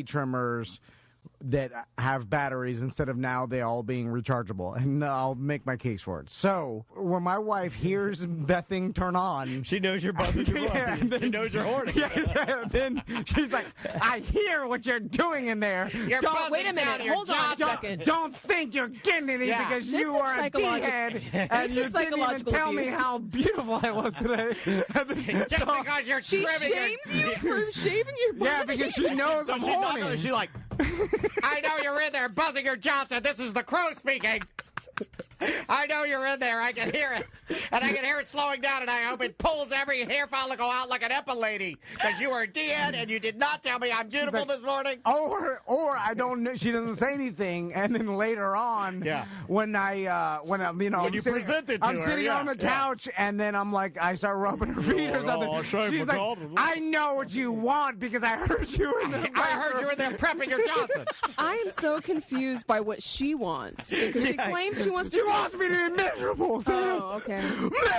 trimmers that have batteries instead of now they all being rechargeable, and I'll make my case for it. So when my wife hears that thing turn on, she knows you're buzzing your blood. She knows you're horny. Yeah, then she's like, I hear what you're doing in there. Wait a minute, hold on a second. Don't think you're getting any because you are a D-head and you didn't even tell me how beautiful I was today. Just because you're she shames you for shaving your body. Yeah, because she knows I'm horny. She's like, I know you're in there buzzing your Johnson. This is the crow speaking. I know you're in there. I can hear it. And I can hear it slowing down, and I hope it pulls every hair follicle out like an epilady. Because you were a D-head, and you did not tell me I'm beautiful this morning. Or I don't know. She doesn't say anything, and then later on, when I'm sitting on the couch, and then I'm like, I start rubbing her feet or something. She's like, I know what you want because I heard you in there. I heard you in there prepping your Johnson. I am so confused by what she wants because she claims she wants to. She wants me to be miserable. Oh, okay.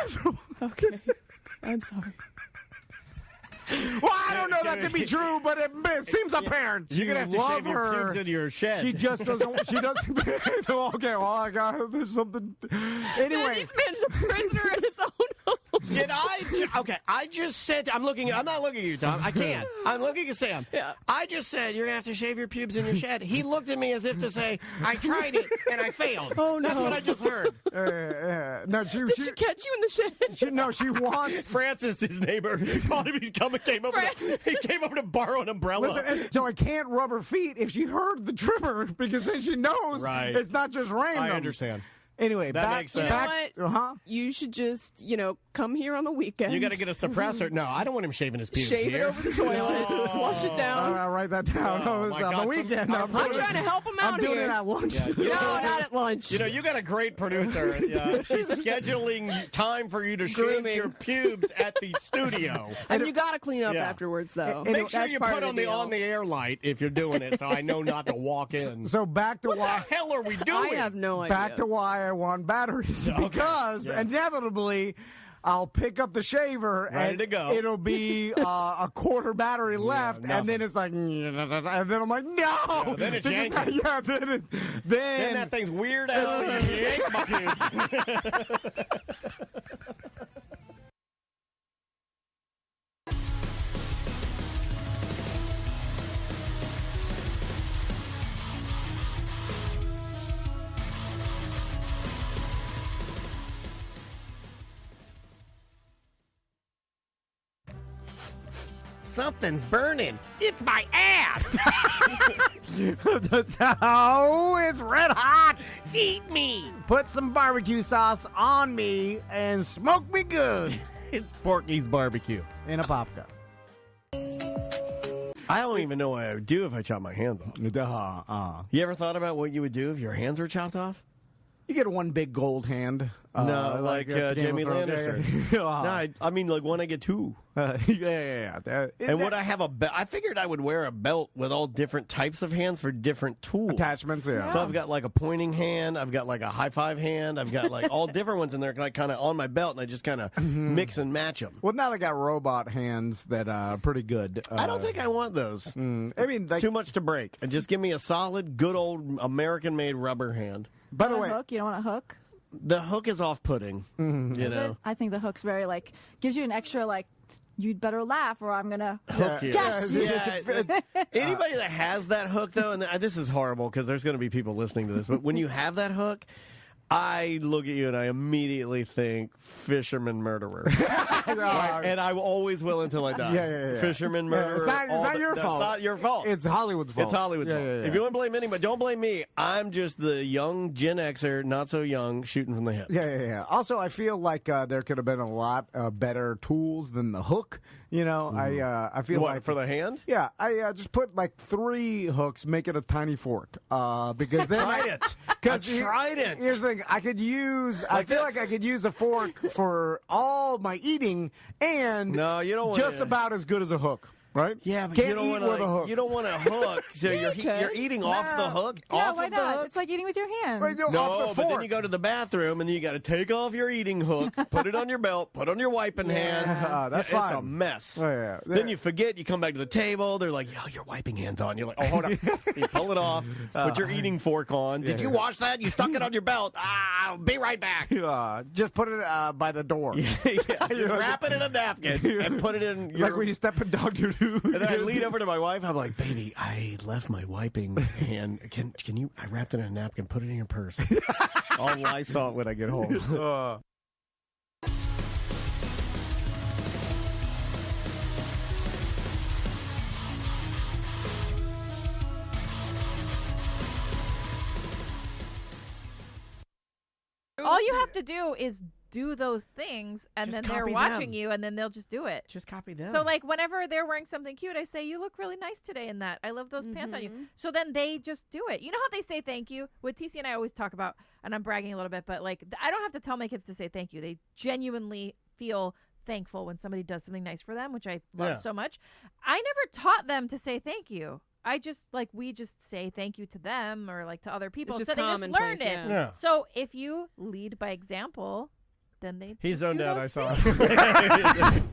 Miserable. Okay. I'm sorry. Well, I don't know that to be true, but it seems apparent. You're going to have to shave your pubes into your shed. She just doesn't. She doesn't. Okay, well, I got there's something. Anyway. This man's a prisoner in his own home. Did I? Okay, I just said. I'm not looking at you, Tom. I can't. I'm looking at Sam. Yeah. I just said you're going to have to shave your pubes in your shed. He looked at me as if to say, I tried it and I failed. Oh, no. That's what I just heard. No, Did she catch you in the shed? She wants. Francis, his neighbor, called him. He came over to borrow an umbrella. Listen, so I can't rub her feet if she heard the trimmer because then she knows it's not just random. I understand. Anyway, that makes sense. You know what? You should just, come here on the weekend. You got to get a suppressor. No, I don't want him shaving his pubes. Shave it over the toilet. Flush it down. I'll write that down. Oh, on the weekend. I'm trying to help him out I'm doing it at lunch. No, not at lunch. You got a great producer. She's scheduling time for you to shave your pubes at the studio. And you got to clean up afterwards, though. Make sure you put on the on-the-air light if you're doing it, so I know not to walk in. So back to why. What the hell are we doing? I have no idea. Back to why I want batteries. Because inevitably I'll pick up the shaver ready to go. It'll be a quarter battery left, and then it's like, and then I'm like, no. Then it's yanking. Then that thing's weird out. Yank my pubes. Something's burning. It's my ass. Oh, it's red hot. Eat me. Put some barbecue sauce on me and smoke me good. It's Porky's barbecue in a popka. I don't even know what I would do if I chopped my hands off. You ever thought about what you would do if your hands were chopped off? You get one big gold hand. No, like Jamie Lannister. No, I mean, like, when I get two. Yeah. And would I have a belt? I figured I would wear a belt with all different types of hands for different tools. Attachments, yeah. So I've got, like, a pointing hand. I've got, like, a high-five hand. I've got, like, all different ones, and they're, like, kind of on my belt, and I just kind of mix and match them. Well, now they got robot hands that are pretty good. I don't think I want those. I mean, like, too much to break. And just give me a solid, good old American-made rubber hand. By the way, hook? You don't want a hook? The hook is off-putting, you know. I think the hook's very, gives you an extra, you'd better laugh or I'm going to hook you. Anybody that has that hook, though, and this is horrible because there's going to be people listening to this, but when you have that hook, I look at you and I immediately think fisherman murderer. And I always will until I die. Yeah. Fisherman murderer. It's not your fault. It's not your fault. It's Hollywood's fault. It's Hollywood's fault. Yeah. If you want to blame anybody, don't blame me. I'm just the young Gen Xer, not so young, shooting from the hip. Yeah. Also, I feel like there could have been a lot better tools than the hook. You know, I feel like for the hand. Yeah, I just put 3 hooks, make it a tiny fork. Because then I tried it. Here's the thing: I feel like I could use a fork for all my eating, and no, you don't want just about as good as a hook. right? Yeah, but Can't you don't eat want with a hook. You don't want a hook, so you're eating off the hook. Yeah, off why of the not? hook. It's like eating with your hands. Right, No, off the but then fork. you go to the bathroom and then you got to take off your eating hook, put it on your belt, put on your wiping hand. That's It's fine. a mess. Oh, yeah. Then you forget. You come back to the table. They're like, "Yo, your wiping hand's on." You're like, "Oh, hold on." You pull it off. Put your eating fork on. Did you wash that? You stuck it on your belt. I'll be right back. Just put it by the door. Just wrap it in a napkin and put it in. It's like when you step in dog doo. And then I lean over to my wife. I'm like, "Baby, I left my wiping hand. Can you? I wrapped it in a napkin. Put it in your purse. I saw it when I get home." All you have to do is do those things, and Just then they're copy watching them. you, and then they'll just do it. Just copy them. So, like, whenever they're wearing something cute, I say, "You look really nice today in that. I love those pants on you." So then they just do it. You know how they say thank you? With TC and I always talk about, and I'm bragging a little bit, but, like, I don't have to tell my kids to say thank you. They genuinely feel thankful when somebody does something nice for them, which I love so much. I never taught them to say thank you. I just, like, we just say thank you to them or, like, to other people. It's So just they just commonplace, learned it. yeah. So if you lead by example, then they He just zoned do out. those I saw. things.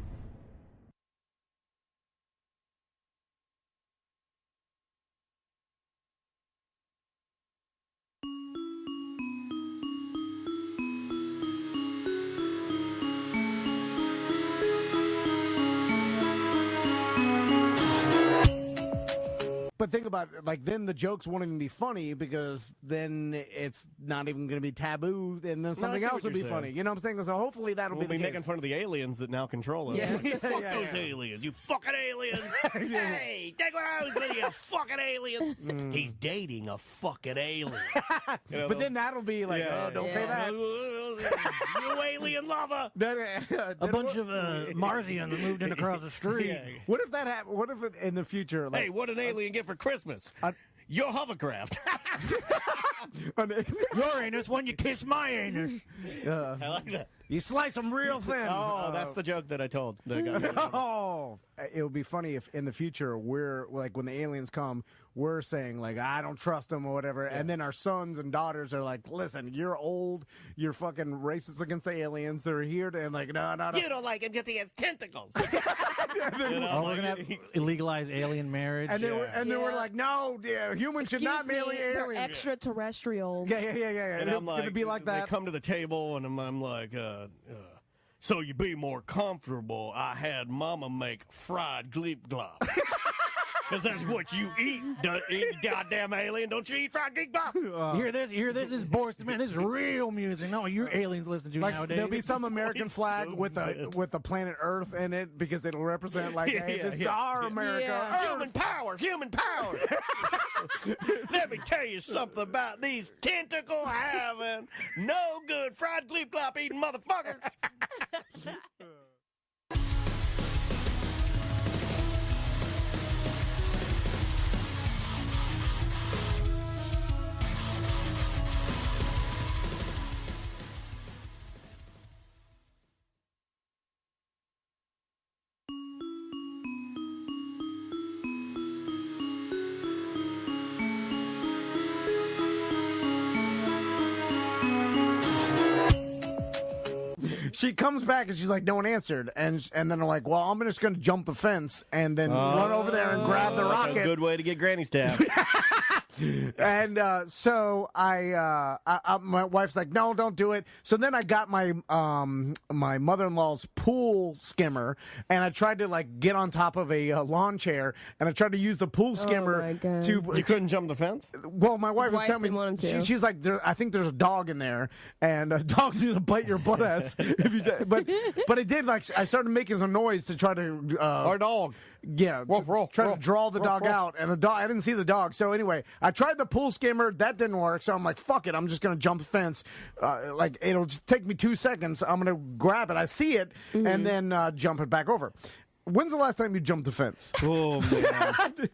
But think about it, like, then the jokes won't even be funny because then it's not even going to be taboo, and then something see else what will be you're funny. saying. You know what I'm saying? So hopefully that'll We'll be be the making case. fun of the aliens that now control us. Yeah. Fuck those aliens, you fucking aliens. Hey, take what I was with you, fucking aliens. He's dating a fucking alien. You know, But then that'll be like, don't say that. You alien lover. A bunch of Marsians moved in across the street. What if that happened? What if in the future, like, Hey, what did an alien get for Christmas? Your hovercraft. Your anus when you kiss my anus. I like that. you slice them real thin? Oh, that's the joke that I told. That I got. Oh, it would be funny if in the future we're like, when the aliens come, we're saying like, I don't trust them or whatever, and then our sons and daughters are like, listen, you're old, you're fucking racist against the aliens. They're here to, and like, no. You don't like him because he has tentacles. Oh, we're gonna have illegalize alien marriage. And then we're like, no, humans should not marry they're aliens. extraterrestrials. Yeah. And it's I'm like, gonna be like that. They come to the table, and I'm like, so you be more comfortable. I had Mama make fried gleep glop. Because that's what you eat, goddamn alien. Don't you eat fried gleep glop? You hear this? This is Boris. Man, this is real music. No, you aliens listen to Like, nowadays. there'll be some American flag with the planet Earth in it because it'll represent like, hey, this is our America. Yeah. Human power, human power. Let me tell you something about these tentacle having no good fried gleep glop eating motherfuckers. She comes back and she's like, no one answered, and then they're like, well, I'm just gonna jump the fence and then run over there and grab the That's rocket. a good way to get granny stabbed. And so my wife's like, no, don't do it. So then I got my my mother-in-law's pool skimmer, and I tried to like get on top of a lawn chair, and I tried to use the pool skimmer my God. to. You couldn't jump the fence? Well, my wife was wife telling didn't me, want him to. she's like, I think there's a dog in there, and a dog's gonna bite your butt ass if you. But it did, like, I started making some noise to try to. Our dog. Yeah, try to draw the dog out, and the dog. I didn't see the dog, so anyway, I tried the pool skimmer. That didn't work, so I'm like, "Fuck it, I'm just gonna jump the fence. Like, it'll just take me 2 seconds. I'm gonna grab it. I see it, and then jump it back over." When's the last time you jumped the fence? Oh man.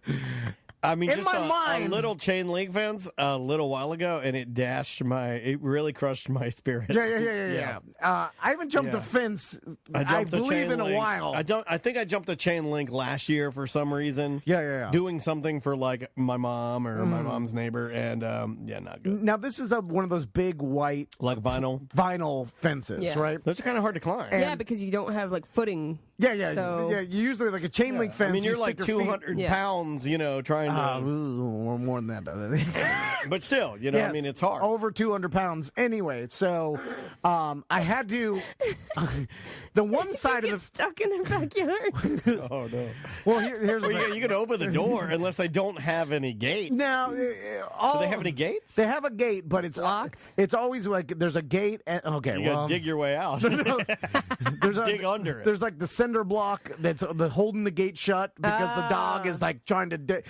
I mean, in just my mind, a little chain link fence a little while ago, and it really crushed my spirit. Yeah. I haven't jumped a fence, I believe, in a while. I think I jumped a chain link last year for some reason. Yeah. Doing something for like my mom or my mom's neighbor, and not good. Now this is one of those big white, like vinyl Yeah. right? Those are kind of hard to climb. Yeah, because you don't have like footing. Yeah. So- You usually like a chain link fence. I mean, you're like stick your 200 Yeah. pounds, trying to. more than that. But still, Yes, I mean, it's hard. Over 200 pounds. Anyway, so I had to. The one side of the Stuck in their backyard. Oh no! well, here's the thing. You can open the door unless they don't have any gates. Now, Do they have any gates? They have a gate, but it's locked. It's always like there's a gate. And, okay, You gotta dig your way out. there's dig under it. There's like the cinder block that's holding the gate shut because the dog is like trying to,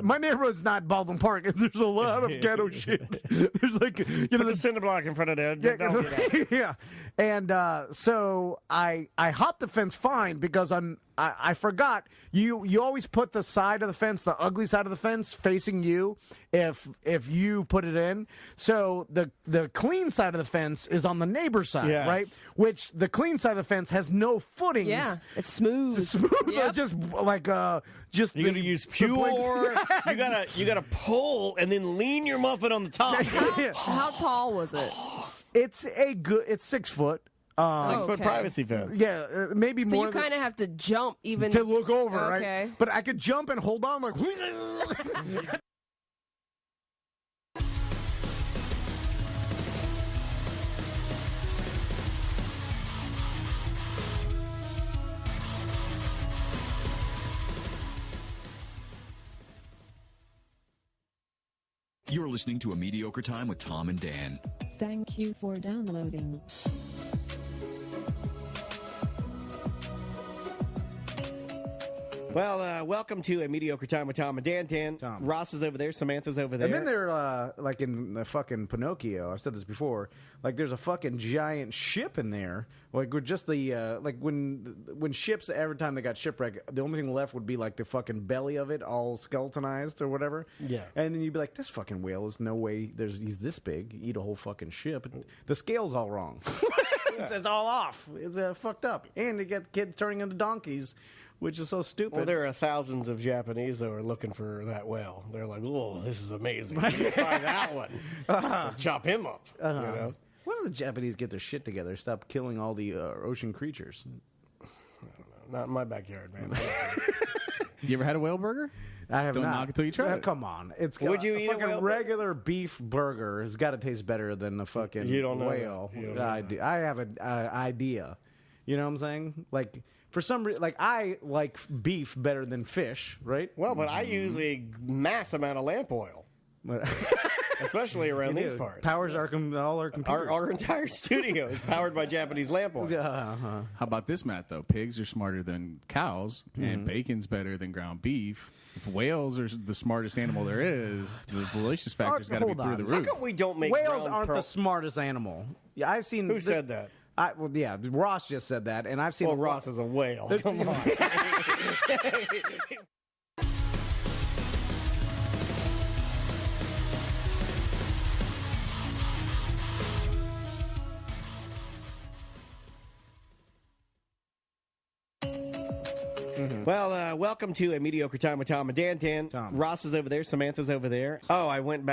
my neighborhood's not Baldwin Park. There's a lot of ghetto shit. There's like, the cinder block in front of there. yeah. And so I hopped the fence fine because I forgot you always put the side of the fence, the ugly side of the fence, facing you if you put it in. So the clean side of the fence is on the neighbor's side, Yes. right? Which the clean side of the fence has no footings. Yeah, it's smooth. It's smooth. Yep. Just like just You gotta use pure. You gotta pull and then lean your muffin on the top. How tall was it? It's 6 foot. 6 foot Okay. privacy fence. Yeah, maybe So more. you kind of have to jump even to look over, Okay. right? But I could jump and hold on like. You're listening to A Mediocre Time with Tom and Dan. Thank you for downloading. Well, welcome to A Mediocre Time with Tom and Dan. Tom. Ross is over there. Samantha's over there. And then they're like in the fucking Pinocchio. I've said this before. Like there's a fucking giant ship in there. Like with just the like when ships every time they got shipwrecked, the only thing left would be like the fucking belly of it all skeletonized or whatever. Yeah. And then you'd be like, this fucking whale is no way. He's this big. Eat a whole fucking ship. The scale's all wrong. It's all off. It's fucked up. And you get kids turning into donkeys. Which is so stupid. Well, there are thousands of Japanese that are looking for that whale. They're like, "Oh, this is amazing! Find that one, We'll chop him up." You know? When do the Japanese get their shit together? Stop killing all the ocean creatures. I don't know. Not in my backyard, man. You ever had a whale burger? I have Don't not. knock it till you try it. Come on, it's Would you eat a fucking whale regular beef burger has got to taste better than the fucking You don't know whale. that. You don't know I have an idea. You know what I'm saying? Like for some reason, like I like beef better than fish, right? Well, but I use a mass amount of lamp oil, especially around these parts. Powers all our computers. Our entire studio is powered by Japanese lamp oil. How about this, Matt, though? Pigs are smarter than cows, and bacon's better than ground beef. If whales are the smartest animal there is, the delicious factor's got to be hold through on. the How roof. come we don't make Whales ground aren't pearl- the smartest animal. Yeah, I've seen. Who said that? Ross just said that, and I've seen. Well, Ross is a whale. Come on. Well, welcome to A Mediocre Time with Tom and Dan. Ross is over there. Samantha's over there. Oh, I wanted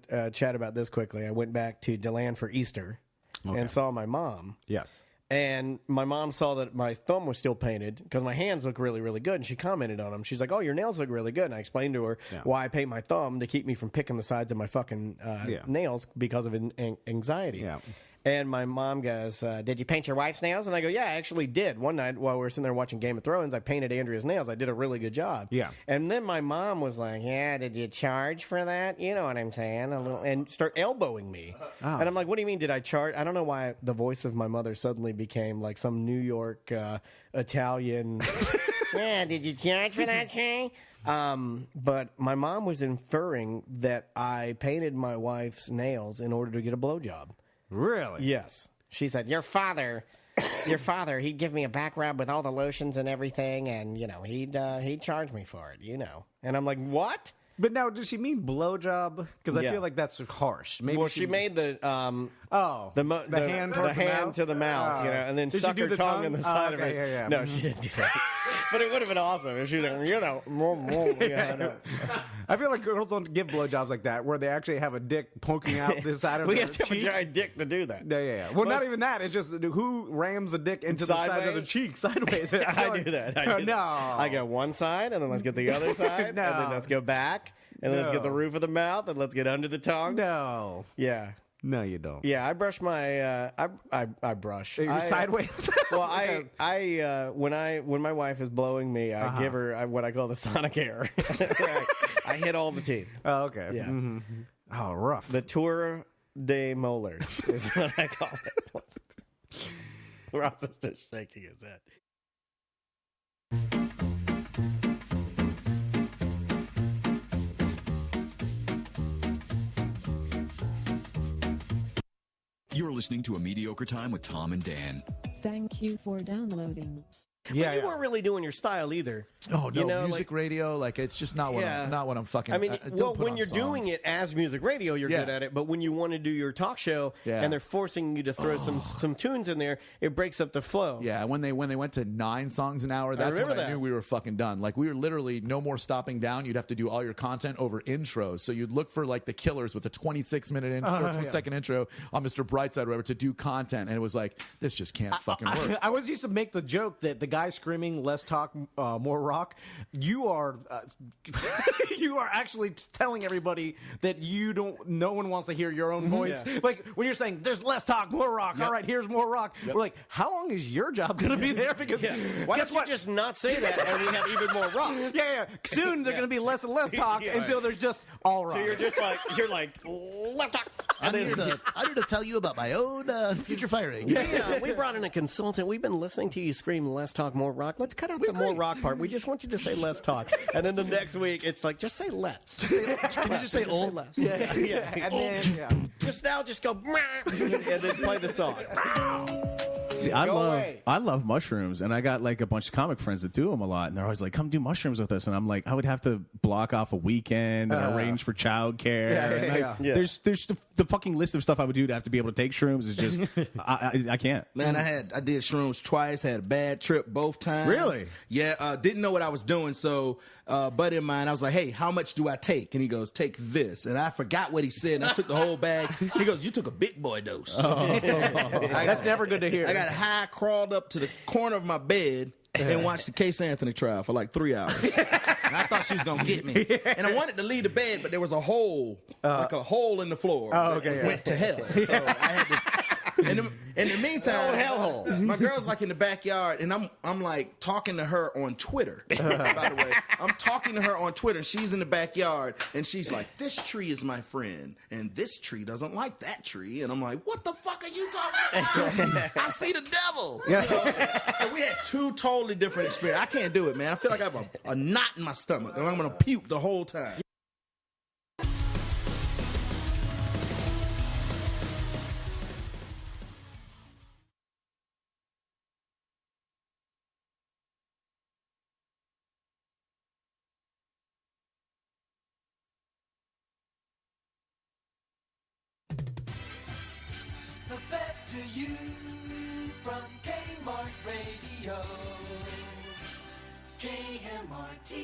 to chat about this quickly. I went back to DeLand for Easter and saw my mom. Yes. And my mom saw that my thumb was still painted because my hands look really, really good. And she commented on them. She's like, "Oh, your nails look really good." And I explained to her why I paint my thumb to keep me from picking the sides of my fucking nails because of anxiety. Yeah. And my mom goes, "Did you paint your wife's nails?" And I go, "Yeah, I actually did. One night while we were sitting there watching Game of Thrones, I painted Andrea's nails. I did a really good job." Yeah. And then my mom was like, "Yeah, did you charge for that?" You know what I'm saying? And start elbowing me. Oh. And I'm like, "What do you mean? Did I charge?" I don't know why the voice of my mother suddenly became like some New York Italian. Yeah, did you charge for that, Shay? But my mom was inferring that I painted my wife's nails in order to get a blowjob. Really? Yes. She said, "Your father your father, he'd give me a back rub with all the lotions and everything, and, you know, he'd charge me for it, you know. And I'm like, what? But now, does she mean blowjob? Because I feel like that's harsh. Maybe well, she made the hand to the mouth, you know, and then stuck her tongue in the side of it. Yeah. No, she didn't do that. But it would have been awesome if she, you know. I feel like girls don't give blowjobs like that, where they actually have a dick poking out the side of we their have to have a giant dick to do that. Yeah. Well, not even that. It's just who rams the dick into the side of the cheek sideways. I do that. No. I go one side, and then let's get the other side, and then let's go back, and then let's get the roof of the mouth, and let's get under the tongue. No. Yeah. No, you don't. Yeah, I brush my I brush. You're sideways. Well, when my wife is blowing me, I give her what I call the sonic air. I hit all the teeth. Oh, okay. Yeah. Mm-hmm. Oh, rough. The tour de molars is what I call it. Ross is just shaking his head. You're listening to A Mediocre Time with Tom and Dan. Thank you for downloading. Yeah, but you weren't really doing your style either. Oh no, you know, music radio, like it's just not what I'm fucking. I mean, when you're songs. doing it as music radio, you're good at it. But when you want to do your talk show and they're forcing you to throw some tunes in there, it breaks up the flow. Yeah, when they went to 9 songs an hour, that's when I knew we were fucking done. Like we were literally no more stopping down. You'd have to do all your content over intros. So you'd look for like the Killers with a 26-minute intro, 20-second intro on Mr. Brightside or whatever to do content, and it was like this just can't fucking work. I always used to make the joke that the guy screaming "Less talk, more rock." You are actually telling everybody that no one wants to hear your own voice. Yeah. Like when you're saying there's less talk, more rock. All right, here's more rock. We're like, how long is your job going to be there? Because why don't you just not say that and we have even more rock? Yeah. Soon they're going to be less and less talk until there's just all rock. So you're like less talk. I'm here to tell you about my own future firing. We brought in a consultant. We've been listening to you scream less talk, more rock. Let's cut out the more rock part. We just want you to say less talk. And then the next week, it's like, just say let's. Can you just say old? Less. Yeah. And then, just go, and then play the song. See, I love mushrooms, and I got like a bunch of comic friends that do them a lot, and they're always like, "Come do mushrooms with us," and I'm like, I would have to block off a weekend and arrange for childcare. There's the fucking list of stuff I would do to have to be able to take shrooms is just I can't. Man, I did shrooms twice, had a bad trip both times. Really? Yeah, didn't know what I was doing, so buddy of mine, I was like, "Hey, how much do I take?" And he goes, "Take this," and I forgot what he said, and I took the whole bag. He goes, "You took a big boy dose." That's never good to hear. I got high, crawled up to the corner of my bed and watched the Case Anthony trial for like 3 hours. And I thought she was going to get me. And I wanted to leave the bed, but there was a hole, like a hole in the floor that went to hell. So I had to... In the meantime, my girl's like in the backyard, and I'm like talking to her on Twitter. By the way, I'm talking to her on Twitter. She's in the backyard, and she's like, "This tree is my friend, and this tree doesn't like that tree." And I'm like, "What the fuck are you talking about? I see the devil." You know? So we had 2 totally different experiences. I can't do it, man. I feel like I have a knot in my stomach, and I'm gonna puke the whole time. The best to you from Kmart Radio. KMRT.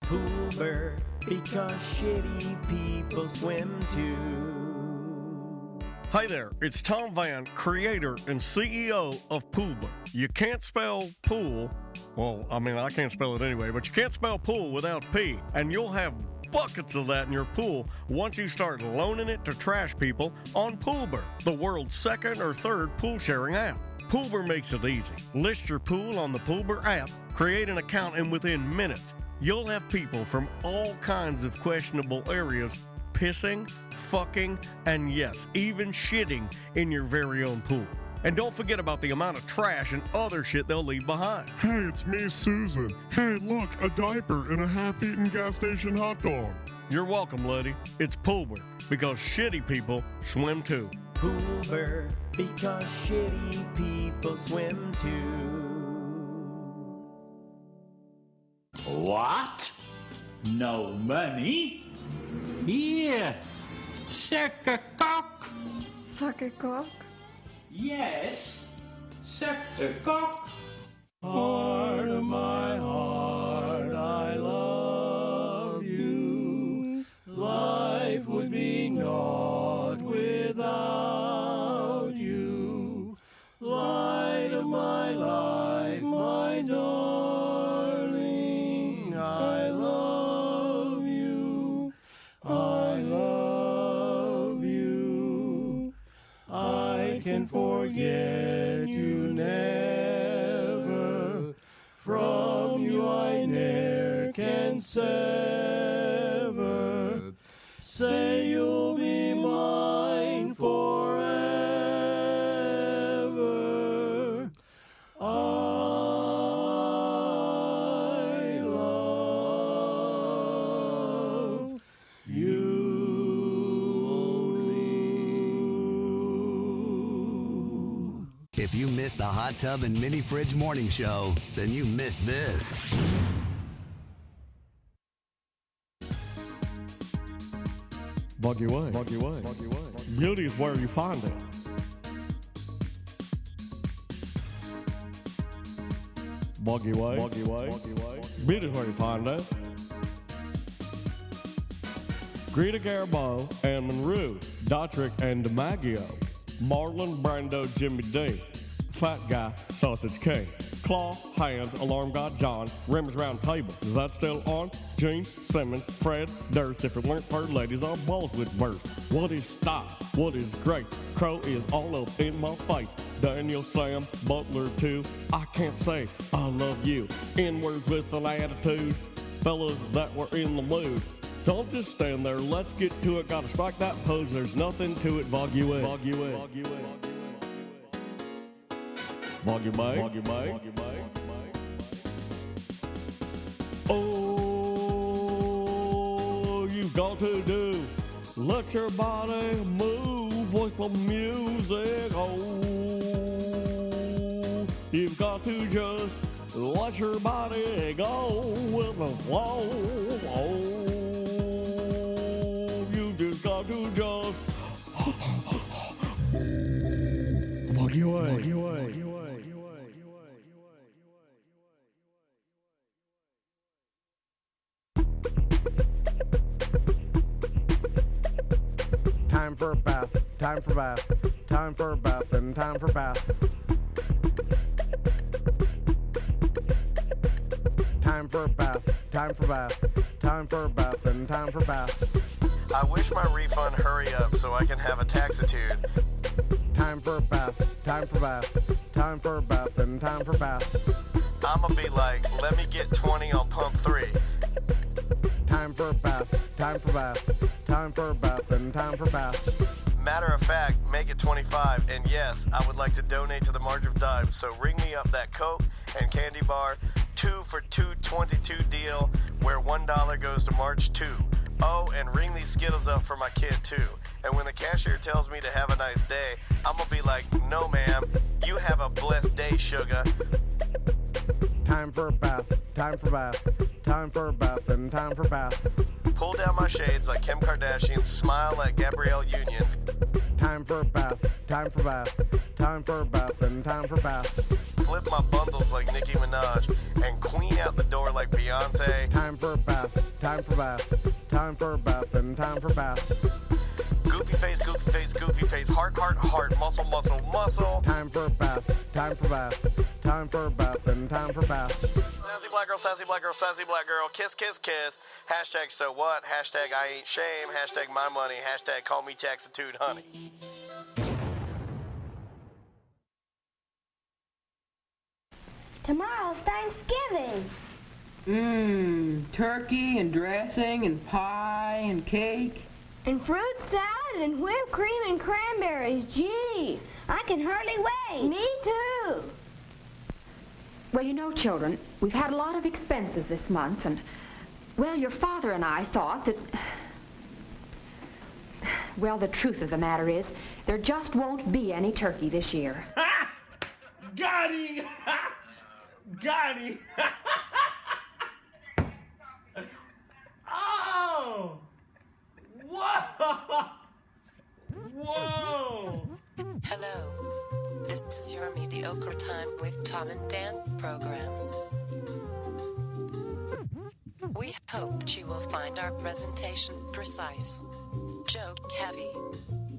Poober, because shitty people swim too. Hi there, it's Tom Van, creator and CEO of Poober. You can't spell pool, well, I mean, I can't spell it anyway, but you can't spell pool without P, and you'll have buckets of that in your pool once you start loaning it to trash people on Poolber, the world's 2nd or 3rd pool sharing app. Poolber makes it easy. List your pool on the Poolber app, create an account, and within minutes, you'll have people from all kinds of questionable areas pissing, fucking, and yes, even shitting in your very own pool. And don't forget about the amount of trash and other shit they'll leave behind. Hey, it's me, Susan. Hey, look, a diaper and a half-eaten gas station hot dog. You're welcome, lady. It's Poolber, because shitty people swim too. Hoover, because shitty people swim too. What? No money? Yeah. Suck a cock. Suck a cock? Yes. Suck a cock. Heart of my heart, I love you. Life would be naught without you. Light of my life, my darling, I love you. I love you. I can forget you never. From you I ne'er can sever. Say you'll be mine forever. I love you. If you missed the Hot Tub and Mini Fridge Morning Show, then you missed this. Buggy way. Beauty is where you find it. Buggy way. Beauty is where you find it. Greta Garbo and Monroe, Dotrick and DiMaggio, Marlon Brando, Jimmy D, Fat Guy, Sausage King, Claus, Hands, Alarm God John, Rimmers Round Table. Is that still on? Gene, Simmons, Fred, Durst, if it weren't for ladies, our balls would burst. What is style? What is great? Crow is all up in my face. Daniel, Sam, Butler too. I can't say I love you. N-words with an attitude. Fellas that were in the mood. Don't just stand there, let's get to it. Gotta strike that pose, there's nothing to it. Bog you in. Oh, you've got to do. Let your body move with the music. Oh, you've got to just let your body go with the flow. Oh, you just got to just Buggy away. Time for a bath, time for bath, time for a bath, and time for bath. Time for a bath, time for bath, time for a bath, and time for bath. I wish my refund hurry up so I can have a taxitude. Time for a bath, time for bath, time for a bath, and time for bath. I'ma be like, let me get 20 on pump 3. Time for a bath, time for bath, time for a bath, and time for bath. Matter of fact, make it 25, and yes, I would like to donate to the March of Dimes, so ring me up that Coke and candy bar 2 for $2.22 deal where $1 goes to March 2. Oh, and ring these Skittles up for my kid too. And when the cashier tells me to have a nice day, I'm gonna be like, no ma'am, you have a blessed day, sugar. Time for a bath, time for bath, time for a bath, and time for bath. Pull down my shades like Kim Kardashian, smile like Gabrielle Union. Time for a bath, time for bath, time for a bath, and time for bath. Flip my bundles like Nicki Minaj and queen out the door like Beyonce. Time for a bath, time for bath, time for a bath, and time for bath. Goofy face, goofy face, goofy face, heart, heart, heart, muscle, muscle, muscle. Time for a bath, time for bath, time for a bath, and time for bath. Sassy black girl, sassy black girl, sassy black girl, kiss, kiss, kiss. Hashtag so what, hashtag I ain't shame, hashtag my money, hashtag call me taxitude honey. Tomorrow's Thanksgiving. Turkey and dressing and pie and cake. And fruit salad and whipped cream and cranberries. Gee, I can hardly wait. Me too. Well, you know, children, we've had a lot of expenses this month, and, well, your father and I thought that... Well, the truth of the matter is, there just won't be any turkey this year. Got him! Got him! Oh! Whoa! Whoa! Hello. This is your Mediocre Time with Tom and Dan program. We hope that you will find our presentation precise, joke heavy,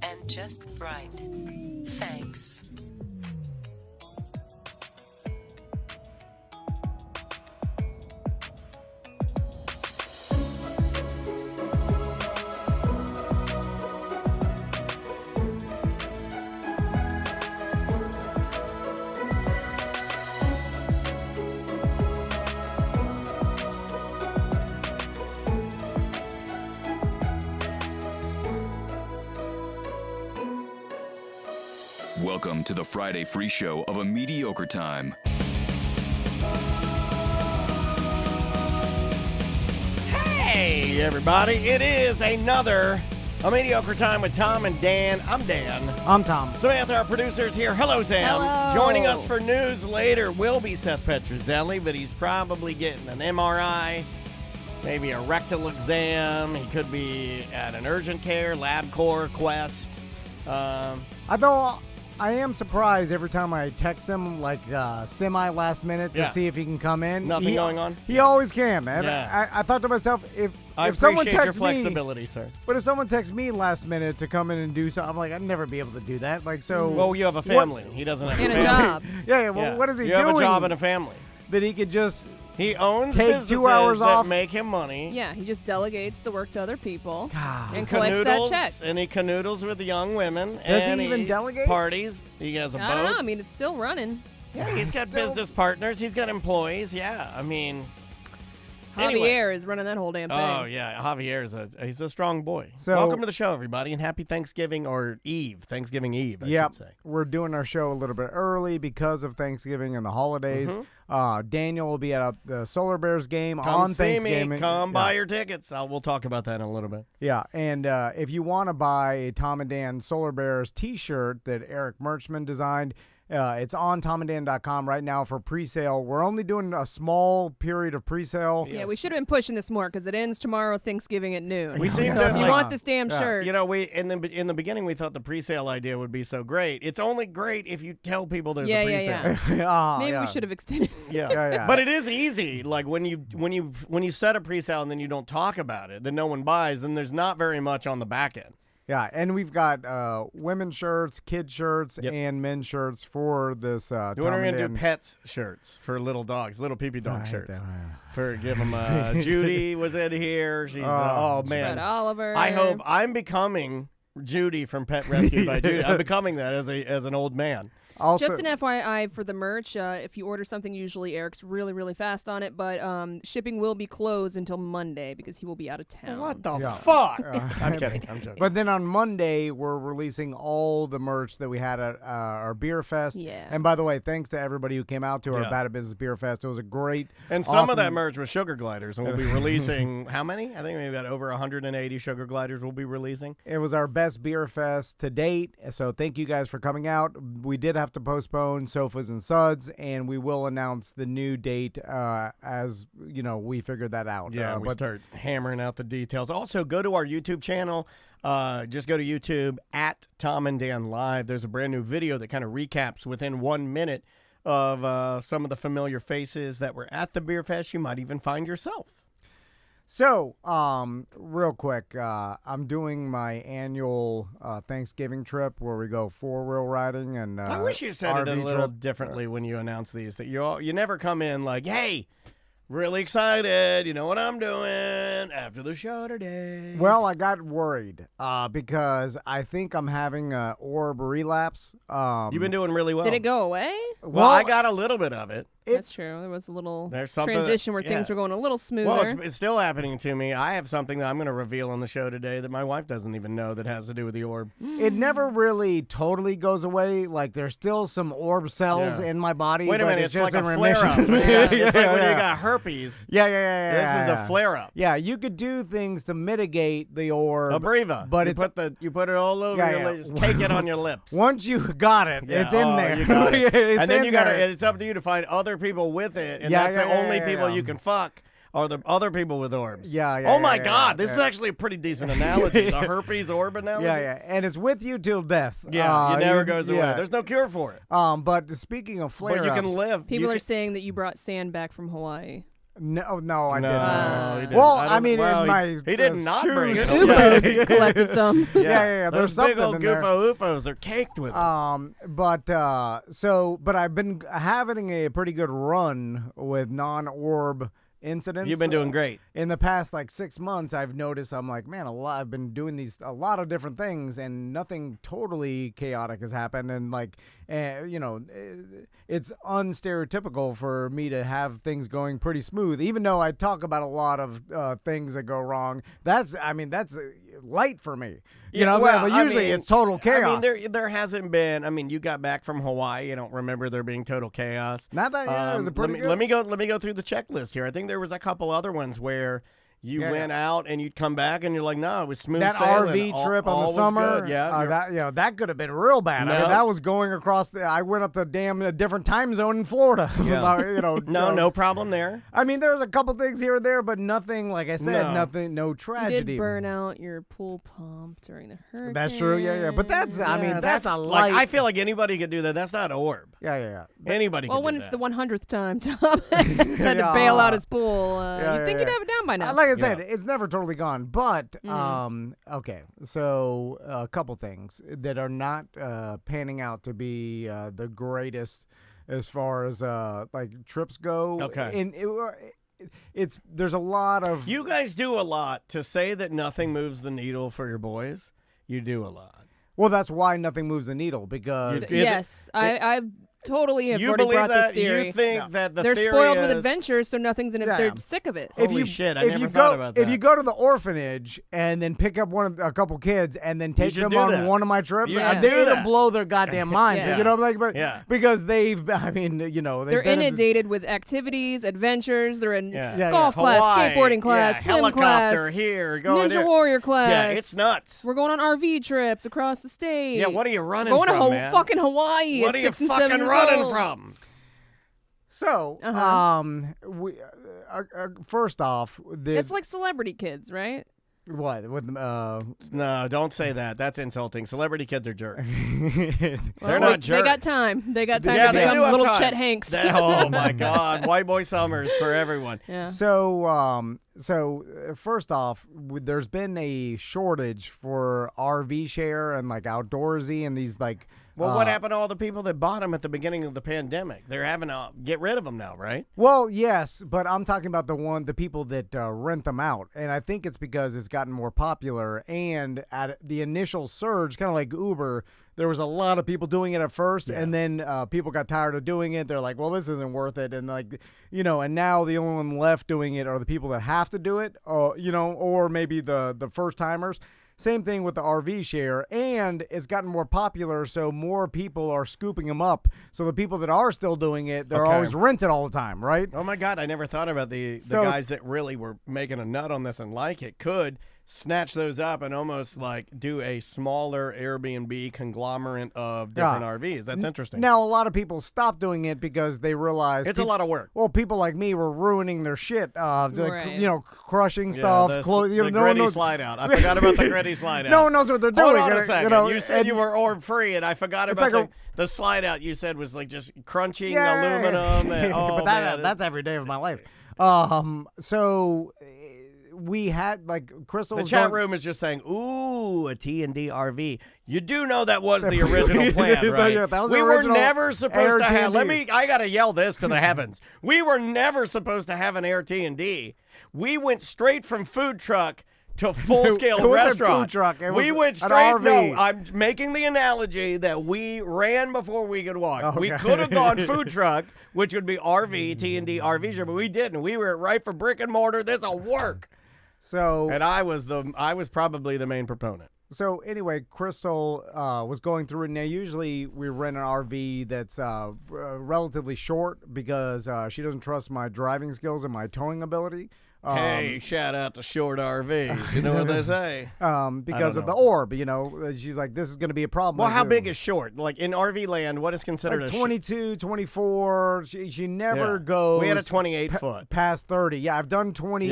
and just right. Thanks. Welcome to the Friday free show of A Mediocre Time. Hey, everybody. It is another A Mediocre Time with Tom and Dan. I'm Dan. I'm Tom. Samantha, our producer's here. Hello, Sam. Hello. Joining us for news later will be Seth Petrozelli, but he's probably getting an MRI, maybe a rectal exam. He could be at an urgent care, LabCorp, Quest. I am surprised every time I text him, like semi last minute, to see if he can come in. Nothing going on? He always can, man. Yeah. I thought to myself, if appreciate someone texts your flexibility, me, sir. But if someone texts me last minute to come in and do something, I'm like, I'd never be able to do that. Like, so. Well, you have a family. He doesn't have and a a family. job. Yeah. Well, what is he doing? You have a job and a family. That he could just. He owns take businesses 2 hours that off. make him money. Yeah, he just delegates the work to other people and Canoodles, collects that check. and he canoodles with the young women. Does and he even delegate? Parties. He has a boat. I don't know. I mean, it's still running. Yeah, he's got business partners. He's got employees. Yeah, I mean. Javier anyway. is running that whole damn thing. Oh, yeah. Javier he's a strong boy. So, welcome to the show, everybody, and happy Thanksgiving or Eve. Thanksgiving Eve, I should say. We're doing our show a little bit early because of Thanksgiving and the holidays. Daniel will be at the Solar Bears game on Thanksgiving. Me. Come buy your tickets. We'll talk about that in a little bit. Yeah, and if you want to buy a Tom and Dan Solar Bears t-shirt that Eric Merchman designed, it's on tomandan.com right now for pre-sale. We're only doing a small period of pre-sale. Yeah, we should have been pushing this more because it ends tomorrow Thanksgiving at noon. We seem so to, if you want this damn shirt. You know, we in the beginning we thought the pre-sale idea would be so great. It's only great if you tell people there's a pre-sale. Maybe we should have extended. Yeah. But it is easy. Like when you set a pre-sale and then you don't talk about it, then no one buys, then there's not very much on the back end. Yeah, and we've got women's shirts, kid shirts, and men's shirts for this. We're going to do pets shirts for little dogs, little pee-pee dog shirts. Give them. Judy was in here. She's man, Fred Oliver. I hope I'm becoming Judy from Pet Rescue by Judy. I'm becoming that as an old man. Also, just an FYI for the merch, if you order something, usually Eric's really, really fast on it, but shipping will be closed until Monday because he will be out of town. What the fuck? I'm kidding. I'm joking. But then on Monday, we're releasing all the merch that we had at our beer fest. Yeah. And by the way, thanks to everybody who came out to our Bad at Business Beer Fest. It was a great, and some of that merch was sugar gliders, and we'll be releasing how many? I think we've got over 180 sugar gliders we'll be releasing. It was our best beer fest to date, so thank you guys for coming out. We did have to postpone Sofas and Suds, and we will announce the new date as we figured that out. Yeah, we start hammering out the details. Also, go to our YouTube channel. Just go to YouTube at Tom and Dan Live. There's a brand new video that kind of recaps within 1 minute of some of the familiar faces that were at the beer fest. You might even find yourself. So, real quick, I'm doing my annual Thanksgiving trip where we go four-wheel riding and I wish you said RV it a little trip. differently when you announce these. That you never come in like, hey, really excited. You know what I'm doing after the show today. Well, I got worried because I think I'm having a orb relapse. You've been doing really well. Did it go away? Well, I got a little bit of it. That's true. There was a little There's something transition where things were going a little smoother. Well, it's still happening to me. I have something that I'm going to reveal on the show today that my wife doesn't even know that has to do with the orb. It never really totally goes away. Like, there's still some orb cells in my body. Wait a minute, it's like just a in flare-up. remission. It's like when you got herpes. Yeah. This is a flare-up. Yeah, you could do things to mitigate the orb. Abreva. But you put it all over your lips. Just take it on your lips. Once you got it, it's in there. You got it. It's and then in it's up to you to find other people with it, and that's the only people you can fuck are the other people with orbs. Oh my God, this is actually a pretty decent analogy. The herpes orb analogy. Yeah, and it's with you till death. Yeah, it never goes away. There's no cure for it. But speaking of flare-ups, but you can live. People are saying that you brought sand back from Hawaii. No, I didn't. He didn't. Well, I mean, in my he did not bring it. UFOs collected some. Yeah. There's Those something big old in there. UFOs are caked with it. But I've been having a pretty good run with non-orb incidents. You've been doing great. In the past 6 months, I've noticed I'm like, man, I've been doing a lot of different things, and nothing totally chaotic has happened. And it's unstereotypical for me to have things going pretty smooth, even though I talk about a lot of things that go wrong. That's light for me. But usually it's total chaos. I mean, there hasn't been. I mean, you got back from Hawaii. You don't remember there being total chaos. Not that. It was a pretty good. Let me go through the checklist here. I think there was a couple other ones where you went out and you'd come back and you're like, no, it was smooth that sailing. RV trip on the summer. Good. Yeah, that could have been real bad. No. I mean, that was going across. I went up to a different time zone in Florida. Yeah. No problem there. I mean, there was a couple things here and there, but nothing. Like I said, no tragedy. You did burn out your pool pump during the hurricane. That's true. Yeah. But that's a light. I feel like anybody could do that. That's not orb. Yeah. Anybody. Well, could when do it's that. the 100th time Tom had to bail out his pool, you'd think you'd have it down by now. Like I said, it's never totally gone. But okay, so a couple things that are not panning out to be the greatest as far as trips go. Okay. And there's a lot of You guys do a lot to say that nothing moves the needle for your boys. You do a lot. Well, that's why nothing moves the needle, because I totally have you already believe brought that? this theory. You think that the they're theory spoiled is... with adventures, so nothing's in it. They're sick of it. Holy shit! I never thought about that. If you go to the orphanage and then pick up a couple kids and then take them on one of my trips, it'll blow their goddamn minds. Because they've they're inundated with activities, adventures. They're in golf Hawaii, class, skateboarding class, swim helicopter class, here, Ninja Warrior class. Yeah, it's nuts. We're going on RV trips across the state. Yeah, what are you running going from, to man? fucking Hawaii. What are you fucking running from? So, first off, it's like celebrity kids, right? What? With No, don't say that. That's insulting. Celebrity kids are jerks. Well, They're not jerks. They got time. They got time Yeah, to they become do have little time. Chet Hanks. Oh my God, white boy summers for everyone. Yeah. So, first off, there's been a shortage for RV share and outdoorsy and these Well, what happened to all the people that bought them at the beginning of the pandemic? They're having to get rid of them now, right? Well, yes, but I'm talking about the people that rent them out, and I think it's because it's gotten more popular. And at the initial surge, kind of like Uber, there was a lot of people doing it at first, and then people got tired of doing it. They're like, "Well, this isn't worth it," and and now the only one left doing it are the people that have to do it, or maybe the first timers. Same thing with the RV share, and it's gotten more popular, so more people are scooping them up. So the people that are still doing it, they're always rented all the time, right? Oh, my God. I never thought about the guys that really were making a nut on this and like it could snatch those up and almost do a smaller Airbnb conglomerate of different RVs. That's interesting. Now, a lot of people stopped doing it because they realized it's a lot of work. Well, people like me were ruruining their shit, crushing Yeah, stuff. The gritty slide out. I forgot about the gritty slide out. No one knows what they're doing. Hold on a second. You said you were orb free, and I forgot about the slide out. You said was just crunching aluminum. And, but that's every day of my life. So we had Crystal. The chat room is just saying, "Ooh, a T&D RV." You do know that was the original plan, right? Yeah, that was we the were original never supposed to have. Air I gotta yell this to the heavens. We were never supposed to have an Air T&D. We went straight from food truck to full-scale restaurant. Food truck. We went straight. No, I'm making the analogy that we ran before we could walk. Okay. We could have gone food truck, which would be RV, T&D RV show, but we didn't. We were right for brick and mortar. This'll work. So, and I was probably the main proponent. So anyway, Crystal was going through it. Now, usually we rent an RV that's relatively short because she doesn't trust my driving skills and my towing ability. Hey, shout out to short RVs. You know what they say? Because of the orb, she's like, this is going to be a problem. Well, how big is short? Like in RV land, what is considered like a 22, 24. She never goes. We had a 28-foot. Past 30. Yeah, I've done 20,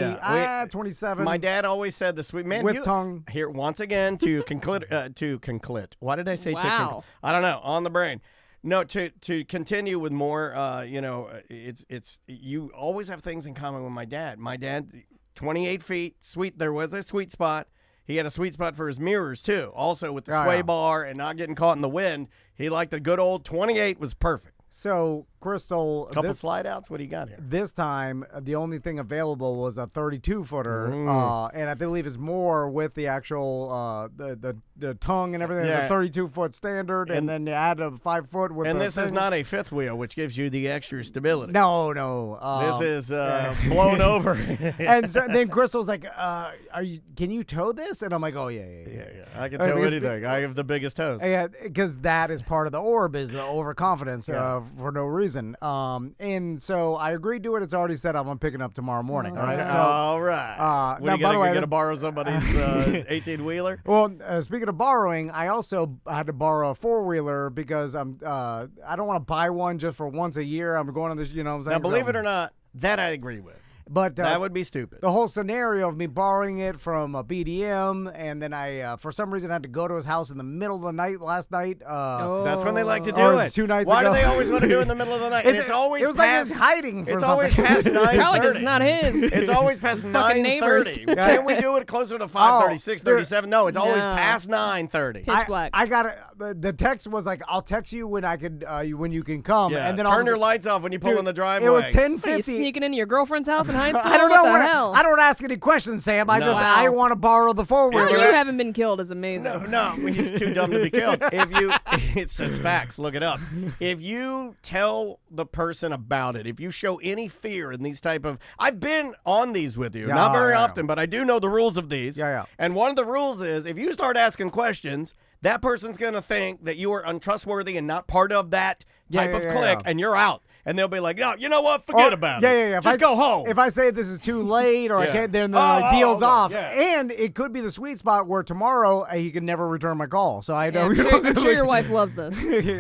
27. My dad always said this. Man, with tongue. Here, once again, to conclude. Why did I say wow. I don't know. On the brain. No, to continue with more, it's you always have things in common with my dad. My dad, 28 feet, there was a sweet spot. He had a sweet spot for his mirrors, too. Also, with the sway bar and not getting caught in the wind, he liked a good old 28 was perfect. So, Crystal... Couple slide outs? What do you got here? This time, the only thing available was a 32-footer, and I believe it's more with the actual the tongue and everything. Yeah. The 32-foot standard, and then you add a 5-foot with. And this is not a fifth wheel, which gives you the extra stability. No. This is blown over. And so then Crystal's like, can you tow this? And I'm like, oh yeah. I can tow anything. I have the biggest toes. Yeah, because that is part of the orb, is the overconfidence for no reason. And so I agreed to it. It's already set up. I'm picking up tomorrow morning. All right. All right. Now, by the way, gonna borrow somebody's 18-wheeler? Well, speaking of borrowing, I also had to borrow a 4-wheeler because I don't want to buy one just for once a year. I'm going on this, Now, believe it or not, that I agree with. But that would be stupid. The whole scenario of me borrowing it from a BDM, and then I, for some reason, had to go to his house in the middle of the night last night. That's when they like to do it. 2 nights Why ago. do they always want to do it in the middle of the night? It's always it was past, like he was hiding for It's something. always past 9:30. Probably because it's not his. It's always past 9:30. Can't we do it closer to 5:30, 6:37? No, it's always past 9:30. Pitch black. I got it. The text was like, "I'll text you when I could, when you can come." Yeah. And then turn your lights off when you pull in the driveway. It was 10:50. What, are you sneaking into your girlfriend's house in high school? I don't know. What the hell? I don't ask any questions, Sam. I want to borrow the 4-wheeler. You haven't been killed is amazing. No, he's too dumb to be killed. It's just facts. Look it up. If you tell the person about it, if you show any fear in these type of, I've been on these with you, not very often, but I do know the rules of these. Yeah. And one of the rules is if you start asking questions, that person's going to think that you are untrustworthy and not part of that type of clique, and you're out. And they'll be like, no, you know what? Forget about it. Yeah. Just go home. If I say this is too late or I can't, then the deal's off. Yeah. And it could be the sweet spot where tomorrow he can never return my call. So I know. I'm sure your wife loves this.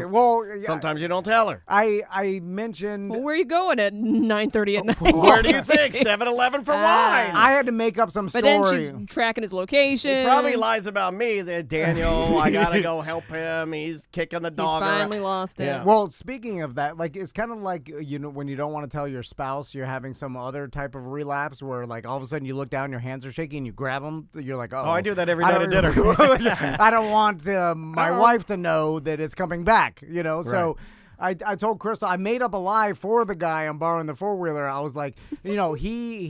Well, sometimes you don't tell her. I mentioned. Well, where are you going at 9:30 at night? Where do you think? 7-Eleven for wine. I had to make up some story. But then she's tracking his location. He probably lies about me. Daniel, I gotta go help him. He's kicking the dog. He's finally lost it. Yeah. Well, speaking of that, like it's kind of like when you don't want to tell your spouse you're having some other type of relapse where like all of a sudden you look down, your hands are shaking, and you grab them. You're like, oh, I do that every night at dinner. I don't want my wife to know that it's coming back. So. I told Crystal I made up a lie for the guy I'm borrowing the 4-wheeler. I was like, he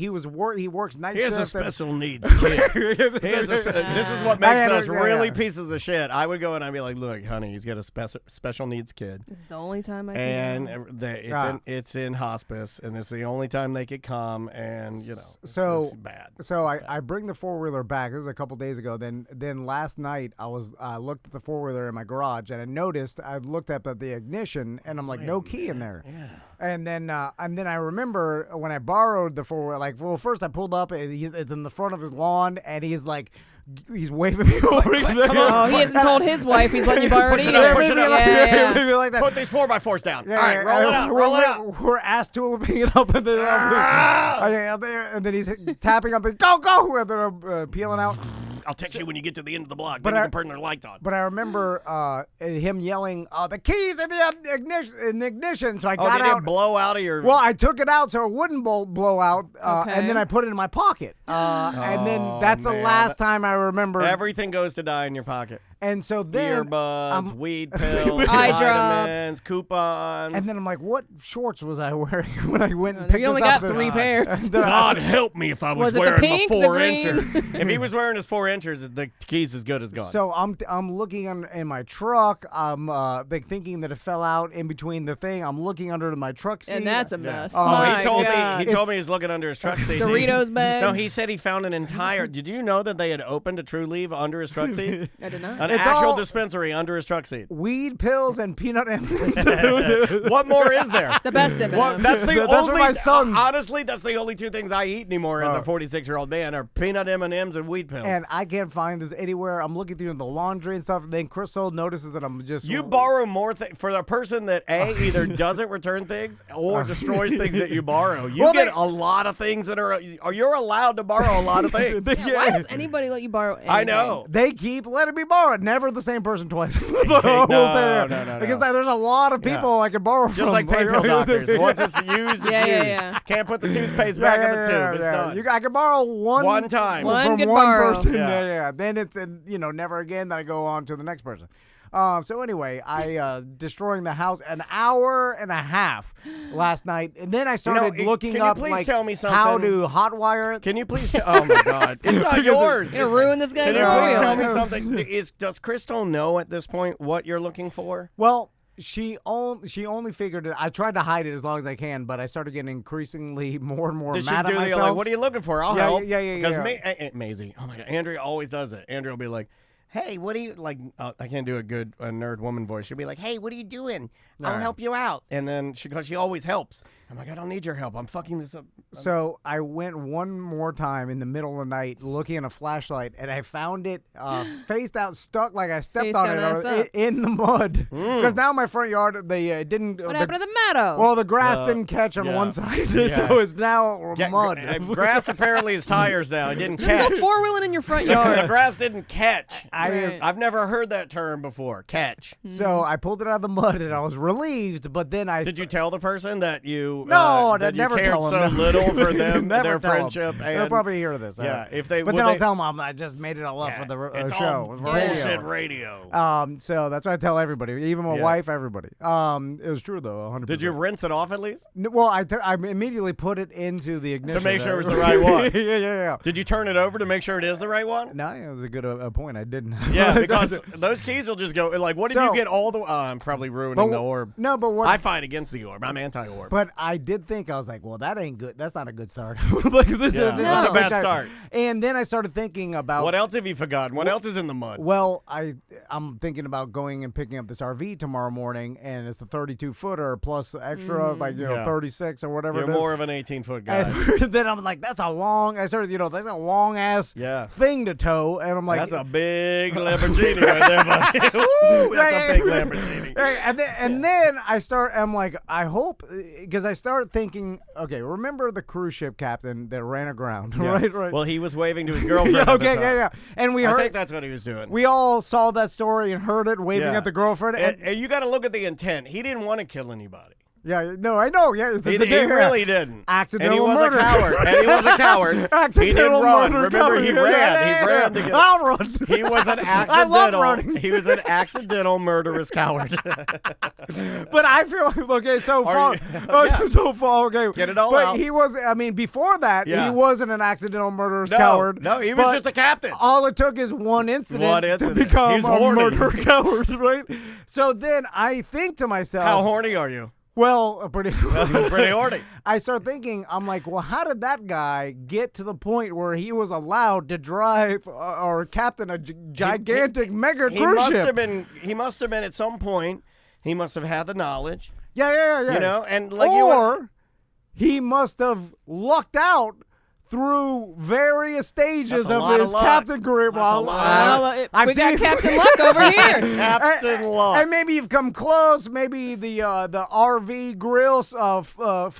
works night shift. He has a special needs kid. This is what makes us really pieces of shit. I would go and I'd be like, look, honey, he's got a special needs kid. This is the only time I can. And it's in hospice, and it's the only time they could come, and it's bad. So I bring the 4-wheeler back. This is a couple days ago. Then last night I looked at the 4-wheeler in my garage, and I looked up at the ignition. And I'm like, no key in there. Yeah. And then I remember when I borrowed the 4-wheeler, first I pulled up, it's in the front of his lawn, and he's waving me over. Come on. He hasn't told his wife he's letting you borrow it either. Push it up. Maybe like that. Put these 4x4s down. All right, roll it out. We're ass tuliping it up, and then up there, and then he's tapping on the go, and then I'm peeling out. I'll text you when you get to the end of the block. Then you can turn their lights on. But I remember him yelling, the keys in the ignition. So I got out. Did it blow out of your... Well, I took it out so it wouldn't blow out, and then I put it in my pocket. And then that's the last time I remember. Everything goes to die in your pocket. And so then earbuds, weed pills, eye vitamins, coupons. And then I'm like, what shorts was I wearing when I went and picked You only this up? got 3 pairs. God help me if I was wearing pink, my 4 the inches. If he was wearing his 4 inches, the key's as good as gone. So I'm looking in my truck. I'm thinking that it fell out in between the thing. I'm looking under my truck seat. And that's a mess. He told me he's looking under his truck seat. Doritos bag. No, he said he found an entire. Did you know that they had opened a True Leave under his truck seat? I did not. An actual dispensary under his truck seat. Weed pills and peanut M&Ms. What more is there? The best M&Ms. That's the Those only. are my sons. Honestly, that's the only 2 things I eat anymore as a 46-year-old man are peanut M&Ms and weed pills. And I can't find this anywhere. I'm looking through the laundry and stuff. And then Crystal notices that I'm just. You borrow more for the person that either doesn't return things or destroys things that you borrow. You get a lot of things that are. You're allowed to borrow a lot of things. Why does anybody let you borrow anything? I know. They keep letting me borrow it. Never the same person twice. No. Because there's a lot of people I can borrow from. Just like PayPal doctors. Once it's used, it's used. Can't put the toothpaste back in the tube. It's done. I can borrow one time. from one person. Yeah. Then it's never again. Then I go on to the next person. So anyway, I destroying the house an hour and a half last night, and then I started looking up like tell me something? how to hotwire it. Can you please? Oh my God, it's not yours. You're gonna ruin this guy's Can you please tell me something? Does Crystal know at this point what you're looking for? Well, she only figured it. I tried to hide it as long as I can, but I started getting increasingly more and more mad at myself. Like, what are you looking for? I'll help. Yeah. Because Maisie, oh my God, Andrea always does it. Andrea will be like, hey, what are you, like, I can't do a nerd woman voice. She'll be like, hey, what are you doing? I'll help you out. And then she always helps. I'm like, I don't need your help. I'm fucking this up. So I went one more time in the middle of the night looking at a flashlight, and I found it faced out, stuck like I stepped on it in the mud. Because now my front yard, they didn't. What happened to the meadow? Well, the grass didn't catch on one side, so it's now mud. Grass apparently is tires now. It didn't catch. Just go 4-wheeling in your front yard. The grass didn't catch. Right. I've never heard that term before. Catch. So I pulled it out of the mud, and I was relieved. But then did you tell the person that you? No, that never you cared tell them. so little for them, their friendship. They'll probably hear this. Yeah, But then I'll tell them I just made it all up for the it's show. All bullshit radio. So that's what I tell everybody, even my wife, everybody. It was true though, 100%. Did you rinse it off at least? No, well, I immediately put it into the ignition to make sure it was the right one. Yeah. Did you turn it over to make sure it is the right one? No, it was a good point. I didn't. Yeah, because those keys will just go like. What if you get all the? I'm probably ruining the orb. No, but what? I fight against the orb. I'm anti-orb. But I did think I was like, well, that ain't good. That's not a good start. Like this is a bad start. And then I started thinking about what else have you forgotten? What else is in the mud? Well, I'm thinking about going and picking up this RV tomorrow morning, and it's a 32-footer plus extra, 36 or whatever. You're more of an 18-foot guy. And then I'm like, that's a long. I started, that's a long ass thing to tow, and I'm like, that's a big Lamborghini right there, buddy. Ooh, that's a big Lamborghini. And then I'm like, I hope, because I start thinking, okay, remember the cruise ship captain that ran aground, right? Well, he was waving to his girlfriend. Yeah. And I think that's what he was doing. We all saw that story and heard it, waving at the girlfriend. And you got to look at the intent. He didn't want to kill anybody. Yeah, no, I know. Yeah, he really didn't. Accidental murder. And he was a coward. Accidental he didn't run. Murder. Remember, he ran. He ran to get. I'll run. He was an accidental. I love running. He was an accidental murderous coward. But I feel okay. So far, okay. Get it all out. But he was. I mean, before that, he wasn't an accidental murderous coward. No, he was just a captain. All it took is one incident to become a murder coward, right? So then I think to myself, how horny are you? Well, pretty horny. I start thinking, I'm like, well, how did that guy get to the point where he was allowed to drive or captain a gigantic mega cruise ship? He must have been at some point. He must have had the knowledge. Yeah. You know, and he must have lucked out through various stages of his captain career. We got Captain Luck over here. Captain Luck. And maybe you've come close. Maybe the RV grills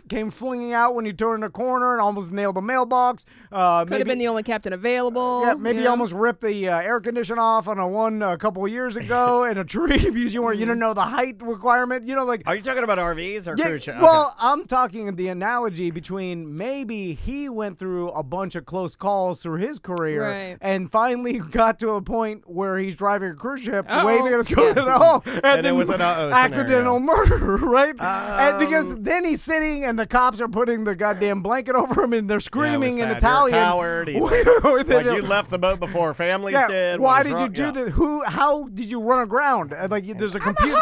came flinging out when you turned a corner and almost nailed the mailbox. Could have been the only captain available. Yeah, maybe you almost ripped the air conditioner off on a couple of years ago in a tree because you didn't know the height requirement. Are you talking about RVs or cruise ships? Well, I'm talking the analogy between maybe he went through through a bunch of close calls through his career, Right. and finally got to a point where he's driving a cruise ship, Uh-oh. waving at his gun at all, And it was an uh-oh accidental murder, right? And Um, because then he's sitting, and the cops are putting the goddamn blanket over him, and they're screaming in You're a Italian. coward. Like you left the boat before families did. Why What did is you wrong? do this? How did you run aground? And, like, there's a computer.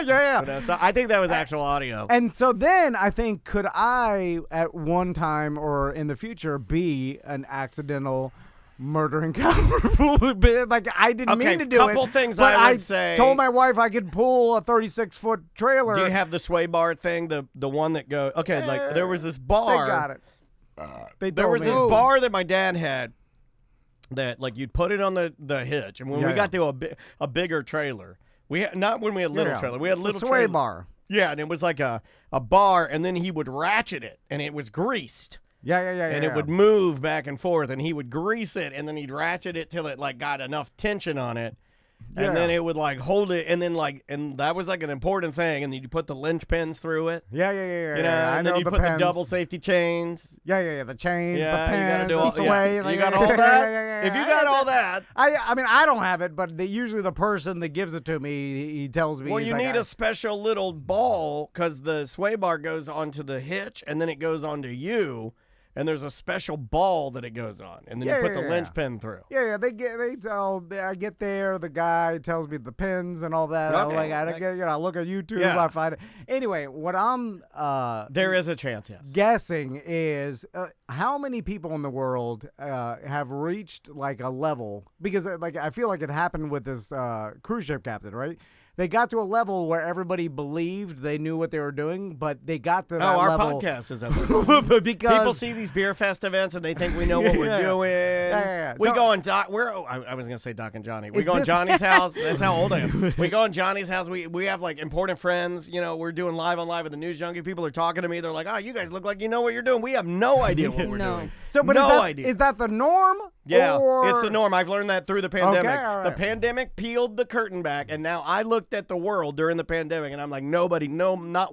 yeah. But, so I think that was actual audio. And so then I think, could I at one time or in the future be an accidental murder encounter? Like, I didn't mean to do it. Couple things but I would say. told my wife I could pull a 36-foot trailer. Do you have the sway bar thing? The one that goes. Okay, like there was this bar. They got it. There was this bar that my dad had that like you'd put it on the hitch, and when we got to a bigger trailer, not when we had little trailer, we had little sway trailer. bar. Yeah, and it was like a bar, and then he would ratchet it, and it was greased. Yeah. And it would move back and forth, and he would grease it, and then he'd ratchet it till it like got enough tension on it. Yeah. And then it would like hold it, and then and that was like an important thing. And then you put the lynch pins through it. Yeah. You know, I and then know you the put pins. the double safety chains. Yeah. The chains, Yeah, the pins, the sway. You got all that. If you got all that, I mean, I don't have it, but usually the person that gives it to me, he tells me. well, he's you like, need a special little ball because the sway bar goes onto the hitch, and then it goes onto you. And there's a special ball that it goes on, and then you put the lynch pin through. Yeah. They tell. I get there. The guy tells me the pins and all that. I'm like, I look at YouTube. Yeah. I find it. Anyway, what I'm there is a chance, yes. guessing is how many people in the world have reached like a level, because like I feel like it happened with this cruise ship captain, right? They got to a level where everybody believed they knew what they were doing, but they got to that our level. podcast is up. Because people see these beer fest events and they think we know what we're doing. Yeah. We So- go on Doc. I was gonna say Doc and Johnny. We Is go on this- Johnny's house. That's how old I am. We go on Johnny's house. We have like important friends. You know, we're doing live on live with the news junkie. People are talking to me. They're like, "Oh, you guys look like you know what you're doing." We have no idea what we're doing. So, but no is that, idea. is that the norm? Yeah, or... it's the norm. I've learned that through the pandemic. Okay, all right. The pandemic peeled the curtain back, and now I looked at the world during the pandemic, and I'm like, not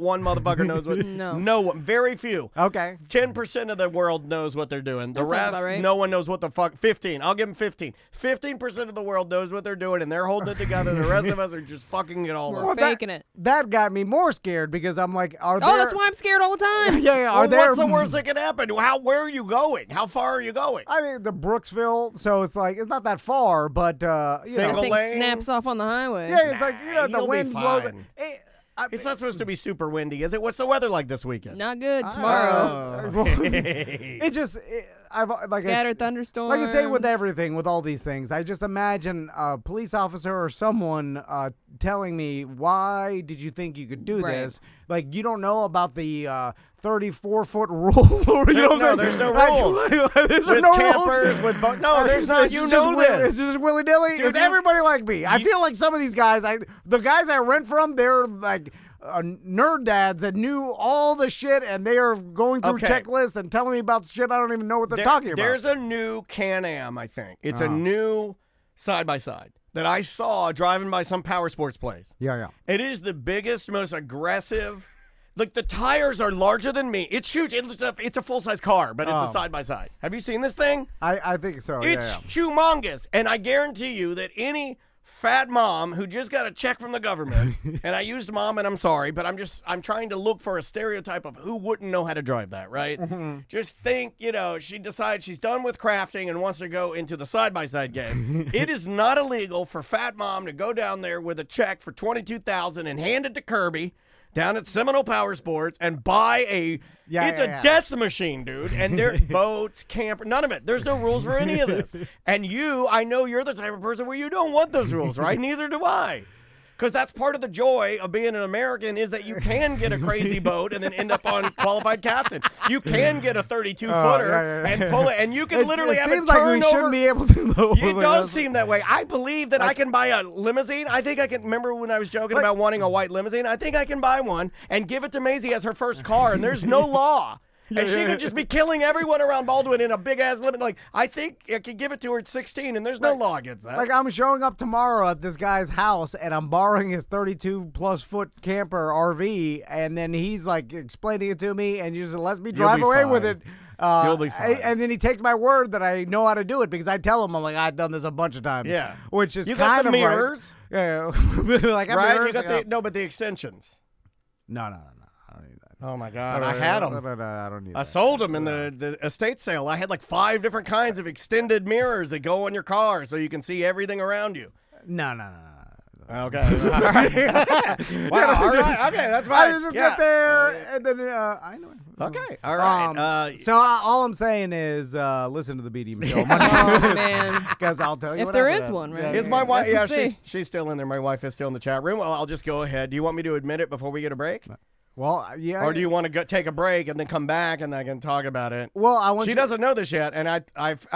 one motherfucker knows what. No one, very few. Okay. 10% of the world knows what they're doing. The That sounds rest, about right. no one knows what the fuck. 15. I'll give them 15. 15% of the world knows what they're doing, and they're holding it together. The rest of us are just fucking it all We're up. faking it. That got me more scared because I'm like, are there... Oh, that's why I'm scared all the time. Yeah. Well, what's the worst that can happen? Where are you going? How far are you going? I mean, the Brooksville, so it's like, it's not that far, but, you know. That thing snaps off on the highway. Yeah, it's like, the You'll be wind blows. fine. It's not supposed to be super windy, is it? What's the weather like this weekend? Not good tomorrow. It's just, I've like Scattered thunderstorms. Like I say with everything, with all these things, I just imagine a police officer or someone telling me, why did you think you could do this? Like, you don't know about the 34-foot rule? You know what I'm saying? There's no rules. There's with no campers, rules. with no, there's not. It's You just know this. It's just willy-nilly. Dude, Is everybody like me? I feel like some of these guys, the guys I rent from, they're like nerd dads that knew all the shit, and they are going through checklists and telling me about shit I don't even know what they're talking about. There's a new Can-Am, I think. It's a new side-by-side that I saw driving by some power sports place. Yeah. It is the biggest, most aggressive. Like, the tires are larger than me. It's huge. It's a full-size car, but it's a side-by-side. Have you seen this thing? I think so, It's humongous. And I guarantee you that any fat mom who just got a check from the government, and I used mom and I'm sorry, but I'm trying to look for a stereotype of who wouldn't know how to drive that, right? Just think, she decides she's done with crafting and wants to go into the side-by-side game. It is not illegal for fat mom to go down there with a check for $22,000 and hand it to Kirby down at Seminole Power Sports and buy a death machine, dude. And there boats, camper, none of it. There's no rules for any of this. And I know you're the type of person where you don't want those rules, right? Neither do I. Because that's part of the joy of being an American is that you can get a crazy boat and then end up on qualified captain. You can get a 32-footer and pull it, and you can literally have it seems like we shouldn't be able to, though. It does seem that way. I believe that I can buy a limousine. I think I can. Remember when I was joking about wanting a white limousine? I think I can buy one and give it to Maisie as her first car, and there's no law. And she could just be killing everyone around Baldwin in a big-ass limit. Like, I think I could give it to her at 16, and there's no law against that. Like, I'm showing up tomorrow at this guy's house, and I'm borrowing his 32-plus-foot camper RV, and then he's, like, explaining it to me, and he just lets me drive away with it. You'll be fine. And then he takes my word that I know how to do it because I tell him, I'm like, I've done this a bunch of times. Yeah. Which is you kind got the of mirrors. Right. Yeah. Like, right? mirrors, You got no, but the extensions. No. I don't need that. Oh, my God. I had them. No, I don't need that. I sold them in the estate sale. I had like 5 different kinds of extended mirrors that go on your car so you can see everything around you. No. Okay. All right. Wow. All right. Okay, that's fine. I just get there, and then I know. Okay. All right. So all I'm saying is listen to the BDM show. Oh, man. Because I'll tell you if what there happened. is one, right? Is my wife? Yeah, she's still in there. My wife is still in the chat room. Well, I'll just go ahead. Do you want me to admit it before we get a break? Well, yeah. Or do you want to go take a break and then come back and I can talk about it? Well, I want. She doesn't know this yet, and I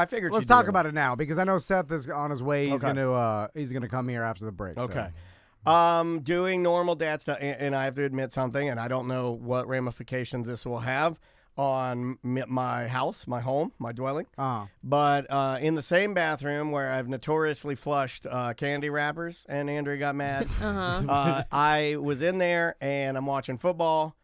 figured. Let's talk about it now because I know Seth is on his way. He's Okay. gonna come here after the break. Okay. So. Doing normal dad stuff, and I have to admit something, and I don't know what ramifications this will have on my house, my home, my dwelling. But in the same bathroom where I've notoriously flushed candy wrappers, and Andrea got mad, I was in there, and I'm watching football,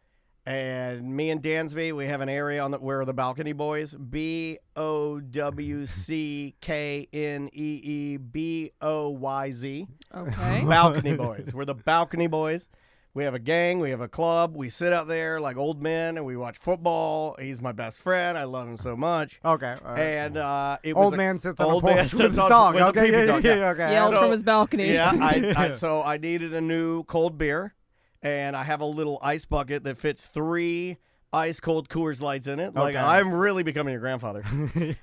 and me and Dansby, we have an area on where the balcony boys, BOWCKNEEBOYZ. Okay. Balcony boys. We're the balcony boys. We have a gang. We have a club. We sit out there like old men, and we watch football. He's my best friend. I love him so much. Okay. And it was old man sits on a porch with his dog. Okay. Yeah. Okay. Yells from his balcony. Yeah. So I needed a new cold beer, and I have a little ice bucket that fits 3 ice cold Coors Lights in it. Like I'm really becoming your grandfather,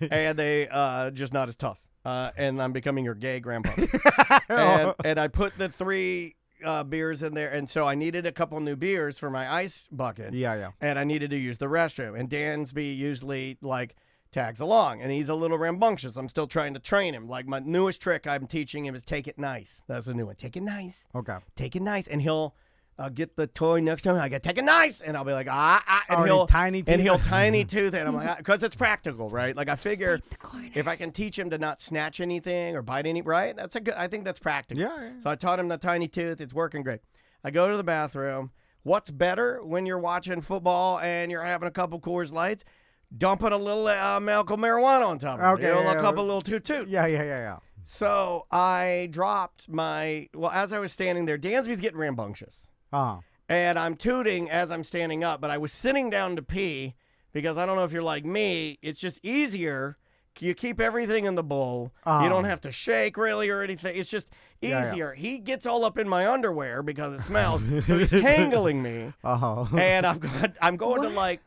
and they just not as tough. And I'm becoming your gay grandpa. and I put the 3 beers in there, and so I needed a couple new beers for my ice bucket. Yeah. And I needed to use the restroom. And Dansby usually tags along, and he's a little rambunctious. I'm still trying to train him. Like my newest trick I'm teaching him is take it nice. That's the new one. Take it nice. Okay. Take it nice, and he'll get the toy next to him. I go, take it nice, and I'll be like, and he'll tiny tooth. And he'll tiny tooth, and I'm like, because it's practical, right? Like I figure if I can teach him to not snatch anything or bite any, right? I think that's practical. Yeah. So I taught him the tiny tooth. It's working great. I go to the bathroom. What's better when you're watching football and you're having a couple Coors Lights? Dumping a little medical marijuana on top of it. Okay. A couple little toot. Yeah. So I dropped as I was standing there, Dansby's getting rambunctious. And I'm tooting as I'm standing up, but I was sitting down to pee because I don't know if you're like me. It's just easier. You keep everything in the bowl. You don't have to shake really or anything. It's just easier. Yeah. He gets all up in my underwear because it smells, so he's tangling me. And I'm going to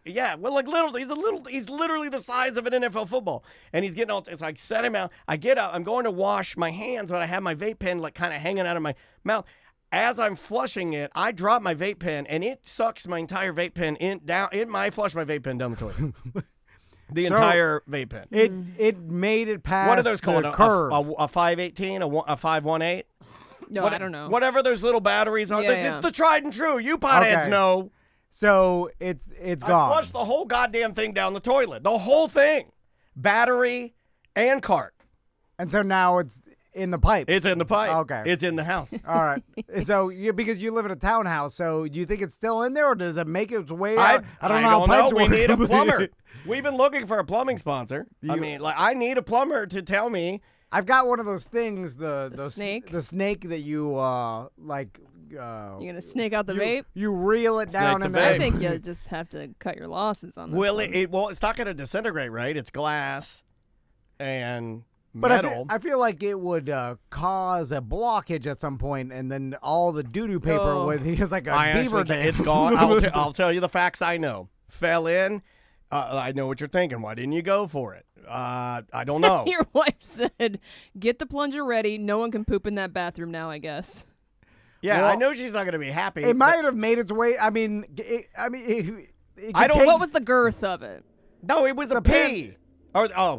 he's literally the size of an NFL football, and he's getting all. So I set him out. I get up. I'm going to wash my hands, but I have my vape pen kind of hanging out of my mouth. As I'm flushing it, I drop my vape pen, and it sucks my entire vape pen I flush my vape pen down the toilet. The entire vape pen. It made it past. What are those called? Curve. A 518, a 518. No, I don't know. Whatever those little batteries are. Yeah. It's the tried and true. You potheads know. So it's gone. I flushed the whole goddamn thing down the toilet. The whole thing, battery and cart. And so now it's in the pipe. It's in the pipe. Okay. It's in the house. All right. So because you live in a townhouse, so do you think it's still in there, or does it make its way out? I don't know how pipes work. We need a plumber. We've been looking for a plumbing sponsor. I need a plumber to tell me. I've got one of those things, the snake, the snake that you You're gonna snake out the vape. You reel it down, and I think you just have to cut your losses on this. Well, it's not going to disintegrate, right? It's glass and But metal. I feel like it would cause a blockage at some point, and then all the doo-doo paper with it's like a beaver dam. It's gone. I'll tell you the facts I know. Fell in. I know what you're thinking. Why didn't you go for it? I don't know. Your wife said, "Get the plunger ready. No one can poop in that bathroom now." I guess. Yeah, Well, I know she's not going to be happy. It might have made its way. I mean, What was the girth of it? No, it was a pee.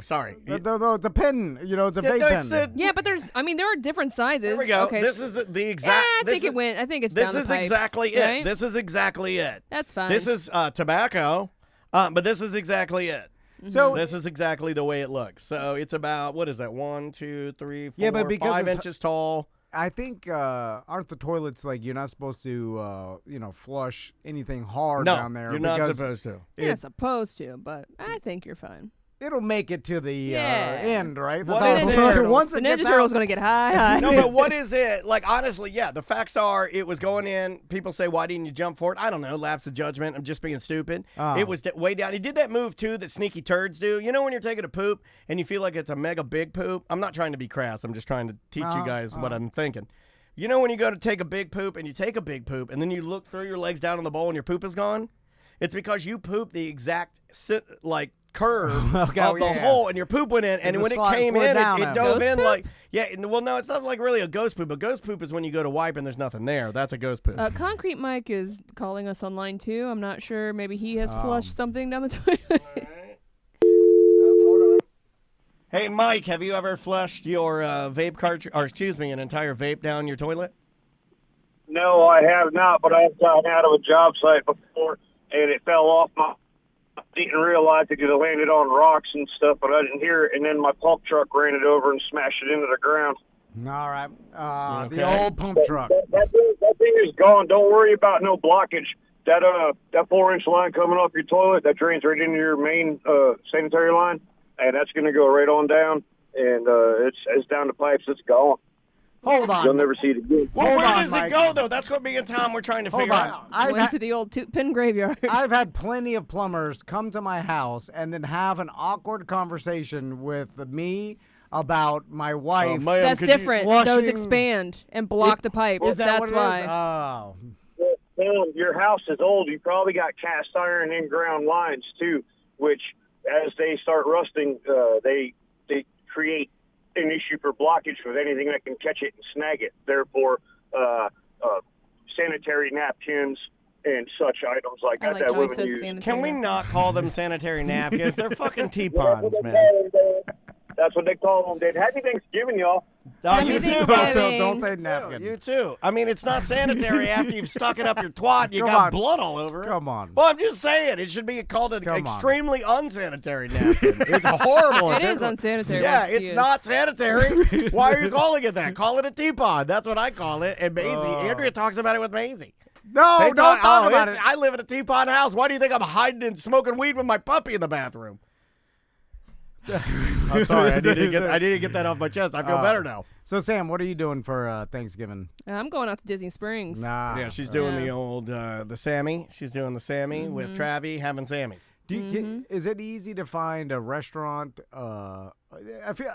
Sorry. No, it's a pin. It's a vape pen. Yeah, but there are different sizes. There we go. Okay. This is the exact. I think it's down the pipes. This is exactly it. Right? This is exactly it. That's fine. This is tobacco, but this is exactly it. Mm-hmm. So this is exactly the way it looks. So it's about, what is that, 1, 2, 3, 4, Yeah, but because 5 inches tall. aren't the toilets like you're not supposed to flush anything hard No, down there? you're not supposed to. You're supposed to, but I think you're fine. It'll make it to the end, right? What is it? Once the it Ninja gets Turtle's out, going to get high. No, but what is it? Like, honestly, yeah, the facts are it was going in. People say, why didn't you jump for it? I don't know. Lapse of judgment. I'm just being stupid. Oh. It was way down. He did that move, too, that sneaky turds do. You know when you're taking a poop and you feel like it's a mega big poop? I'm not trying to be crass. I'm just trying to teach you guys what I'm thinking. You know when you go to take a big poop and you take a big poop and then you look through your legs down in the bowl and your poop is gone? It's because you pooped the exact, curve of the hole and your poop went in, and when it came in, it dove in like, no, it's not like really a ghost poop. A ghost poop is when you go to wipe and there's nothing there. That's a ghost poop. Concrete Mike is calling us on line 2. I'm not sure. Maybe he has flushed something down the toilet. Hold on. Hey, Mike, have you ever flushed your vape cartridge, or excuse me, an entire vape down your toilet? No, I have not, but I've gotten out of a job site before, and it fell off my... I didn't realize it because it landed on rocks and stuff, but I didn't hear it, and then my pump truck ran it over and smashed it into the ground. All right. The old pump truck. That thing is gone. Don't worry about no blockage. That 4-inch line coming off your toilet, that drains right into your main sanitary line, and that's going to go right on down, and it's down to pipes. It's gone. Hold on. You'll never see it again. Well, where does it go, though? That's what me and Tom were trying to figure out. I went to the old Toot Pin graveyard. I've had plenty of plumbers come to my house and then have an awkward conversation with me about my wife. That's different. Those expand and block the pipes. Is that That's what it why. is? Oh. Well, your house is old. You probably got cast iron in-ground lines, too, which, as they start rusting, they create an issue for blockage with anything that can catch it and snag it. Therefore, sanitary napkins and such items like that women use. Can we not call them sanitary napkins? They're fucking teapons, man. That's what they call them. Happy Thanksgiving, y'all. Oh, you too, Don't say napkin. You too. I mean, it's not sanitary after you've stuck it up your twat and you got blood all over it. Come on. Well, I'm just saying, it should be called an extremely unsanitary napkin. It's horrible. It is unsanitary. Yeah, it's not sanitary. Why are you calling it that? Call it a teapot. That's what I call it. And Maisie, Andrea talks about it with Maisie. No, don't talk about it. I live in a teapot house. Why do you think I'm hiding and smoking weed with my puppy in the bathroom? I'm sorry. I need to get that off my chest. I feel better now. So, Sam, what are you doing for Thanksgiving? I'm going out to Disney Springs. Nah. Yeah, she's doing the old the Sammy. She's doing the Sammy with Travi having Sammys. Is it easy to find a restaurant? I feel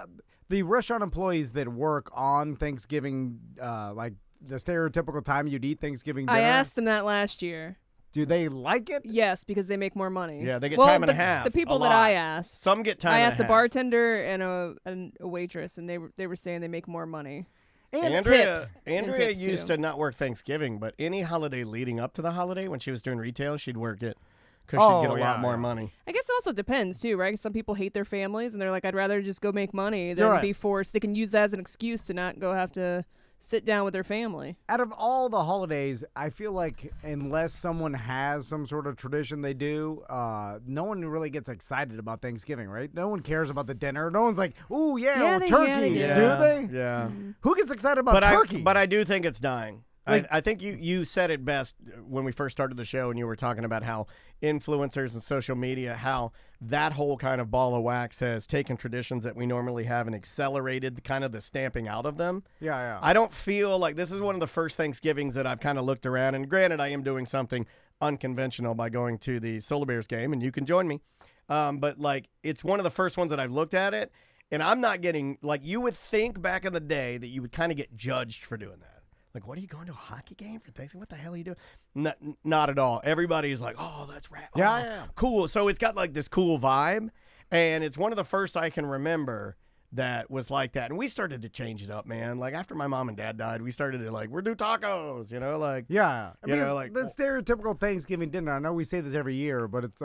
the restaurant employees that work on Thanksgiving, like the stereotypical time you'd eat Thanksgiving dinner. I asked them that last year. Do they like it? Yes, because they make more money. Yeah, they get time and a half. The people that I asked. Some get time I and a asked half. a bartender and a waitress, and they were saying they make more money. And Andrea used to not work Thanksgiving, but any holiday leading up to the holiday, when she was doing retail, she'd work it because she'd get a lot more money. I guess it also depends, too, right? Some people hate their families, and they're like, I'd rather just go make money than be forced. They can use that as an excuse to not go have to sit down with their family. Out of all the holidays, I feel like unless someone has some sort of tradition they do, no one really gets excited about Thanksgiving, right? No one cares about the dinner. No one's like, ooh, turkey. Do they? Yeah. Who gets excited about turkey? But I do think it's dying. I think you said it best when we first started the show, and you were talking about how influencers and social media, how that whole kind of ball of wax has taken traditions that we normally have and accelerated kind of the stamping out of them. Yeah. I don't feel like this is one of the first Thanksgivings that I've kind of looked around, and granted, I am doing something unconventional by going to the Solar Bears game, and you can join me. But like, it's one of the first ones that I've looked at it, and I'm not getting, like, you would think back in the day that you would kind of get judged for doing that. Like, what are you going to a hockey game for Thanksgiving? What the hell are you doing? Not at all. Everybody's like, oh, that's rad. Yeah. Cool. So it's got like this cool vibe, and it's one of the first I can remember that was like that. And we started to change it up, man. Like, after my mom and dad died, we started to we're do tacos, like. Yeah. You know, like the stereotypical Thanksgiving dinner. I know we say this every year, but it's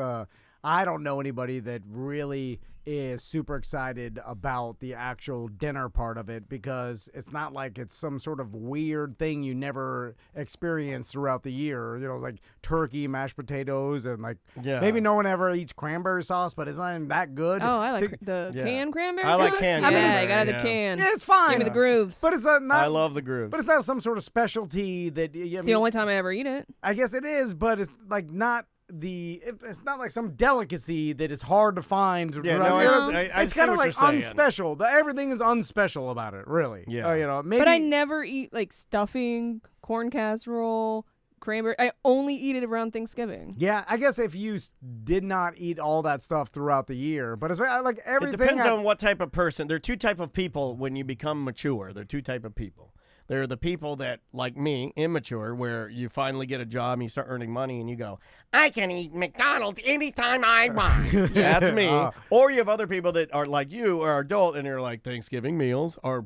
I don't know anybody that really is super excited about the actual dinner part of it, because it's not like it's some sort of weird thing you never experience throughout the year. You know, like turkey, mashed potatoes, and like maybe no one ever eats cranberry sauce, but it's not even that good. Oh, I like the canned cranberry sauce. I like canned. Yeah, you gotta have the can. Yeah, it's fine. Give me the grooves. But it's not. I love the grooves. But it's not some sort of specialty that. It's the only time I ever eat it. I guess it is, but it's like not. It's not like some delicacy that is hard to find. Yeah, no, it's kind of like unspecial. Everything is unspecial about it, really. Yeah, you know, maybe. But I never eat like stuffing, corn casserole, cranberry. I only eat it around Thanksgiving. Yeah, I guess if you did not eat all that stuff throughout the year, but it's like everything. It depends on what type of person. There are two type of people when you become mature. There are two type of people. There are the people that, like me, immature, where you finally get a job and you start earning money and you go, I can eat McDonald's anytime I want. Yeah, that's me. Or you have other people that are like you, are adult, and you're like, Thanksgiving meals are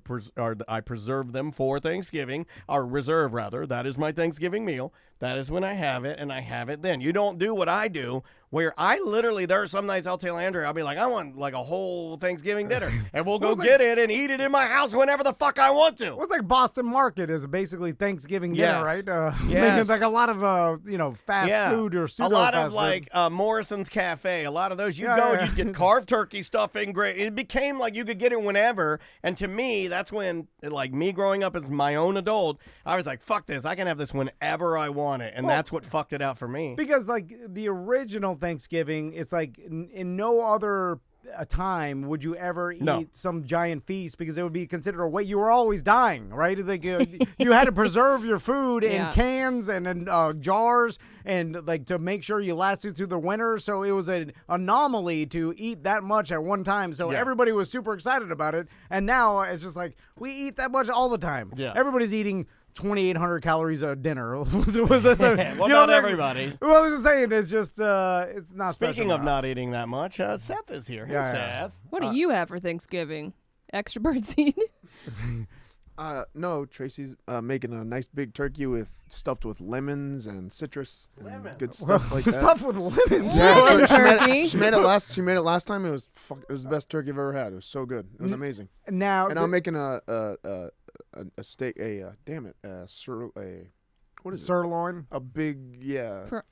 I preserve them for Thanksgiving, or reserve rather. That is my Thanksgiving meal. That is when I have it, and I have it then. You don't do what I do, where I literally, there are some nights I'll tell Andrew, I'll be like, I want like a whole Thanksgiving dinner, and we'll go get it and eat it in my house whenever the fuck I want to. What's like Boston Market is basically Thanksgiving dinner, right? It's like a lot of fast food or pseudo a lot fast of like Morrison's Cafe, a lot of those. You'd get carved turkey stuffing. Great. It became like you could get it whenever, and to me, that's when, like me growing up as my own adult, I was like, fuck this, I can have this whenever I want it, and that's what fucked it out for me. Because like the original Thanksgiving, it's like in no other time would you ever eat some giant feast, because it would be considered a way. You were always dying, right? Like you had to preserve your food in cans and in jars, and like to make sure you lasted through the winter. So it was an anomaly to eat that much at one time. So everybody was super excited about it, and now it's just like we eat that much all the time. Yeah, everybody's eating 2,800 calories a dinner. Well, not everybody. Well, I was saying, it's just, it's not special. Speaking of not eating that much, Seth is here. Hey, Seth. What do you have for Thanksgiving? Extra bird seed? No, Tracy's making a nice big turkey stuffed with lemons and citrus and good stuff like that. Stuffed with lemons? Lemon turkey. She made it last time. It was the best turkey I've ever had. It was so good. It was amazing. Now, and I'm making a steak. What is it? Sirloin? A big,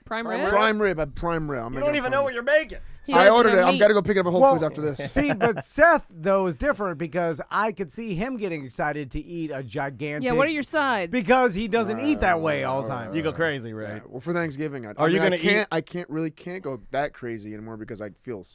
prime rib? Prime rib. Prime rib. You don't even know what you're making. I ordered it. I'm got to go pick it up at Whole Foods after this. See, but Seth, though, is different, because I could see him getting excited to eat a gigantic... Yeah, what are your sides? Because he doesn't eat that way all the time. You go crazy, right? Yeah. Well, for Thanksgiving, are you going to eat? I can't go that crazy anymore, because I feel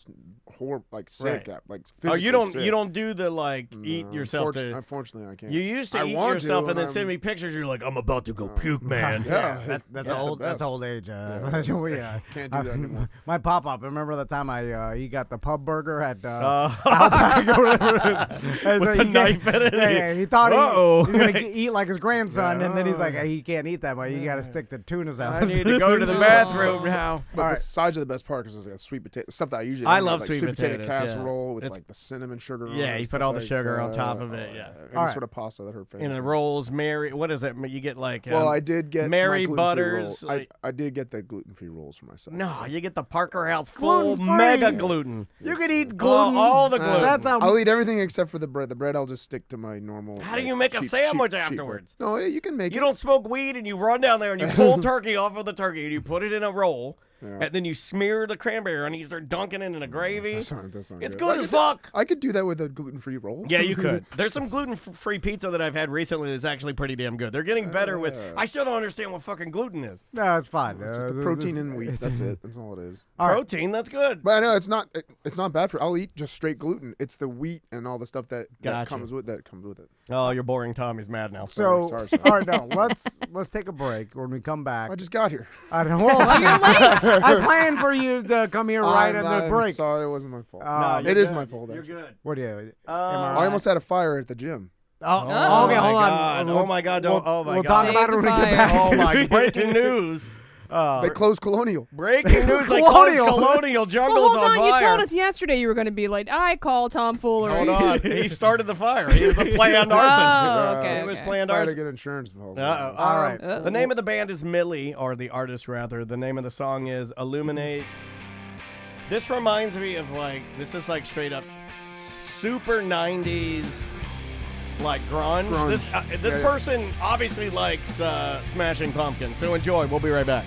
horrible, like sick, like physically sick. You don't do the eat yourself. Unfortunately, I can't. You used to eat yourself and then send me pictures. You're like, I'm about to go puke, man. Yeah, that's old. That's old age. Can't do that anymore. My pop-up. Remember the time he got the pub burger at Outback or whatever. With the knife in it. Yeah, he thought he was going to eat like his grandson, and then he's like, he can't eat that much. You got to stick to tuna salad. I need to go to the bathroom now. But the sides are the best part, because it's like sweet potato stuff that I usually. I love like sweet potato casserole with like the cinnamon sugar. Yeah, you put all the sugar on top of it. Yeah, any sort of pasta that her famous. And the rolls, Mary. What is it? You get like. Well, I did get Mary Butters. I did get the gluten-free rolls for myself. No, you get the Parker House full mega gluten. You can eat gluten. All the gluten. That's how I'll eat everything except for the bread. The bread I'll just stick to my normal. How do you make a sandwich afterwards? No, you can make it. You don't smoke weed, and you run down there and you pull turkey off of the turkey and you put it in a roll. Yeah. And then you smear the cranberry on it. You start dunking it in a gravy. That's not it's good as fuck. I could do that with a gluten-free roll. Yeah, you could. There's some gluten-free pizza that I've had recently that's actually pretty damn good. They're getting better with... I still don't understand what fucking gluten is. No, it's fine. It's just the protein in wheat. That's it. That's all it is. Protein, that's good. But I know it's not bad for... I'll eat just straight gluten. It's the wheat and all the stuff that comes with it. Oh, you're boring. Tommy's mad now. So, sorry. All right, no. Let's take a break. When we come back... I just got here. I don't know. You're late. I planned for you to come here right at the break. Sorry, it wasn't my fault. No, it is my fault. You're good. What do you? I almost had a fire at the gym. Oh, okay, hold on. Oh my God! We'll talk about it when we get back. Oh my! Breaking news. They closed Colonial. Breaking news! They closed Colonial. Jungle's hold on, on fire. You told us yesterday you were going to be like, I call tomfoolery. Hold on. He started the fire. He was the planned arson. Oh, okay. He was planned arson. arson. To get insurance. All right. The name of the band is Millie, or the artist rather. The name of the song is Illuminate. This reminds me of this is like straight up super 90s like grunge. This person obviously likes Smashing Pumpkins. So enjoy. We'll be right back.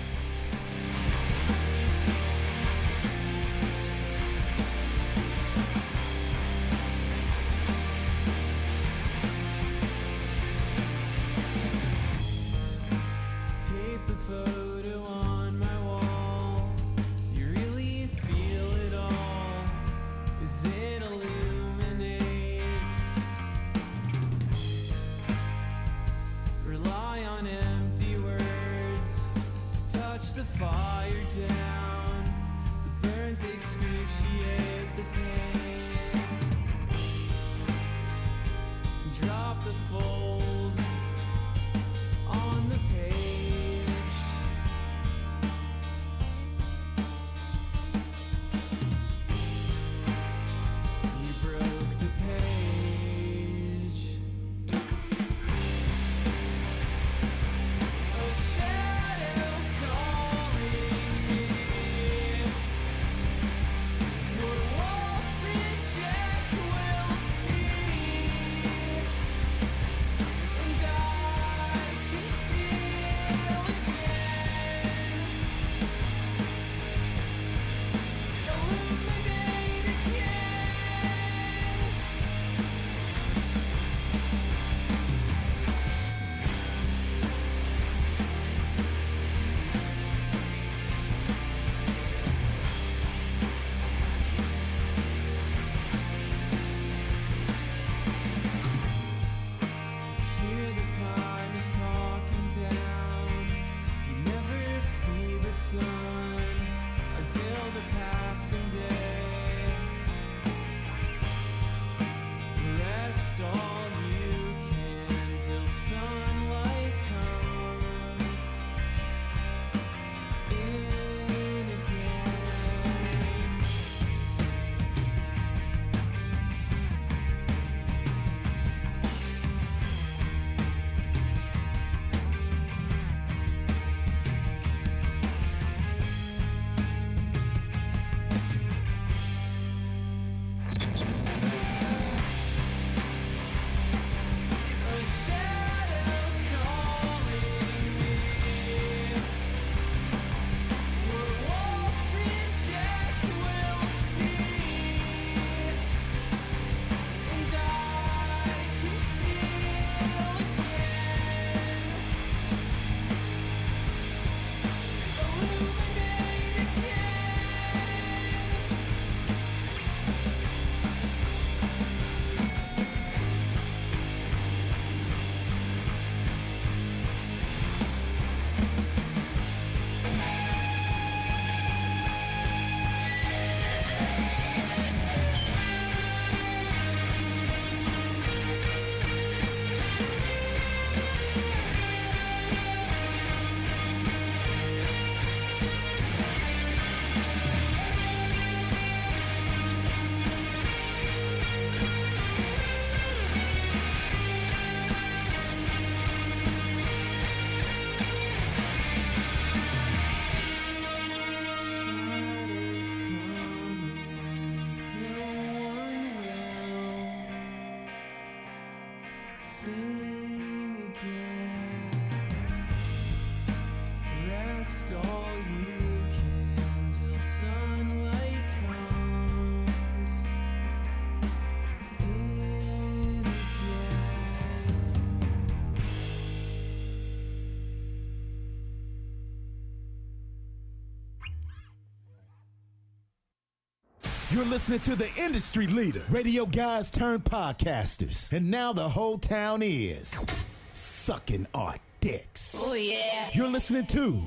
You're listening to the industry leader, radio guys turned podcasters. And now the whole town is sucking our dicks. Oh, yeah. You're listening to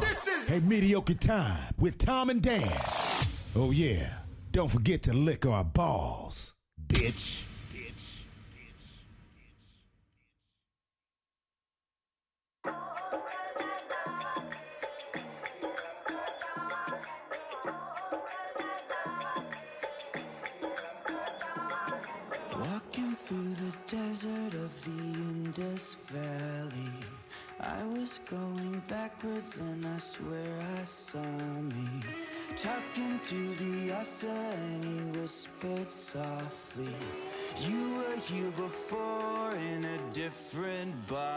A Mediocre Time with Tom and Dan. Oh, yeah. Don't forget to lick our balls, bitch. Walking through the desert of the Indus Valley. I was going backwards and I swear I saw me talking to the Asa and he whispered softly, you were here before in a different body.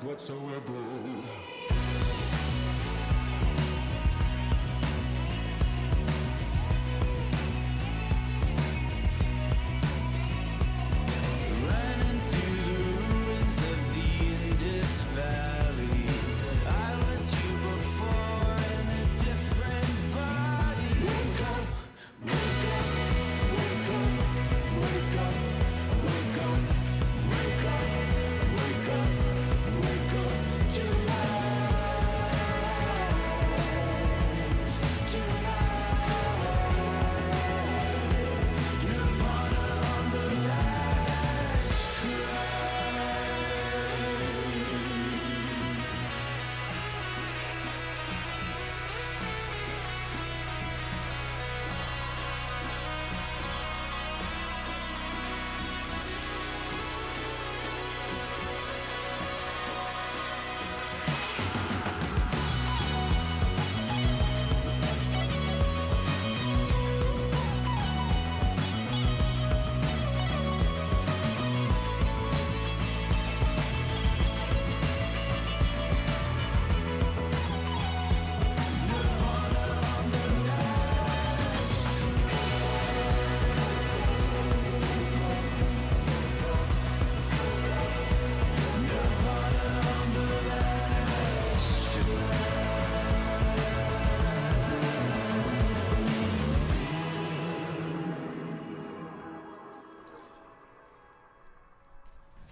Whatsoever. Running through the ruins of the Indus Valley. I was here before in a different body. Wake up, wake up, wake up, wake up, wake up, wake up, wake up.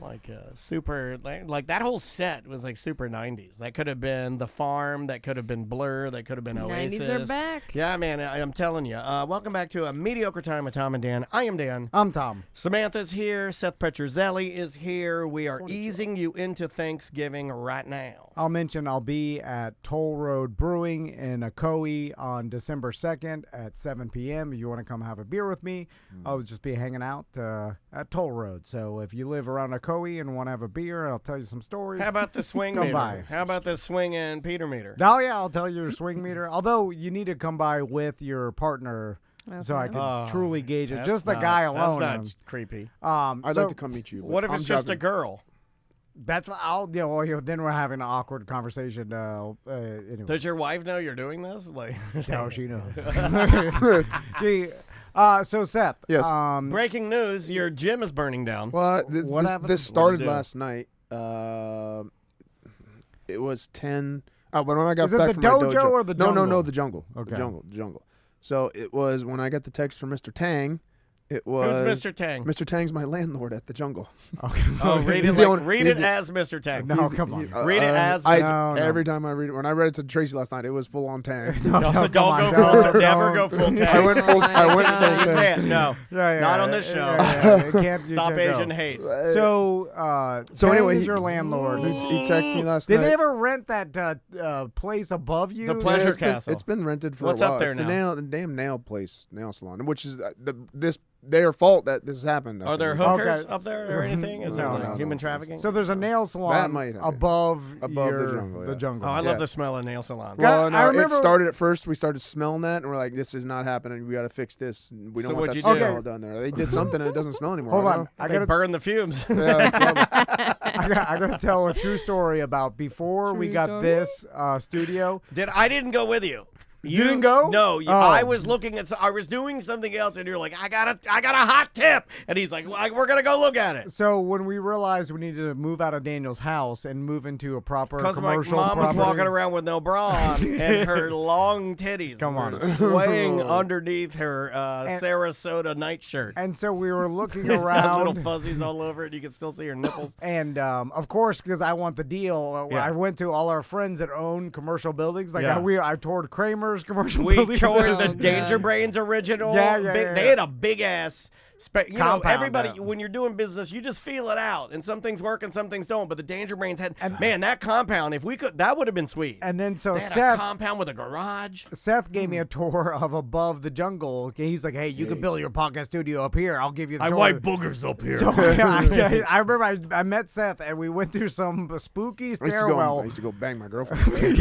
Like super, like that whole set was like super 90s. That could have been The Farm. That could have been Blur. That could have been Oasis. 90s are back. Yeah, man, I'm telling you. Welcome back to A Mediocre Time with Tom and Dan. I am Dan. I'm Tom. Samantha's here. Seth Petruzzelli is here. We are easing you into Thanksgiving right now. I'll mention I'll be at Toll Road Brewing in Ocoee on December 2nd at 7 p.m. If you want to come have a beer with me, I'll just be hanging out at Toll Road. So if you live around Ocoee and want to have a beer, I'll tell you some stories. How about the swing come meter? by. How about the swing and Peter meter? Oh, yeah, I'll tell you your swing meter. Although you need to come by with your partner so I can truly gauge it. Just the guy alone. That's not creepy. I'd like to come meet you. What if it's just a girl? That's what then we're having an awkward conversation. Anyway. Does your wife know you're doing this? Like, no, she knows. So Seth. Yes. Breaking news: your gym is burning down. Well, this started last night. It was 10. When I got back from my dojo or the jungle? No, the jungle. Okay. The jungle. So it was when I got the text from Mr. Tang. It was Who's Mr. Tang? Mr. Tang's my landlord at the jungle. Okay. Oh, read it as Mr. Tang. No, come on. Read it as Mr. Every time I read it, when I read it to Tracy last night, it was full on Tang. Don't go full. Never go full Tang. I went full Tang. No, not on this show. Stop Asian hate. So anyway, he's your landlord. He texted me last night. Did they ever rent that place above you? The Pleasure Castle. It's been rented for What's a while. up there it's now? The damn nail salon, which is their fault that this happened. Are there hookers up there or anything? Is there human trafficking? So there's a nail salon above the jungle. The jungle. Oh, I love the smell of nail salon. Well, no, it started at first. We started smelling that, and we're like, "This is not happening. We got to fix this. We don't want that smell done there." They did something, and it doesn't smell anymore. Hold on, I gotta burn the fumes. I gotta tell a true story about before we got this studio. I didn't go with you. You didn't go? No, I was looking at. I was doing something else, and you're like, I got a hot tip, and he's like, well, we're gonna go look at it. So when we realized we needed to move out of Daniel's house and move into a proper commercial my mom property, was walking around with no bra on, and her long titties were swaying underneath her Sarasota nightshirt. And so we were looking It's got around, little fuzzies all over it. You can still see her nipples. And of course, because I want the deal, I went to all our friends that own commercial buildings. Like I toured Kramer's commercial building. We toured the Danger Brains original. They had a big ass. You know, everybody, when you're doing business, you just feel it out, and some things work and some things don't. But the Danger Brains had, man, that compound. If we could, that would have been sweet. And then so they had Seth, a compound with a garage. Seth gave me a tour of above the jungle. He's like, "Hey, you can build your podcast studio up here. I'll give you the tour." wipe boogers up here. So, I remember I met Seth, and we went through some spooky stairwell. I used to go bang my girlfriend.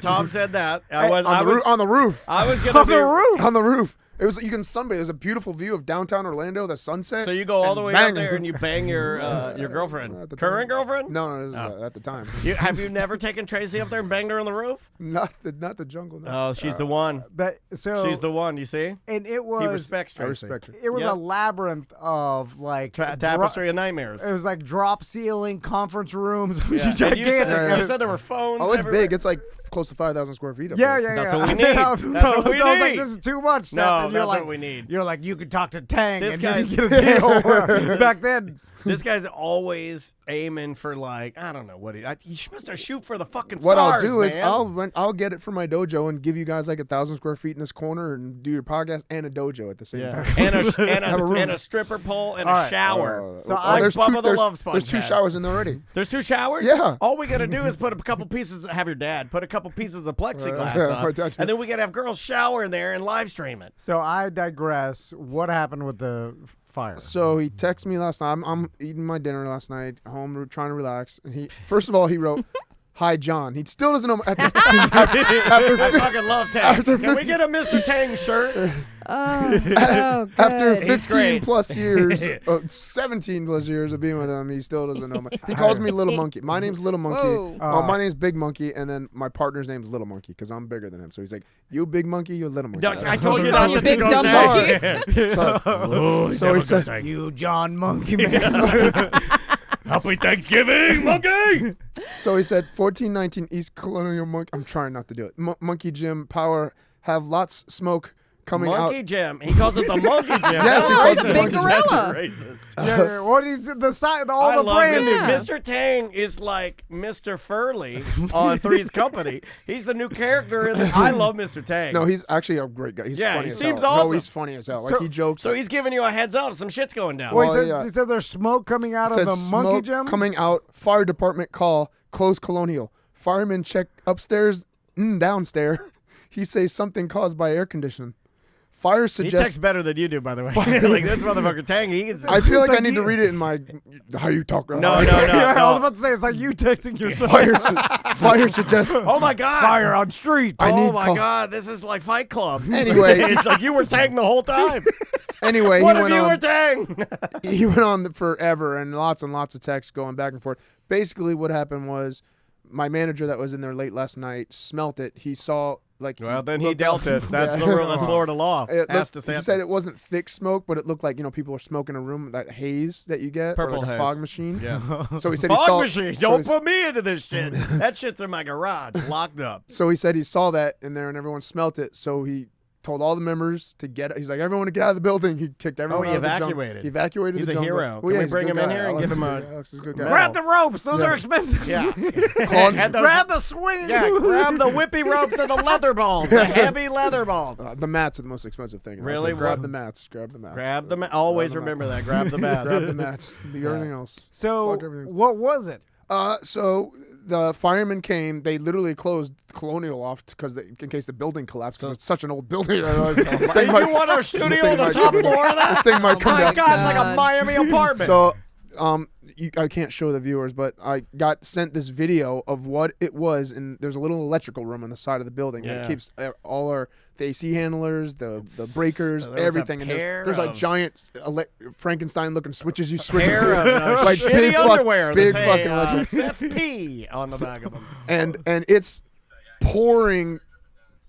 Tom said that. On the roof. I was gonna on the roof. It was you can sunbathe. There's a beautiful view of downtown Orlando, the sunset. So you go all the way up there and you bang your girlfriend, current girlfriend? No, at the time. Have you never taken Tracy up there and banged her on the roof? Not the jungle. No. Oh, she's the one. She's the one. You see? And it was. He respects Tracy. I respect her. It was a labyrinth of like tapestry of nightmares. It was like drop ceiling conference rooms. It was You gigantic. You said there were phones. Oh, it's everywhere. big. It's like close to 5,000 square feet up there. there. That's what we need. That's what we need. I was like, this is too much. No, that's what we need. You're like, you could talk to Tang This and guy's you can get a deal. Back then. This guy's always aiming for like, I don't know what you're supposed to shoot for the fucking stars. What I'll do is man. I'll get it from my dojo and give you guys like 1,000 square feet in this corner and do your podcast and a dojo at the same time. and a stripper pole and a shower. So there's Bubba the Love Sponge. There's 2 showers in there already. There's 2 showers? Yeah. All we gotta do is put a couple pieces. Have your dad put a couple pieces of plexiglass on, and then we gotta have girls shower in there and live stream it. So I digress. What happened with the fire? So he texted me last night. I'm eating my dinner last night, home trying to relax. And first of all, he wrote, "Hi, John." He still doesn't know. I fucking love Tang. Can we get a Mr. Tang shirt? Oh, after 15 plus years, 17 plus years of being with him, he still doesn't know. He calls me Little Monkey. My name's Little Monkey. My name's Big Monkey, and then my partner's name's Little Monkey because I'm bigger than him. So he's like, "You Big Monkey, you Little Monkey." I told you not to big go dumb there. monkey. So he said, "You John Monkey man." Happy Thanksgiving, Monkey! So he said, 1419 East Colonial Monkey. I'm trying not to do it. Monkey Gym, power, have lots smoke coming out. Monkey Gym. He calls it the Monkey Gym. Yes, he calls it the Monkey Gym. Racist. What is the side? All the branding. Mr. Tang is like Mr. Furley on Three's Company. He's the new character. I love Mr. Tang. No, he's actually a great guy. He's funny as hell. he seems awesome. No, he's funny as hell. Like he jokes. So he's giving you a heads up. Some shit's going down. Well, he said there's smoke coming out of the Monkey Gym. Coming out. Fire department call. Close Colonial. Firemen check upstairs. Downstairs. He says something caused by air conditioning. Fire suggests. He texts better than you do, by the way. Like this motherfucker Tang. I feel like I need to read it in my. How you talk? No. I was about to say it's like you texting yourself. Fire suggests. Oh my God! Fire on street. Oh my God! This is like Fight Club. Anyway, it's like you were Tang the whole time. Anyway, what if you were Tang? He went on forever and lots of texts going back and forth. Basically, what happened was my manager that was in there late last night smelt it. He saw. Then he dealt it. That's the rule. That's Florida law. He said it wasn't thick smoke, but it looked like people were smoking in a room, that haze that you get, purple or like haze. a fog machine. Yeah. So he said fog he saw machine. Don't put me into this shit. That shit's in my garage, locked up. So he said he saw that in there, and everyone smelt it. So he told all the members to get. He's like, everyone to get out of the building. He kicked everyone out of the jungle. He evacuated He's the a jungle. hero. Well, Can we bring him in here and give him a... Alex is a good guy. Grab the ropes. Those are expensive. Yeah. Grab the swing. Yeah, grab the whippy ropes and the leather balls. The heavy leather balls. The mats are the most expensive thing. Really? Grab the mats. Grab the mats. Grab the mats. Always remember that. Grab the mats. Grab the mats. Everything else. So what was it? So the firemen came. They literally closed Colonial off because in case the building collapsed because it's such an old building. You want our studio on the top floor of that? This thing might come down. My God, it's like a Miami apartment. So, I can't show the viewers, but I got sent this video of what it was, and there's a little electrical room on the side of the building that keeps all the AC handlers, the breakers, everything. And there's like giant Frankenstein-looking switches you switch into, like big fucking electric. Seth P on the back of them. And it's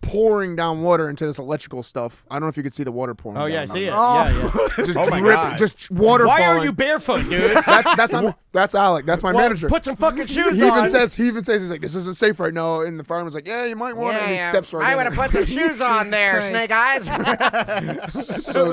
pouring down water into this electrical stuff. I don't know if you could see the water pouring. Oh, yeah, I down. see it. Yeah. Just God. Just water Why falling. are you barefoot, dude? That's Alec. That's my manager. Put some fucking shoes He on. even says he's like, this isn't safe right now. And the fireman's like, yeah, you might want it. And he steps right in. I would have put some shoes on there, Snake Eyes. So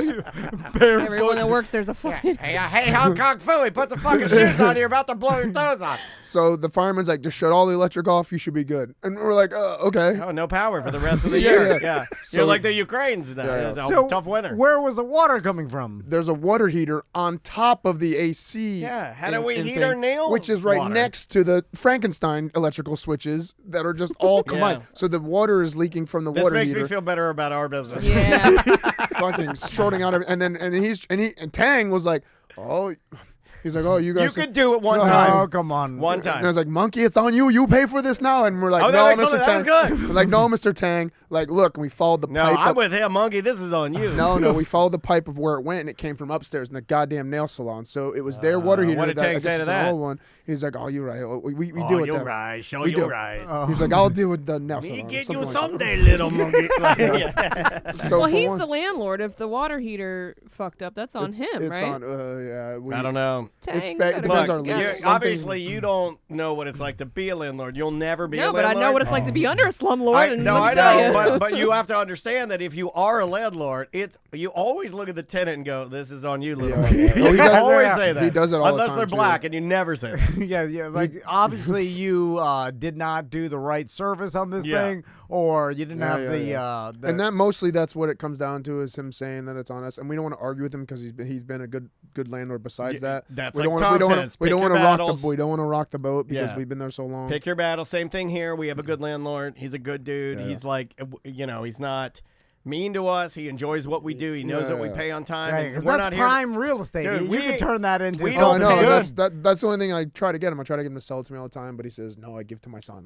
everyone that works there's a fucking. Hey, Hong Kong Phooey, put some fucking shoes on. You're about to blow your toes off. So the fireman's like, just shut all the electric off. You should be good. And we're like, okay. Oh, no power for the rest of the year. Yeah. So, you're like the Ukrainians now. Yeah. It's a So tough winter. Where was the water coming from? There's a water heater on top of the AC. Yeah. How do we heat our nails? Which is right next to the Frankenstein electrical switches that are just all combined. So the water is leaking from the water heater. This makes me feel better about our business. Yeah. Fucking shorting out and Tang was like, oh. He's like, oh, you guys. You could do it one time. Oh, come on. One time. And I was like, Monkey, it's on you. You pay for this now. And we're like, no, Mr. Tang. That was good. We're like, no, Mr. Tang. Like, look, and we followed the pipe. No, I'm with him, Monkey. This is on you. No, we followed the pipe of where it went, and it came from upstairs in the goddamn nail salon. So it was their water heater. What did Tang say to that? One. He's like, oh, you're right. We deal with that. Right. Show we you do. right. He's like, I'll deal with the nail We salon. get you like someday, little monkey. So well, he's the landlord. If the water heater fucked up, that's on him, it's right? On, I don't know. It depends on our lease. Obviously, you don't know what it's like to be a landlord. You'll never be a landlord. No, but I know what it's like to be under a slumlord. I know. But you have to understand that if you are a landlord, you always look at the tenant and go, "This is on you, little monkey." He does always say that. He does it all the time. Unless they're black, and you never say that. Yeah. Like obviously, you did not do the right service on this thing, or you didn't have the. And that's what it comes down to is him saying that it's on us, and we don't want to argue with him because he's been a good landlord. Besides that, that's we like don't want to rock the boat because Yeah. we've been there so long. Pick your battle. Same thing here. We have a good landlord. He's a good dude. Yeah. He's like, he's not mean to us. He enjoys what we do. He knows that we pay on time. Right, because that's prime real estate. Dude, you can turn that into. We I don't know. pay. That's the only thing I try to get him. I try to get him to sell it to me all the time, but he says no. I give to my son.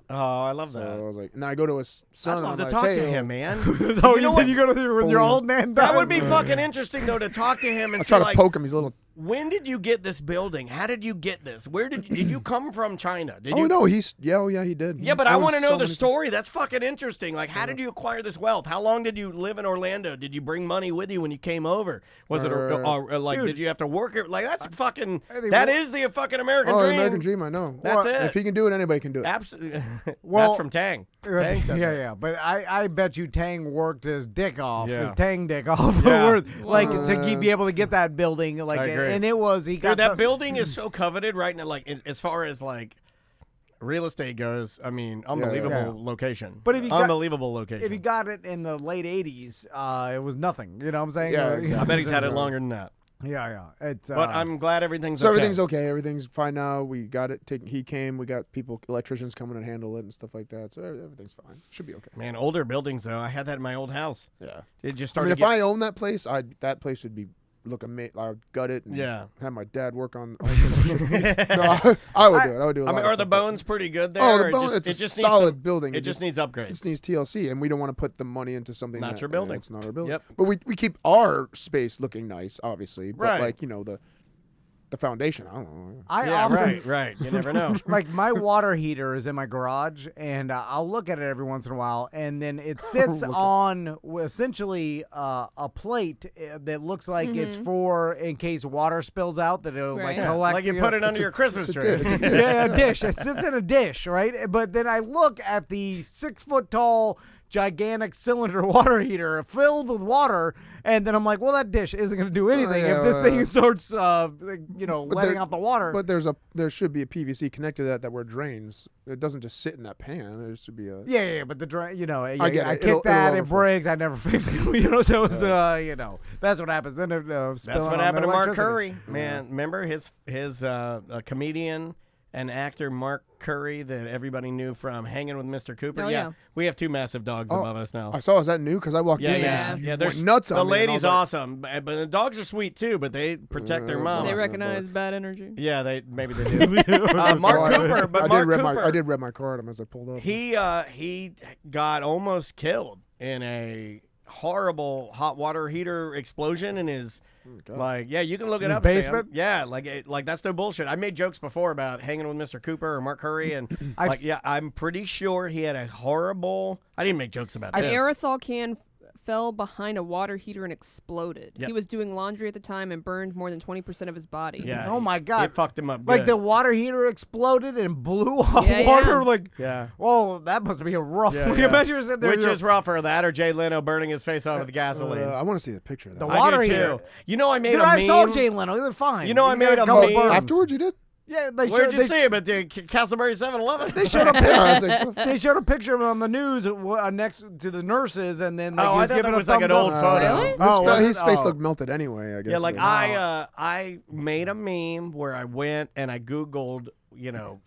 Oh, I love that. So I was like, and then I go to his son. I'd love and to I'm talk like, to hey, him, man. Oh, you know what? You go to with your old man. That would be fucking interesting though to talk to him and I try to like, poke him. He's a little. When did you get this building? How did you get this? Where did you come from? China? Did Oh you? no, he did. Yeah, but I Owns want to know so the many- story. That's fucking interesting. Like, how did you acquire this wealth? How long did you live in Orlando? Did you bring money with you when you came over? Was it like, Dude. Did you have to work it? Like, that's fucking. That is the fucking American Oh, dream. the American dream. I know. That's it. If he can do it, anybody can do it. Absolutely. Well, that's from Tang. Tang said that. Yeah. But I bet you Tang worked his dick off, Yeah. his Tang dick off, Yeah. to be able to get that building. Like, I agree. and it was he got Dude, that building is so coveted right now. Like, as far as like real estate goes, I mean, unbelievable location. But if you unbelievable location. If he got it in the late '80s, it was nothing. You know what I'm saying? Yeah, exactly. I bet he's had it longer than that. Yeah. It's, But I'm glad everything's So okay. everything's okay. Everything's fine now. We got it. He came. We got electricians coming and handle it and stuff like that. So everything's fine. Should be okay. Man, older buildings though. I had that in my old house. Yeah. It just I started. mean, if I owned that place, that place would be look amazing. I would gut it. And have my dad work on. All sorts of shit. No, I would do it. I would do. Are the bones pretty good there? Oh, the bones. It's a solid building. It just needs upgrades. It just needs TLC, and we don't want to put the money into something Not that, your building. It's not our building. Yep. But we keep our space looking nice, obviously. But Right. like the foundation. I don't know. Right. You never know. Like my water heater is in my garage, and I'll look at it every once in a while, and then it sits on essentially a plate that looks like it's for in case water spills out that it'll like collect. Like you put it under your Christmas tree. Yeah, a dish. It sits in a dish, right? But then I look at the 6 foot tall gigantic cylinder water heater filled with water, and then I'm like, well, that dish isn't going to do anything if this thing starts, letting out the water. But there should be a PVC connected to that where it drains. It doesn't just sit in that pan. There should be a but the drain, I kick that, it breaks, I never fix it. So it's that's what happens. Then that's what happened to Mark Curry, man. Remember his comedian and actor Mark Curry that everybody knew from Hanging with Mr. Cooper. Yeah, we have 2 massive dogs above us now. I saw. Is that new? Because I walked in. Yeah. There's nuts. The lady's awesome, but the dogs are sweet too. But they protect their mom. They recognize bad energy. Yeah, maybe they do. Mark Cooper, but I did read my card as I pulled up. He got almost killed in a horrible hot water heater explosion in his. You can look it up. Basement. Sam. Yeah, like that's no bullshit. I made jokes before about Hanging with Mr. Cooper or Mark Curry, and I'm pretty sure he had a horrible. I didn't make jokes about An this. aerosol can fell behind a water heater and exploded. Yep. He was doing laundry at the time and burned more than 20% of his body. Yeah. Oh my God. It fucked him up. Like good. the water heater exploded and blew off water. Whoa, that must be a rough. Imagine you're sitting there. Which is rougher, that or Jay Leno burning his face off with the gasoline? I want to see the picture of that. The water heater. I made a meme. I saw Jay Leno. He was fine. I made a meme. Afterwards, you did? Yeah, where'd you see him at the Castleberry 7-Eleven? They showed a picture. They showed a picture of him on the news next to the nurses, and then he was giving a thumbs an old up. photo. Really? His face looked melted anyway. I guess. Yeah, I made a meme where I went and I Googled,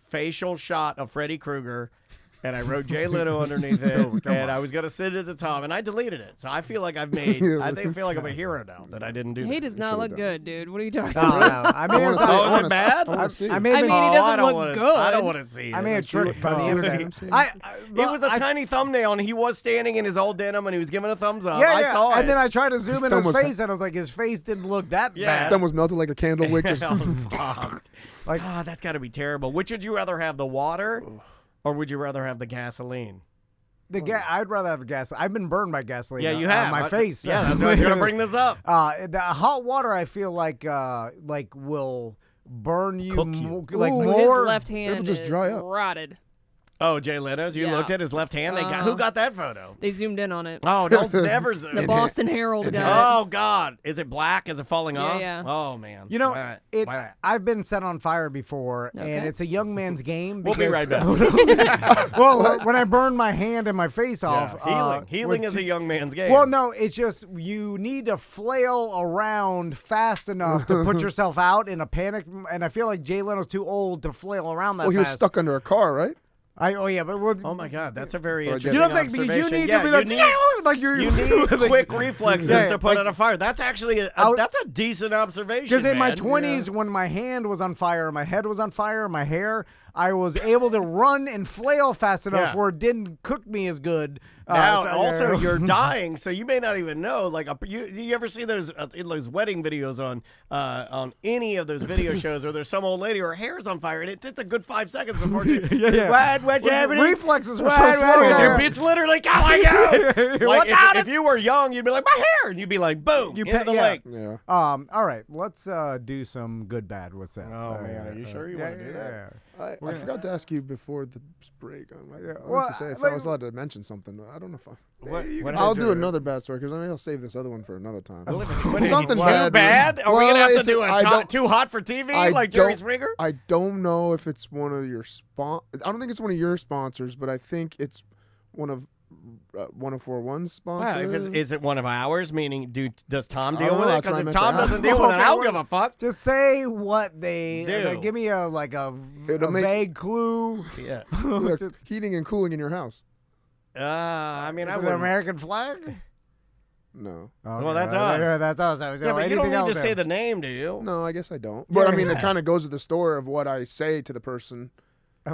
facial shot of Freddy Krueger. And I wrote Jay Leno underneath it, and I was going to sit it at the top, and I deleted it. So I feel like I feel like I'm a hero now that I didn't do that. He does not look good, dude. What are you talking about? I mean, is it bad? He doesn't look good. I don't want to see it. I may have tricked by the internet. It was a tiny thumbnail, and he was standing in his old denim, and he was giving a thumbs up. Yeah, I saw it. And then I tried to zoom in his face, and I was like, his face didn't look that bad. His thumb was melted like a candle wick. That's got to be terrible. Which would you rather have, the water? Or would you rather have the gasoline? I'd rather have the gasoline. I've been burned by gasoline. Yeah, you have. On my face. Yeah, that's why I was going to bring this up. The hot water, I feel like will burn you, more. His left hand just dry up. Rotted. Oh, Jay Leno's? You looked at his left hand? Who got that photo? They zoomed in on it. Oh, don't never zoom The Boston Herald guys. Oh, God. Is it black? Is it falling off? Yeah. Oh, man. I've been set on fire before, and it's a young man's game. We'll be right back. Well, when I burned my hand and my face off. Healing is a young man's game. Well, no, it's just you need to flail around fast enough to put yourself out in a panic, and I feel like Jay Leno's too old to flail around that fast. Well, he was stuck under a car, right? Oh my God, that's a very interesting You don't think because you need to be like, you need quick reflexes to put out a fire. That's actually that's a decent observation. Because in my 20s, when my hand was on fire, my head was on fire, my hair, I was able to run and flail fast enough where it didn't cook me as good. Also, you're dying, so you may not even know. Like, you ever see those wedding videos on any of those video shows, where there's some old lady, her hair's on fire, and it's a good 5 seconds before she. What's happening? Reflexes are so slow. It's literally going out. Like, if you were young, you'd be like, my hair, and you'd be like, boom, into the lake. Yeah. All right, let's do some good bad. What's that? Oh man, are you sure you want to do that? I forgot to ask you before the break. I wanted to say if I was allowed to mention something. I don't know if I'll do another bad story because I'll save this other one for another time. Something bad. Are we gonna have to do a too hot for TV like Jerry Springer? I don't know if it's one of your I don't think it's one of your sponsors, but I think it's one of 1041's sponsors. Is it one of ours? Meaning, does Tom deal with it? Because if Tom doesn't deal with it, I don't give a fuck. Just say what they do. Give me a vague clue. Yeah. Heating and cooling in your house. I mean, I would. An American flag? No. Okay. Well, that's us. Yeah, that's us. But you don't need to say the name, do you? No, I guess I don't. But I mean, it kind of goes with the story of what I say to the person. Were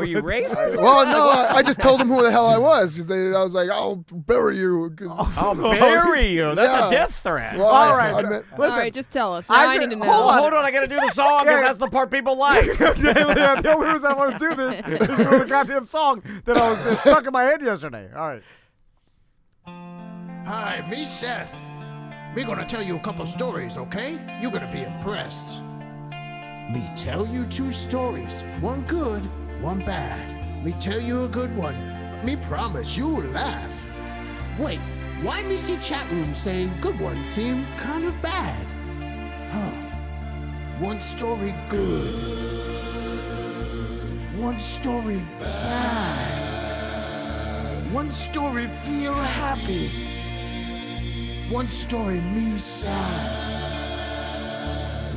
you racist? Well, no, I just told them who the hell I was because I was like, "I'll bury you." I'll bury you. That's a death threat. Well, all right, all right, just tell us. I need to know. Hold on, I got to do the song because that's the part people like. The only reason I want to do this is for the goddamn song that I was stuck in my head yesterday. All right. Hi, me Seth. Me gonna tell you a couple stories, okay? You're gonna be impressed. Me tell you 2 stories, one good, one bad. Me tell you a good one. Me promise you will laugh. Wait, why me see chat rooms saying good ones seem kind of bad? Huh. One story good. One story bad. One story feel happy. One story me sad.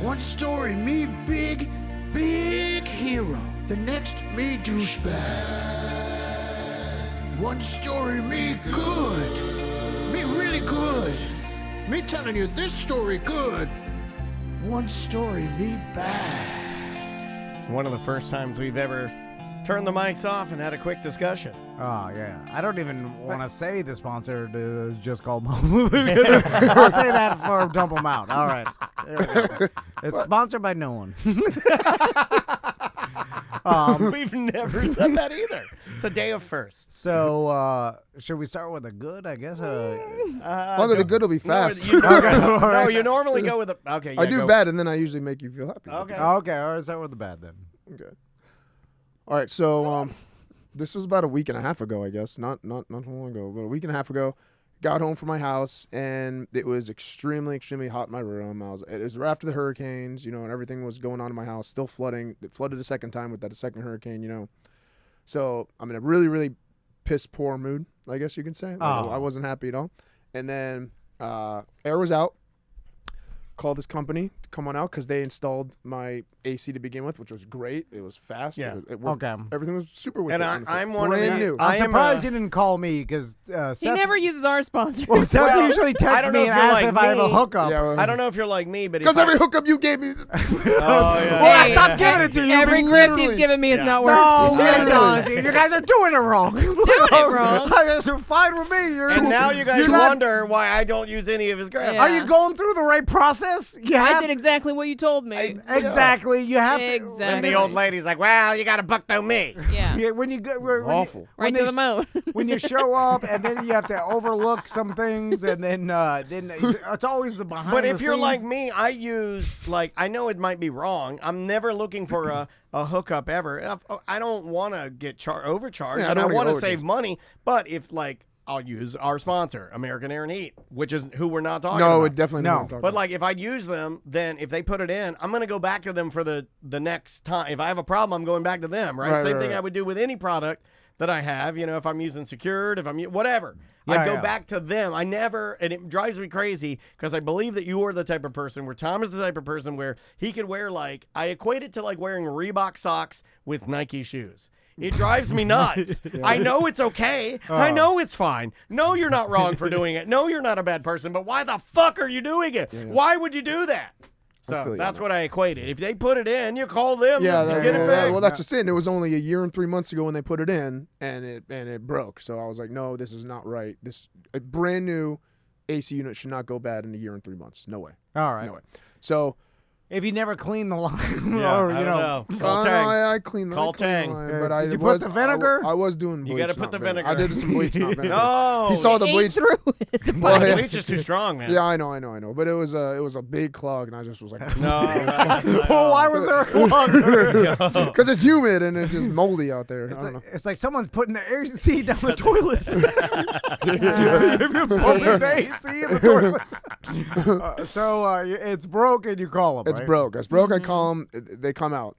One story me big hero. The next me douchebag. One story me good. Me really good. Me telling you this story good. One story me bad. It's one of the first times we've ever turned the mics off and had a quick discussion. Oh, yeah. I don't even want to say the sponsor is just called I'll say that for dump them out. All right. There we go. It's sponsored by no one. We've never said that either. It's a day of firsts. So, should we start with a good, I guess? Longer the good will be fast. No, you normally go with the... Okay, yeah, I do bad, and then I usually make you feel happy. Okay. All right, start with the bad then. Okay. All right, so this was about a week and a half ago, I guess. Not too long ago, but a week and a half ago. Got home from my house, and it was extremely, extremely hot in my room. It was right after the hurricanes, and everything was going on in my house, still flooding. It flooded a second time with that second hurricane, So I'm in a really, really piss poor mood, I guess you can say. I wasn't happy at all. And then air was out. Called this company to come on out because they installed my AC to begin with, which was great. It was fast. Yeah. It worked. Okay. Everything was super with and it. I'm brand new. I'm surprised you didn't call me because Seth... He never uses our sponsors. Well, Seth usually texts me and asks if I have a hookup. Yeah, I don't know if you're like me, but... Because every hookup you gave me... Well, stop giving it to you. Every gift he's given me is not worth it. No, you guys are doing it wrong. Doing it wrong. You guys are fine with me. And now you guys wonder why I don't use any of his graphics. Are you going through the right process? I did exactly what you told me. Exactly. You have to. And the old lady's like, well, you got to buck through me. Yeah. When you go, awful. Right to the moon. When you show up, and then you have to overlook some things, and then it's always the behind. But if the you're scenes. like me, I use I know it might be wrong. I'm never looking for a hookup ever. I don't want to get overcharged. Yeah, and I want to save money. But if I'll use our sponsor, American Air and Heat, which is who we're not talking about. No, it definitely not. But if I'd use them, then if they put it in, I'm going to go back to them for the next time. If I have a problem, I'm going back to them, right? Same thing I would do with any product that I have, if I'm using Secured, if I'm whatever. I go back to them. I never, and it drives me crazy because I believe that you are the type of person where Tom is the type of person where he could wear I equate it to wearing Reebok socks with Nike shoes. It drives me nuts. I know it's okay. I know it's fine. No, you're not wrong for doing it. No, you're not a bad person. But why the fuck are you doing it? Yeah. Why would you do that? So that's what I equated. If they put it in, you call them to get it fixed. Well, that's just it. And it was only a year and 3 months ago when they put it in, and it broke. So I was like, no, this is not right. A brand new AC unit should not go bad in a year and 3 months. No way. All right. No way. So... If you never clean the line, Call Tang. I cleaned the Tang. line, but did you put the vinegar? I was doing bleach. You got to put the vinegar. I did some bleach, not vinegar. No, he saw the bleach. Bleach is too strong, man. Yeah, I know. But it was a big clog, and I just was like, no. Well, why was there a clog? Because it's humid and it's just moldy out there. It's like someone's putting the AC down the toilet. If you're pumping the AC in the toilet. So it's broke, and you call them. It's broke. It's broke. I call them. They come out.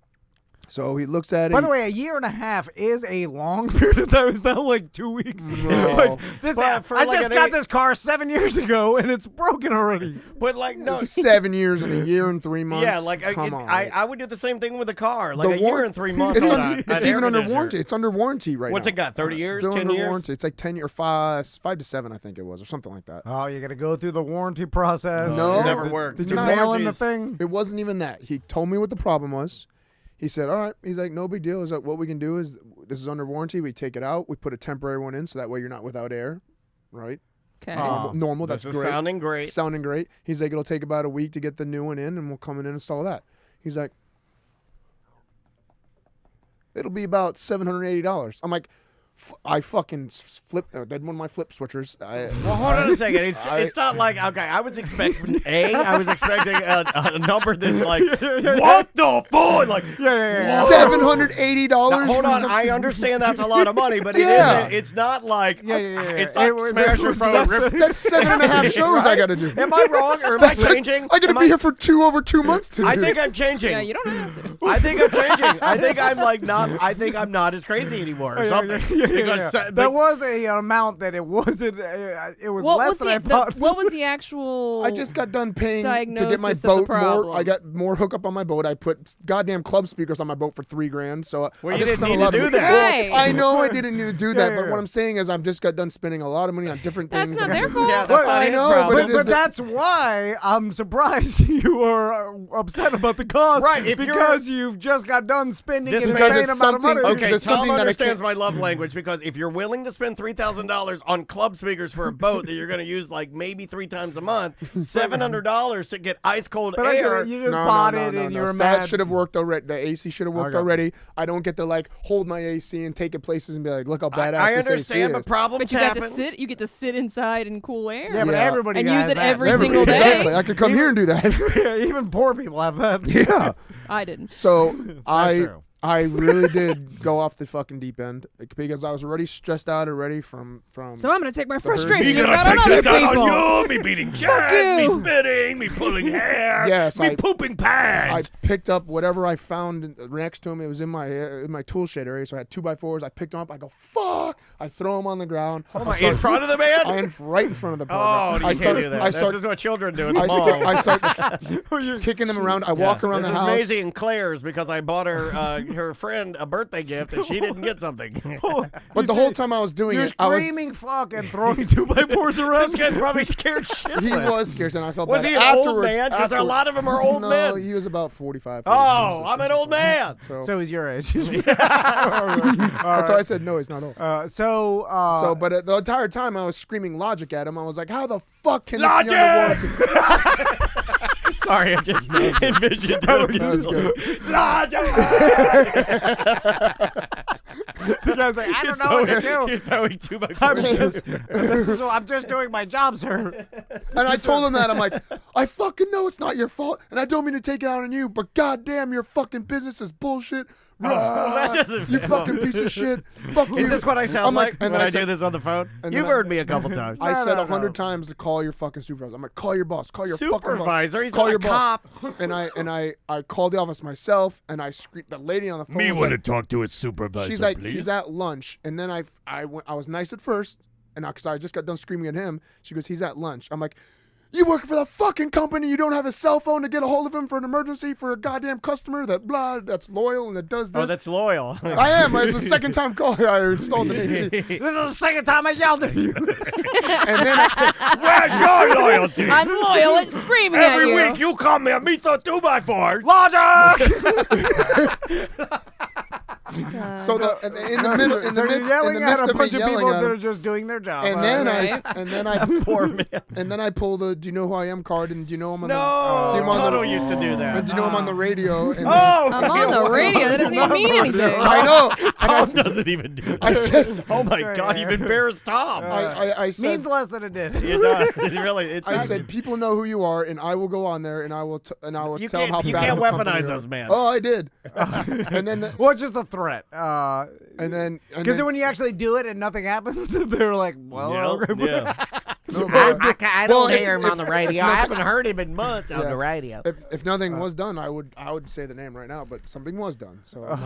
So he looks at it. By the way, a year and a half is a long period of time. It's not 2 weeks. No. I just got this car 7 years ago, and it's broken already. But no, 7 years and a year and 3 months. Yeah, come on. I would do the same thing with a car. A year and 3 months. It's even under warranty. It's under warranty right now. What's it got? 30 years? Still 10 under years? warranty. It's 10 years, 5 to 7, I think it was, or something like that. Oh, you got to go through the warranty process. No, it never worked. Did you mail in the thing? It wasn't even that. He told me what the problem was. He said, all right. He's like, no big deal. He's like, what we can do is, this is under warranty. We take it out. We put a temporary one in so that way you're not without air, right? Okay. Normal. That's great. Sounding great. Sounding great. He's like, it'll take about a week to get the new one in, and we'll come in and install that. He's like, it'll be about $780. I'm like, I fucking flipped. Did one of my flip switchers. Well, hold on a second. It's not like okay. I was expecting a number that's like what the fuck? Like $780. Hold on. I understand that's a lot of money, but it isn't. It's not like it's not Smash or Pro. That's 7.5 shows I got to do. Am I wrong or am I changing? I got to be here for over 2 months to do. I think I'm changing. Yeah, you don't have to. I think I'm changing. I think I'm like not. I think I'm not as crazy anymore or something. Because there was a amount that it wasn't. It was less than I thought. What was the actual? I just got done paying to get my diagnosis of boat the problem? more. I got more hookup on my boat. I put goddamn club speakers on my boat for $3,000. So well, I you just didn't spent need a lot to do of that. Right. Well, I know I didn't need to do that, but what I'm saying is I've just got done spending a lot of money on different things. That's not their fault. Yeah, that's not his problem. But that's why I'm surprised you are upset about the cost. Right, because you've just got done spending an because insane it's amount of money. Okay, it's Tom something that I understands can't- my love language because if you're willing to spend $3,000 on club speakers for a boat that you're going to use like maybe 3 times a month, $700 to get ice cold But I get air. it. You just bought it and you were mad. That should have worked already. The AC should have worked already. I don't get to like hold my AC and take it places and be like, look how badass I this AC understand, is. but problems But you happen. got to sit. You get to sit inside in cool air. Yeah, but everybody and has use it that. every single day. Exactly. I could come here and do that. Even poor people have that. Yeah. I didn't. So true. I really did go off the fucking deep end because I was already stressed out already from. So I'm gonna take my He's frustrations gonna out on take other this out people. on you, me beating Chad, me spitting, me pulling hair, Yes, me pooping pants. I picked up whatever I found next to him. It was in my tool shed area, so I had 2x4s. I picked them up. I go, fuck! I throw them on the ground. In front of the man? I'm right in front of the Oh, program. you can't do that. This is what children do in the mall. I start kicking them around. I walk around this the is house. Maisie and Claire's because I bought her friend a birthday gift and she didn't get something. But the whole time I was doing You're it, I was screaming fuck and throwing 2x4s around. This guy's probably scared shitless. He was scared, and I felt Was bad. he an old man? Because a lot of them are old no, men. he was about 45. Oh, I'm an old man. So he's your age. That's why I said no, he's not old. But the entire time I was screaming logic at him. I was like, how the fuck can Logic! this be under warranty? Sorry, I just envisioned that was good. The guy's like, I don't know what to do. You're throwing 2x4s. I'm just doing my job, sir. And I told him that. I'm like, I fucking know it's not your fault, and I don't mean to take it out on you, but goddamn, your fucking business is bullshit. You fucking piece of shit. Fuck you. Is this what I sound like when I said, do this on the phone? You've heard me a couple times. I said 100 times to call your fucking supervisor. I'm like, call your boss. Call your fucking boss. Supervisor? He's call not your a cop. boss. And I called the office myself, and I screamed. The lady on the phone Me was want like, to talk to his supervisor, she's like, please. he's at lunch. And then I was nice at first, and because I just got done screaming at him, she goes, he's at lunch. I'm like, you work for the fucking company. You don't have a cell phone to get a hold of him for an emergency for a goddamn customer that's loyal and that does this. Oh, that's loyal. I am. It's the second time I installed the AC. This is the second time I yelled at you. And then where's your loyalty? I'm loyal at screaming at Every you. week you come here, me throw 2x4s. Logic! So in the middle, in the you're midst, yelling in the at midst a of me bunch of people yelling at that are him, just doing their job. and then Poor man. and then I pull the "Do you know who I am?" card, and do you know I'm on No, the Toto used to do that. and do you know I'm on the radio? And I'm on the radio. That doesn't even mean anything. I know. Tom doesn't even do that. I said, oh my God, you've embarrassed Tom. I said, means less than it did. It does. It really, it's I said, people know who you are, and I will go on there, and I will tell them how bad you can't of a company weaponize you are. us, man. Oh, I did. And then Well, just a threat. Because then when you actually do it and nothing happens, they're like, well, yeah. No, I don't hear him if- on the radio. I haven't heard him in months on the radio. If nothing was done, I would say the name right now, but something was done. So it was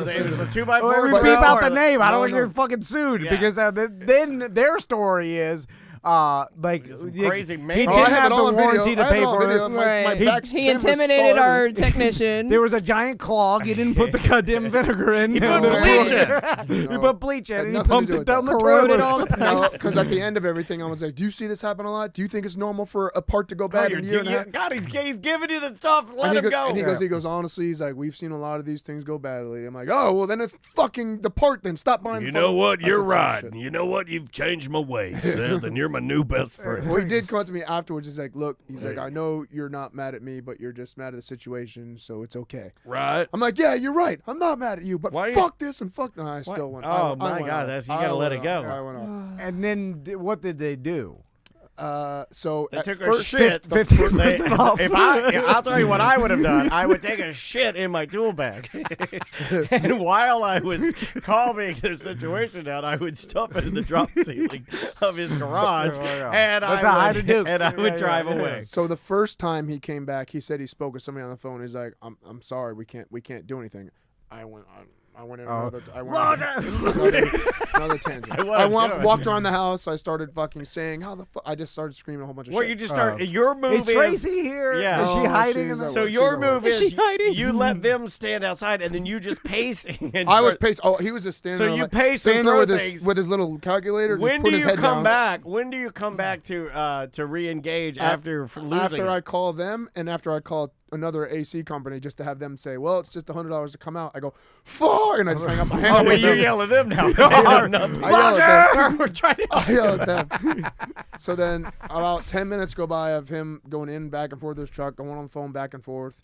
the 2x4. Well, we beep out the name. I don't No, want to get fucking sued because then their story is crazy man. He Oh, didn't I have have it the all on video. warranty to I have pay it all on for this. video. My back's He camera's intimidated solid. our technician. There was a giant clog. He didn't put the goddamn vinegar in. He put bleach in. He put bleach in Had and he nothing to pumped do it with down that. the Corroded toilet. all the No, pipes. because at the end of everything, I was like, do you see this happen a lot? Do you think it's normal for a part to go bad in a year and a half? God, he's giving you the stuff. Let him go. And he goes, honestly, he's like, we've seen a lot of these things go badly. I'm like, oh, well, then it's fucking the part then. Stop buying You the know fucking-" what? I You're said some right. shit. You know what? You've changed my ways, Seth, and you're my new best friend. Well, he did come up to me afterwards. He's like, look, I know you're not mad at me, but you're just mad at the situation, so it's okay. Right. I'm like, yeah, you're right. I'm not mad at you, but fuck this and fuck. No, I What? still went. Oh, I my went God, off. you got to let it go. I went off. And then what did they do? So they at took first, a shit. 50% off. I'll tell you what I would have done. I would take a shit in my tool bag, and while I was calming the situation down, I would stuff it in the drop ceiling of his garage, and I would drive away. So the first time he came back, he said he spoke with somebody on the phone. He's like, "I'm sorry, we can't do anything." I went in another tangent. I walked around the house. I started fucking saying, "How the fuck?" I just started screaming a whole bunch of shit. You just start. Your move is Tracy here? Yeah. Is she hiding? So your move is you let them stand outside, and then you just pace. I was pacing. Oh, he was just standing. So there, you pace and throw things with his little calculator. When just do put his you head come down. back? When do you come back to re-engage after losing? After I call them, and after I call another AC company just to have them say, well, it's just $100 to come out. I go, fuck, and I just hang up my hand. Oh, but you yell at them now. I yell at them. So then about 10 minutes go by of him going in, back and forth with his truck, going on the phone back and forth.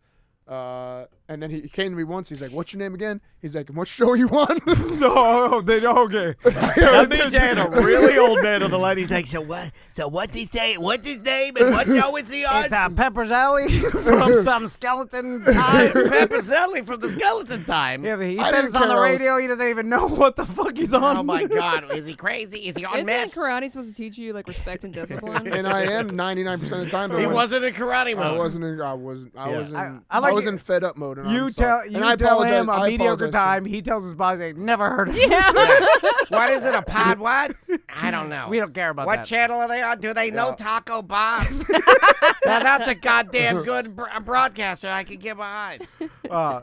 And then he came to me once. He's like, what's your name again? He's like, what show are you on? Okay. That means they had a really old man on the line. He's like, so what's he say? What's his name? And what show is he on? It's Pepper's Alley from some skeleton time. Pepper's Alley from the skeleton time. Yeah, he said it's on the radio. He doesn't even know what the fuck he's on. Oh, my God. Is he crazy? Is he on meth? Isn't karate supposed to teach you, like, respect and discipline? And I am 99% of the time. He wasn't in karate mode. I was in fed up mode. And you tell him a mediocre time. He tells his boss, "I've never heard of it." What is it? A pod? What? I don't know. We don't care about what that. Channel are they on? Do they know Taco Bob? Now that's a goddamn good broadcaster I could get behind.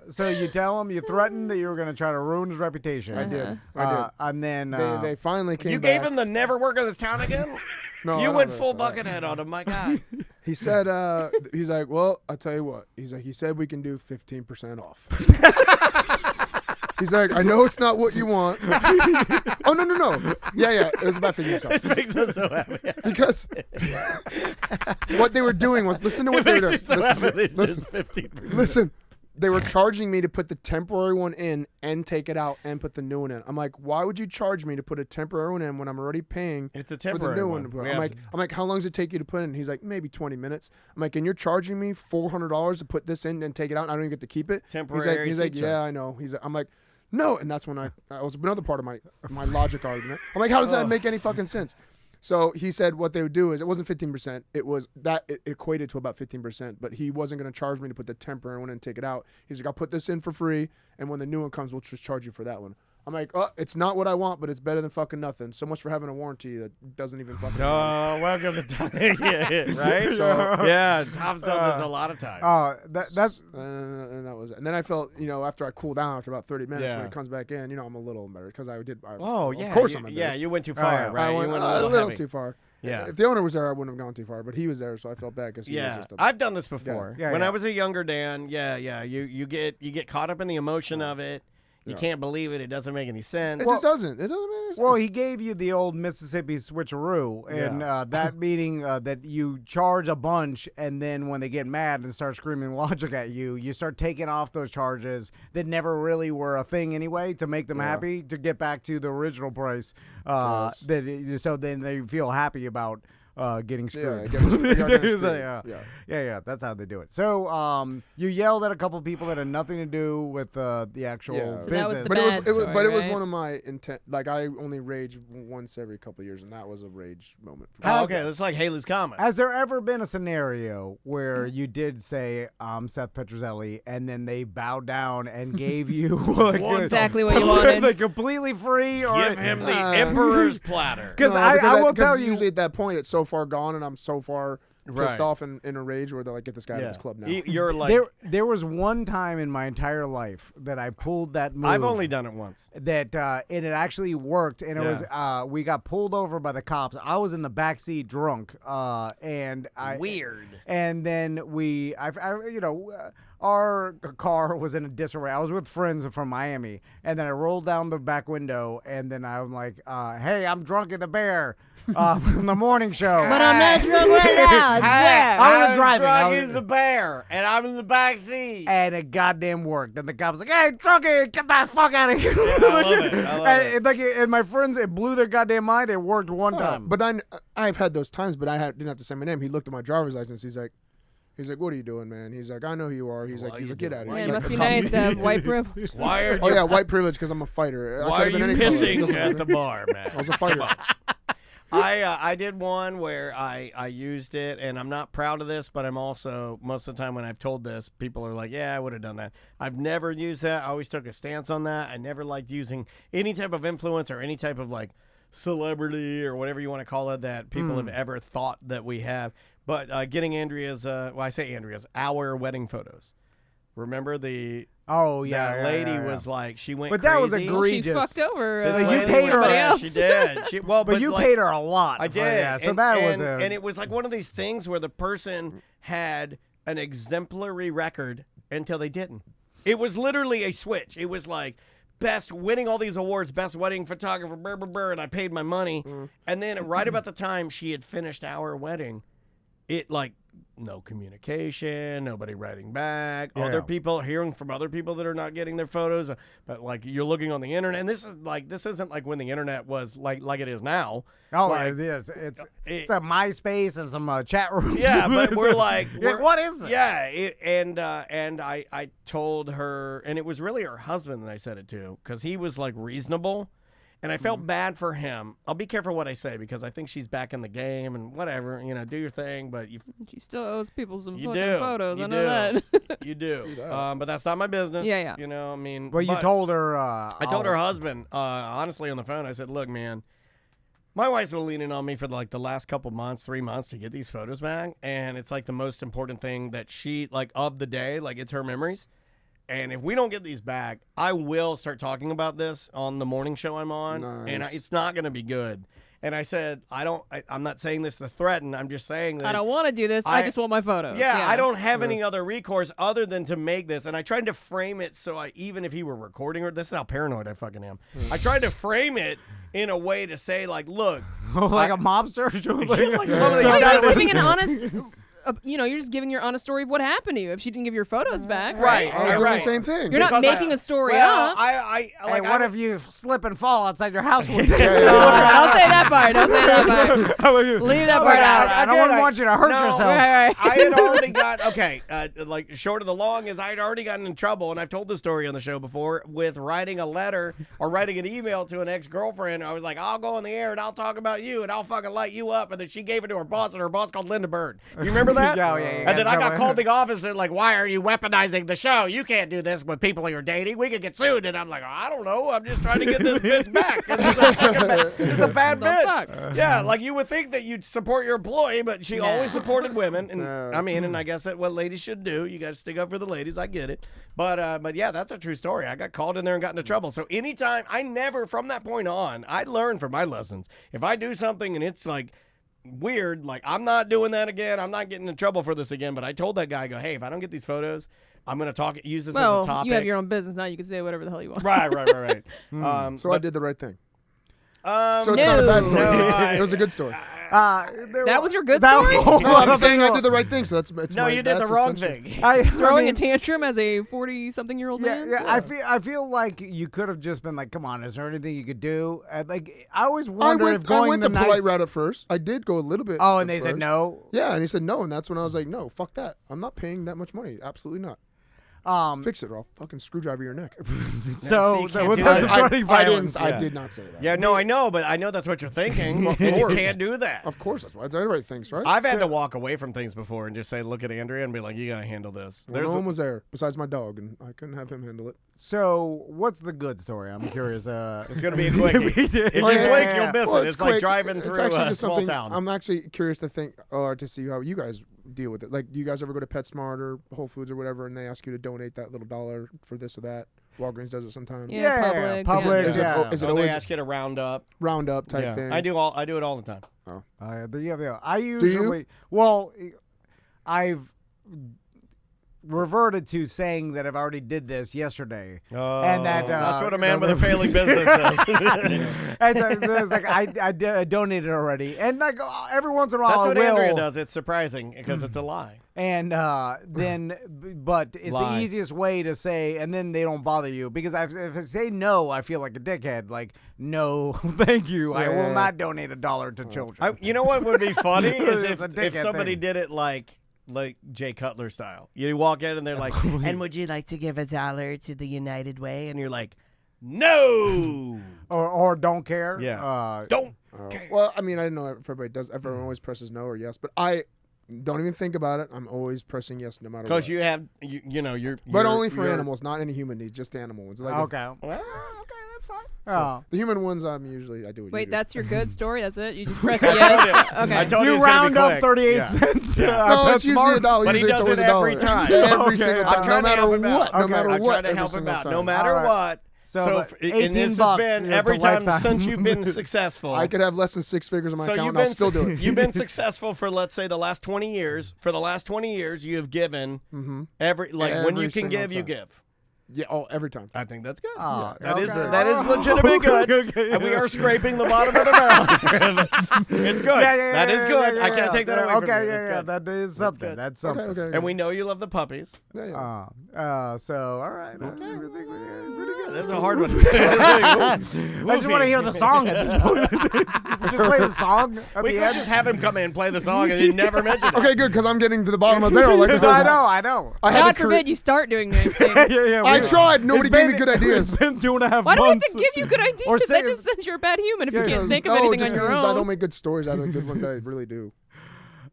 So you tell him, you threatened that you were going to try to ruin his reputation. I did. And then they finally came. You back. gave him the never work in this town again? No, you went full buckethead on him. My God. He said, he's like, well, I'll tell you what. He's like, he said we can do 15% off. He's like, I know it's not what you want. Oh, no. Yeah. It was about 15%. This makes us so happy. Because what they were doing was, listen to what they were doing. Listen. They were charging me to put the temporary one in and take it out and put the new one in. I'm like, why would you charge me to put a temporary one in when I'm already paying for the new one? I'm like, how long does it take you to put in? He's like, maybe 20 minutes. I'm like, and you're charging me $400 to put this in and take it out, and I don't even get to keep it? Temporary. He's like, yeah, I know. I'm like, no, and that's when I was another part of my logic argument. I'm like, how does that make any fucking sense? So he said what they would do is it wasn't 15%. It equated to about 15%, but he wasn't going to charge me to put the temporary one in and take it out. He's like, I'll put this in for free, and when the new one comes, we'll just charge you for that one. I'm like, oh, it's not what I want, but it's better than fucking nothing. So much for having a warranty that doesn't even fucking. Oh, welcome to Tom. Right? So, yeah, Tom's done this a lot of times. Oh, that's and that was it. And then I felt, after I cooled down after about 30 minutes, when it comes back in, I'm a little embarrassed because of course I'm embarrassed. Yeah, you went too far, right? I went you went a little too far. Yeah. If the owner was there, I wouldn't have gone too far, but he was there, so I felt bad because he was just I've done this before. Yeah, when I was a younger Dan, you get caught up in the emotion of it. You can't believe it. It doesn't make any sense. It doesn't make any sense. Well, he gave you the old Mississippi switcheroo, and that meaning that you charge a bunch, and then when they get mad and start screaming logic at you, you start taking off those charges that never really were a thing anyway to make them happy to get back to the original price. So then they feel happy about getting screwed. Yeah, that's how they do it. So you yelled at a couple people that had nothing to do with the actual business. So that was the it was one of my intent. Like, I only rage once every couple of years, and that was a rage moment for me. Oh, okay, that's like Haley's comment. Has there ever been a scenario where you did say, Seth Petrozelli, and then they bowed down and gave you exactly what you wanted? Like completely free? Or give him the emperor's platter. Because I will tell you, usually at that point, it's so far gone, and I'm so far pissed off and in a rage where they're like, get this guy out of this club now. You're like, there was one time in my entire life that I pulled that move. I've only done it once. And it actually worked, and it was we got pulled over by the cops. I was in the back seat drunk, and then our car was in a disarray. I was with friends from Miami, and then I rolled down the back window, and then I was like, hey, I'm drunk in the bear. from the morning show. But I'm not drunk right now. I swear. I was driving. Drunk is the bear, and I'm in the back seat. And it goddamn worked. And the cop was like, "Hey, Drunky, get that fuck out of here!" Yeah, I love it. I love it. And my friends, it blew their goddamn mind. It worked one time. But I've had those times, but didn't have to say my name. He looked at my driver's license. He's like, "What are you doing, man?" He's like, "I know who you are." He's like, "Get out of here." Man, it must be nice to have white privilege. Why are you? Oh yeah, white privilege because I'm a fighter. Why are you pissing at the bar, man? I was a fighter. I did one where I used it, and I'm not proud of this, but I'm also, most of the time when I've told this, people are like, yeah, I would have done that. I've never used that. I always took a stance on that. I never liked using any type of influence or any type of like celebrity or whatever you want to call it that people have ever thought that we have. But getting Andrea's, our wedding photos. Remember the... Oh, yeah. That lady was like, she went but crazy. that was egregious. She fucked over. You paid her. Yeah, she did. But you paid her a lot. I did. So and it was like one of these things where the person had an exemplary record until they didn't. It was literally a switch. It was like winning all these awards, best wedding photographer, and I paid my money. And then right about the time she had finished our wedding, it like no communication, nobody writing back, other people hearing from other people that are not getting their photos, but like you're looking on the internet, and this isn't like when the internet was like it is now. Oh, like, it is. It's a MySpace and some chat rooms. Yeah, but we're like, what is it? Yeah, and I told her, and it was really her husband that I said it to, because he was like reasonable. And I felt bad for him. I'll be careful what I say because I think she's back in the game and whatever, do your thing. But she still owes people some fucking do. photos. You I know that. You do. But that's not my business. Yeah. I mean. Well, you told her. I told her husband, honestly, on the phone. I said, "Look, man, my wife's been leaning on me for like the last couple months, 3 months, to get these photos back, and it's like the most important thing that she of the day. Like it's her memories." And if we don't get these back, I will start talking about this on the morning show I'm on, and it's not going to be good. And I said, I'm not saying this to threaten. I'm just saying that I don't want to do this. I just want my photos. Yeah, I don't have any other recourse other than to make this. And I tried to frame it so even if he were recording her, this is how paranoid I fucking am. I tried to frame it in a way to say, like, look. Like a mobster? Like somebody you're just giving an honest... you're just giving your honest story of what happened to you if she didn't give your photos back. Right. I was doing the same thing. You're not making a story up. What if you slip and fall outside your house one day? Don't say that part. Don't say that part. Leave that part out. I don't want you to hurt yourself. Right. I had already got, short of the long is I had already gotten in trouble, and I've told this story on the show before, with writing a letter or writing an email to an ex-girlfriend. I was like, I'll go on the air, and I'll talk about you, and I'll fucking light you up. And then she gave it to her boss, and her boss called Linda Bird. You remember that? Yeah. And then I got called to the office. They're like, "Why are you weaponizing the show? You can't do this with people you're dating. We could get sued." And I'm like, "I don't know. I'm just trying to get this bitch back. This is a bad bitch." Yeah, like you would think that you'd support your employee, but she always supported women. And and I guess that's what ladies should do. You got to stick up for the ladies. I get it. But yeah, that's a true story. I got called in there and got into trouble. So anytime, from that point on, I learned from my lessons. If I do something and it's like weird, like I'm not doing that again, I'm not getting in trouble for this again, but I told that guy, I go, hey, if I don't get these photos, I'm going to use this as a topic. You have your own business now, you can say whatever the hell you want. Right. So I did the right thing. So it's not a bad story. It was a good story. That was your good story? No, I'm saying I did the right thing, so that's you did the wrong thing. Throwing a tantrum as a 40-something-year-old man? Yeah. I feel like you could have just been like, come on, is there anything you could do? I always wonder if going I went the polite route at first. I did go a little bit. Oh, and they said no? Yeah, and he said no, and that's when I was like, no, fuck that. I'm not paying that much money. Absolutely not. Fix it or I'll fucking screwdriver your neck. I did not say that. Yeah, no, I know, but I know that's what you're thinking. Of course. You can't do that. Of course, that's why I did the right things, right? I've had to walk away from things before and just say, look at Andrea and be like, you got to handle this. No one was there besides my dog, and I couldn't have him handle it. So, what's the good story? I'm curious. It's going to be a quickie. If you blink, you'll miss it. It's like driving through a small town. I'm actually curious to see how you guys deal with it. Like, do you guys ever go to PetSmart or Whole Foods or whatever, and they ask you to donate that little $1 for this or that? Walgreens does it sometimes. Yeah, Publix. Is it always they ask you to round up type thing? I do it all the time. Oh, I usually. Well, reverted to saying that I've already did this yesterday, and that's what a man with a failing business says. And so it's like I donated already, and like every once in a while, that's what Andrea does. It's surprising because it's a lie. And but it's the easiest way to say, and then they don't bother you because if I say no, I feel like a dickhead. Like no, thank you, I will not donate $1 to children. You know what would be funny is if somebody did it like Jay Cutler style. You walk in and they're like, and would you like to give $1 to the United Way? And you're like, no. or don't care. Yeah. Don't care. Well, I mean, I don't know if everybody does. Everyone always presses no or yes, but I don't even think about it. I'm always pressing yes no matter what. Because you have, you're. But only for animals, not any human needs, just animal ones. Like okay. Okay, that's fine. So the human ones, I do. Wait, that's your good story? That's it? You just press yes? Okay. I told you round up 38 cents. No, it's usually $1. But he does it every time. Every single time. No matter what. No matter I'm what. trying to help him out. No matter what. So and this has been every time since you've been successful. I could have less than 6 figures in my account and I'll still do it. You've been successful for, let's say, the last 20 years. For the last 20 years, you have given every when you can give, you give. Yeah, every time. I think that's good. That is legitimately good. And we are scraping the bottom of the barrel. It's good. That is good. I can't take that away from you. Okay, that is something. That's something. Okay. And we know you love the puppies. Yeah. So, all right. Okay. I think we're pretty good. This is a hard one. I just want to hear the song at this point. Just play the song at we the could end. just have him come in and play the song and he never mentioned it. Okay, good, because I'm getting to the bottom of the barrel. Like I know. God forbid you start doing these things. I tried. Nobody gave me good ideas. It's been 2.5 months. Why do I have to give you good ideas? Because that just says you're a bad human if you can't think of anything on your own. I don't make good stories out of the good ones that I really do.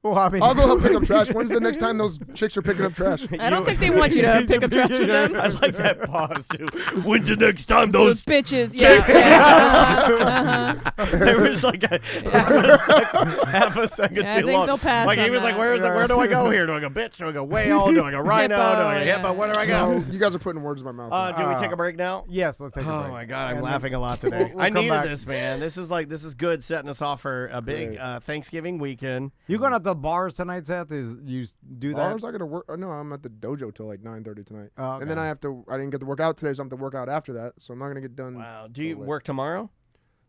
Well, I mean, I'll go help pick up trash. When's the next time those chicks are picking up trash? I don't think they want you to pick up trash with them. I like that pause, too. When's the next time those bitches? Yeah. There was like half a second I too think long. they'll pass Like he on was like, where do I go here? Do I go bitch? Do I go whale? Do I go rhino? Do I go hippo? Where do I go? No, you guys are putting words in my mouth. Do we take a break now? Yes, let's take a break. Oh my God, I'm laughing a lot today. I needed this, man. This is good setting us off for a big Thanksgiving weekend. You going out to the bars tonight, Seth? You do that? Bars, I got to work. No, I'm at the dojo till like 9:30 tonight. And then I didn't get to work out today, so I have to work out after that. So I'm not gonna get done. Wow. Do you work tomorrow?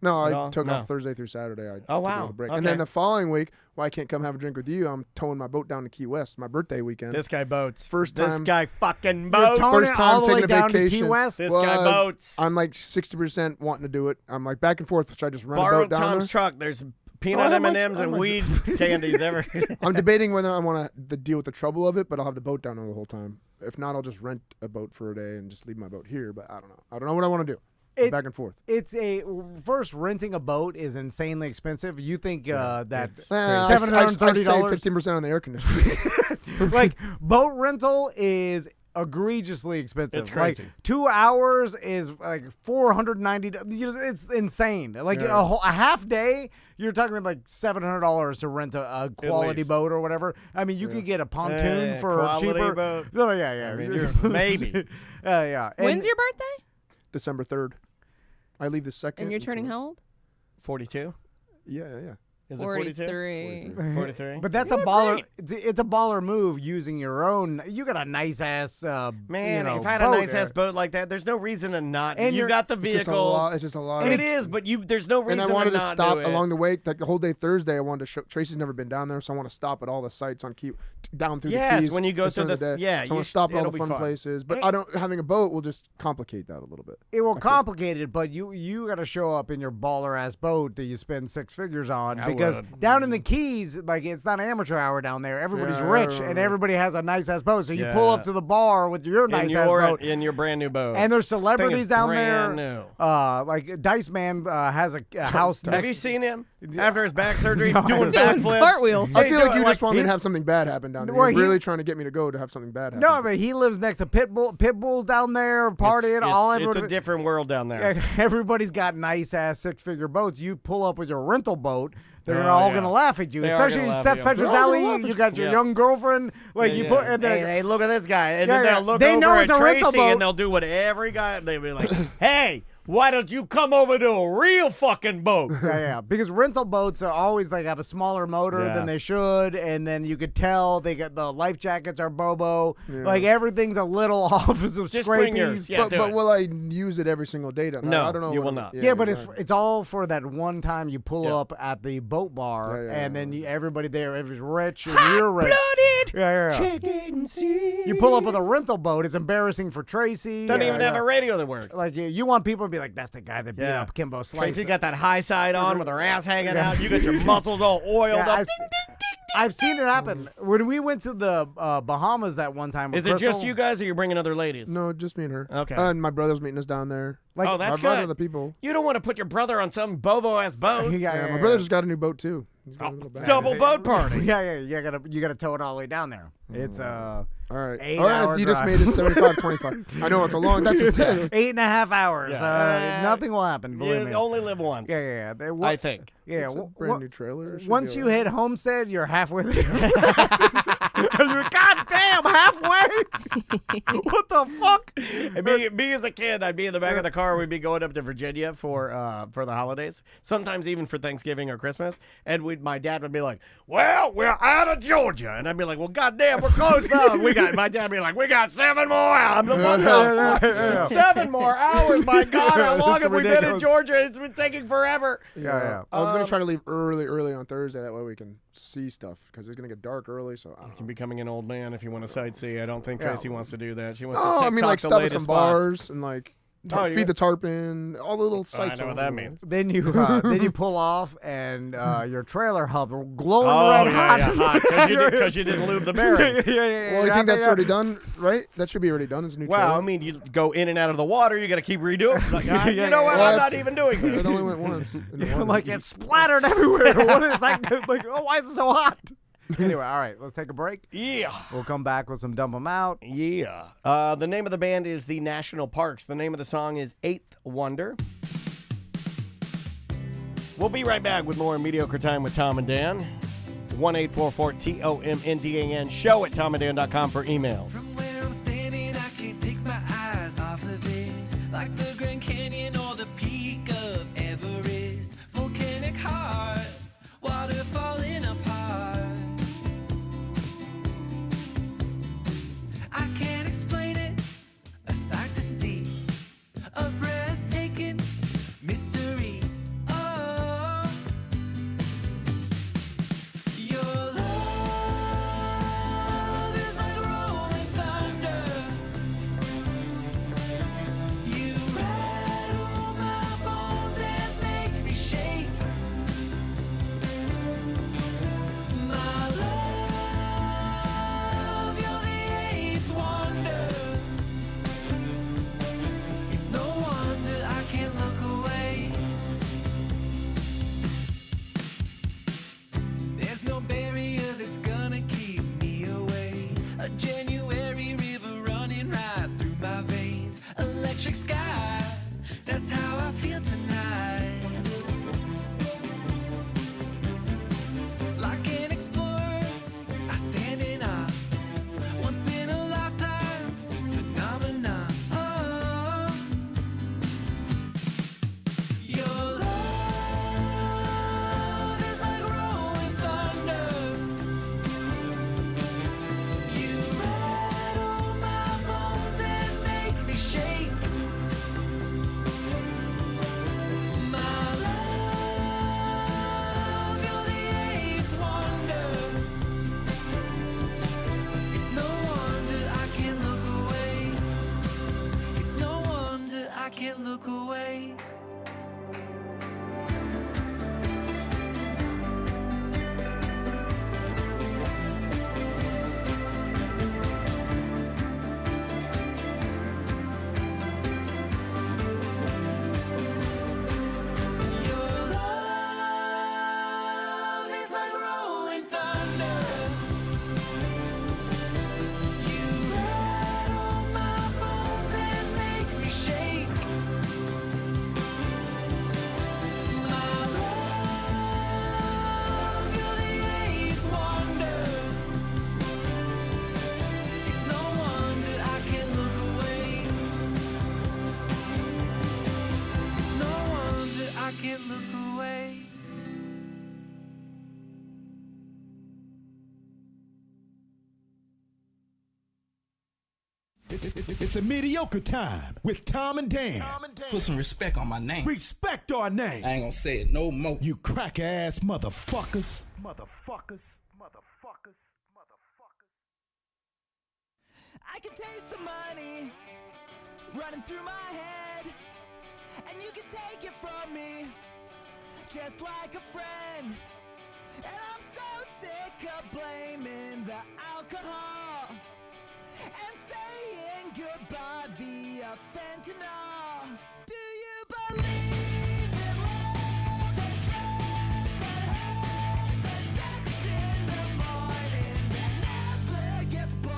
No, I took off Thursday through Saturday. Oh wow. Break. Okay. And then the following week, I can't come have a drink with you. I'm towing my boat down to Key West, my birthday weekend. This guy boats. First time. This guy fucking boats. First time all the way taking a down vacation. To Key West? This guy boats. I'm like 60% wanting to do it. I'm like back and forth. Should I just rent a Borrowed boat down Tom's there? truck. There's peanut M&Ms and weed candies ever. I'm debating whether I want to deal with the trouble of it, but I'll have the boat down there the whole time. If not, I'll just rent a boat for a day and just leave my boat here. But I don't know. I don't know what I want to do. Back and forth. First, renting a boat is insanely expensive. You think that $730? I save 15% on the air conditioning. Like boat rental is egregiously expensive. It's crazy. Like 2 hours is like $490. It's insane. Like a half day, you're talking like $700 to rent a quality boat or whatever. I mean, you could get a pontoon for cheaper. Boat. Oh yeah. I mean, maybe. Yeah. When's your birthday? December 3rd. I leave the 2nd. And you're turning how old? 42. Yeah. Is 43. it 43? 43. But that's a baller. It's a baller move using your own. You got a nice ass. Man, if I had a nice ass boat like that, there's no reason to not. And you got the vehicles. It's just a lot. And it is, but there's no reason. And I wanted to not stop do it. along the way. Like the whole day Thursday, I wanted to show. Tracy's never been down there, so I want to stop at all the sites on Key, down through the Keys. Yes, when you go to the day. yeah, so I want to stop at all the fun places. But having a boat will just complicate that a little bit. It will complicate it, but you got to show up in your baller ass boat that you spend 6 figures on because down in the Keys, like it's not amateur hour down there. Everybody's rich and everybody has a nice ass boat. So you pull up to the bar with your nice ass boat in your brand new boat, and there's celebrities down there. New. Like Dice Man has a house. Have you seen him after his back surgery doing backflips? Cartwheels. I feel like you just want me to have something bad happen down there. You're really trying to get me to go to have something bad happen. No, but he lives next to pit bulls down there partying. It's a different world down there. Everybody's got nice ass 6-figure boats. You pull up with your rental boat. They're all gonna laugh at you, especially Seth Petrozelli. You got your young girlfriend. Like you put, and hey, look at this guy, and then they'll look over at Tracy, and they'll do what every guy. They'll be like, "Hey, why don't you come over to a real fucking boat? Yeah. Because rental boats are always like have a smaller motor than they should, and then you could tell they get the life jackets are bobo. Yeah. Like everything's a little off of some scrapies. But will I use it every single day? No, I don't know. You will not. Yeah, but it's all for that one time you pull up at the boat bar, and then everybody there is rich and you're rich. Chicken seed. You pull up with a rental boat. It's embarrassing for Tracy. Doesn't even have a radio that works. Like you want people to be like, that's the guy that beat up Kimbo Slice. Tracy got that high side on with her ass hanging out. You got your muscles all oiled up. I've seen it happen. When we went to the Bahamas that one time. Is it just you guys, or you're bringing other ladies? No, just me and her. Okay. And my brother's meeting us down there. Like, oh, that's my brother, good. the people. You don't want to put your brother on some bobo-ass boat. My brother just got a new boat, too. He's got a little bag. Double boat party. Yeah. You gotta tow it all the way down there. It's all right. 8 hour you drive. just made it 75-25. I know it's a long. That's just 8.5 hours. Nothing will happen. Believe me. You only live once. Yeah. I think. Yeah. It's a brand new trailer. Once you hit Homestead, you're halfway there. You're goddamn halfway. What the fuck? And me as a kid, I'd be in the back of the car. We'd be going up to Virginia for the holidays. Sometimes even for Thanksgiving or Christmas. And my dad would be like, "Well, we're out of Georgia," and I'd be like, "Well, goddamn, we're close now." My dad would be like, "We got 7 more hours." I'm the 7 more hours. My God, how long have we been in Georgia? It's been taking forever. Yeah. I was gonna try to leave early on Thursday. That way we can see stuff because it's gonna get dark early. So I don't know. You're becoming an old man if you want to sightsee. I don't think Tracy wants to do that. She wants to I TikTok mean, like the stop at latest some spots. bars and like feed the tarpon, all the little sites. I know what that means. Then you pull off and your trailer hub glowing red hot. Yeah, because you didn't lube the bearings. Well, you think that's already done, right? That should be already done. It's a new trailer. Well, I mean, you go in and out of the water. You got to keep redoing. Like, you know what? I'm not even doing this. It only went once. Like it's splattered everywhere. It's like, oh, why is it so hot? Anyway, all right, let's take a break. Yeah. We'll come back with some Dump 'Em Out. Yeah. The name of the band is the National Parks. The name of the song is Eighth Wonder. We'll be right back with more Mediocre Time with Tom and Dan. 1-844-TOMNDAN. Show at tomanddan.com for emails. From where I'm standing, I can't take my eyes off of this. Like the Grand Canyon or the peak of Everest. Volcanic heart, water falling apart. I can't explain it, a sight to see, a breathtaking mystery. Oh, your love is like rolling thunder. It's a mediocre time with Tom and Dan. Put some respect on my name. Respect our name. I ain't gonna say it no more. You cracker ass motherfuckers. I can taste the money running through my head, and you can take it from me just like a friend. And I'm so sick of blaming the alcohol and saying goodbye via fentanyl. Do you believe in love and drugs and hugs and sex in the morning that never gets boring?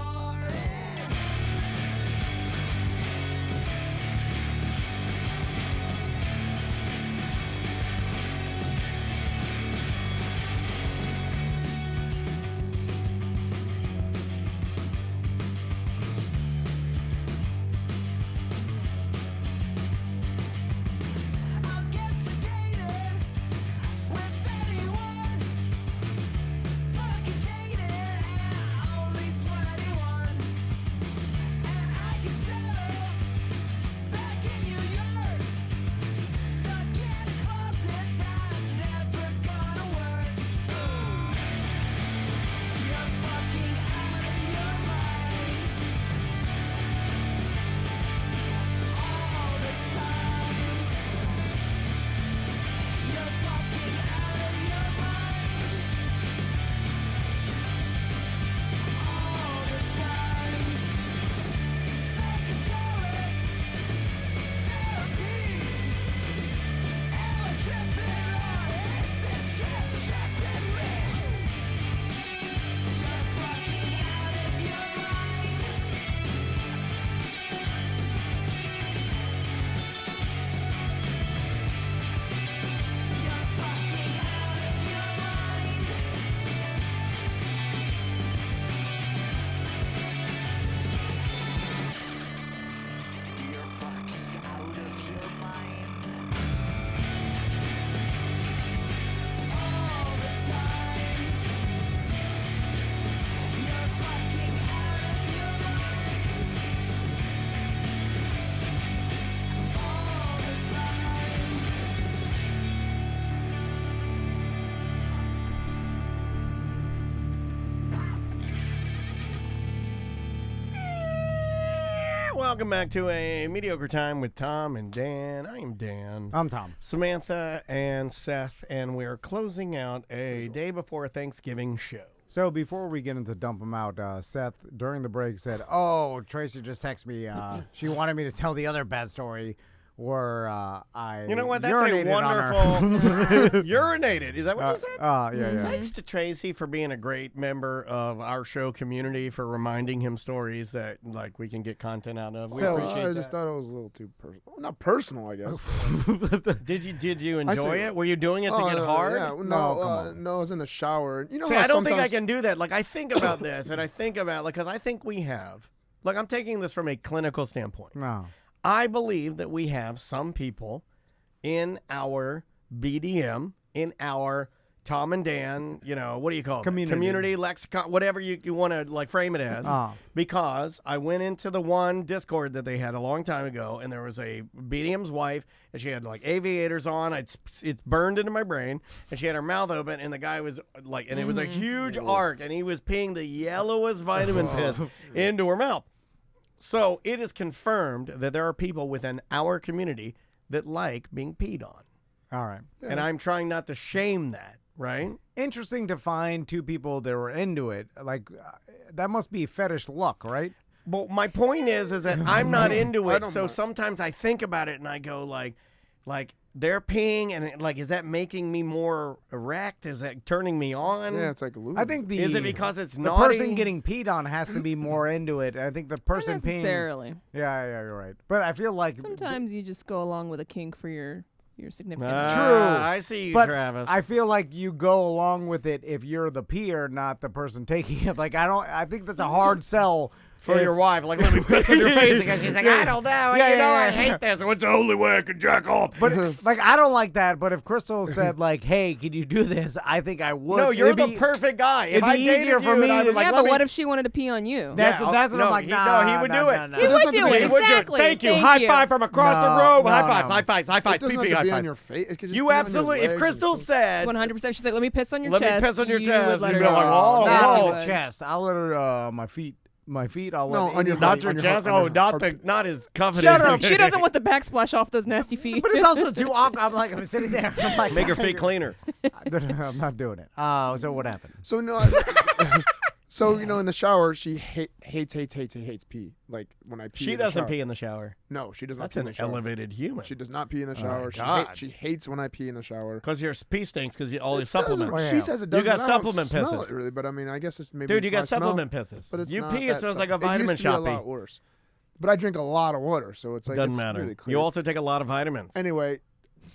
Welcome back to a mediocre time with Tom and Dan. I am Dan. I'm Tom. Samantha and Seth, and we're closing out a day before Thanksgiving show. So before we get into dump them out, Seth, during the break, said, oh, Tracy just texted me. She wanted me to tell the other bad story where I You know what? That's a urinated wonderful... urinated. Is that what you said? Yeah. Thanks to Tracy for being a great member of our show community, for reminding him stories that we can get content out of. We appreciate that. I just thought it was a little too personal. Well, not personal, I guess. Did you enjoy it? Were you doing it to get hard? Yeah. No, I was in the shower. You know, see, I don't think I can do that. I think about this, and I think about because I think we have. I'm taking this from a clinical standpoint. No. I believe that we have some people in our BDM, in our Tom and Dan, what do you call it? Community lexicon, whatever you want to frame it as. Because I went into the one Discord that they had a long time ago, and there was a BDM's wife, and she had aviators on. It's burned into my brain, and she had her mouth open, and the guy was and it was a huge arc, and he was peeing the yellowest vitamin piss into her mouth. So it is confirmed that there are people within our community that like being peed on. All right. Yeah. And I'm trying not to shame that, right? Interesting to find two people that were into it. That must be fetish luck, right? Well, my point is that I'm not into it, so sometimes I think about it and I go like they're peeing, and is that making me more erect? Is that turning me on? Yeah, it's like a loop. I think is it because it's the naughty? person getting peed on has to be more into it. I think the person Not necessarily. peeing. Yeah, you're right. But I feel like sometimes you just go along with a kink for your significant. True. I see you, but Travis. I feel like you go along with it if you're the peer, not the person taking it. I think that's a hard sell for your wife. Like, let me piss on your face because she's like, I don't know. I hate this. What's the only way I can jack off? But like, I don't like that. But if Crystal said like, "Hey, can you do this?" I think I would. No, you're the perfect guy. It'd be easier for me. But what if she wanted to pee on you? That's what I'm like. No, he would do it. He would do it. Exactly. Thank you. High five from across the room. High fives. It doesn't have to be on your face. It could just You be on your absolutely. legs If Crystal said 100%, she said, "Let me piss on your Let chest." me piss on your you chest. would let You'd her be like, go. oh, Yes, chest. I'll let her. My feet. I'll let on your not your chest. Oh, not his covenant. Shut up. She doesn't want the backsplash off those nasty feet. But it's also too awkward. I'm sitting there. I'm like, make her feet cleaner. I'm not doing it. So what happened? So no. So in the shower, she hates pee. Like when I pee. She doesn't pee in the shower. No, she does not. That's pee in an the shower. elevated human. She does not pee in the shower. She hates when I pee in the shower. Because your pee stinks because all your supplements. She says it does. You got but I don't supplement smell pisses. it really, but I mean, I guess it's maybe. Dude, it's you got my smell, supplement pisses. But it's you not pee, it that smells like a it vitamin used to be shop. a lot worse. But I drink a lot of water, so it's like Doesn't it's matter. Really clear. You also take a lot of vitamins. Anyway,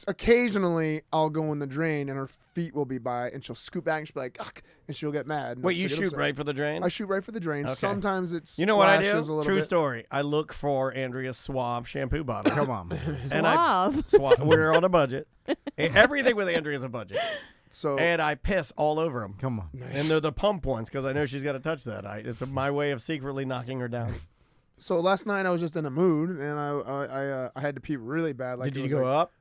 occasionally I'll go in the drain and her feet will be by, and she'll scoot back and she'll be like, ugh, and she'll get mad. Wait, you shoot right for the drain? I shoot right for the drain. Okay. Sometimes it's you know what I do? a little True bit. story. I look for Andrea's Suave shampoo bottle. Come on, man. Suave. We're on a budget. Everything with Andrea's a budget. So and I piss all over them. Come on. Nice. And they're the pump ones because I know she's got to touch that. It's my way of secretly knocking her down. So last night I was just in a mood and I had to pee really bad. Like Did you go up?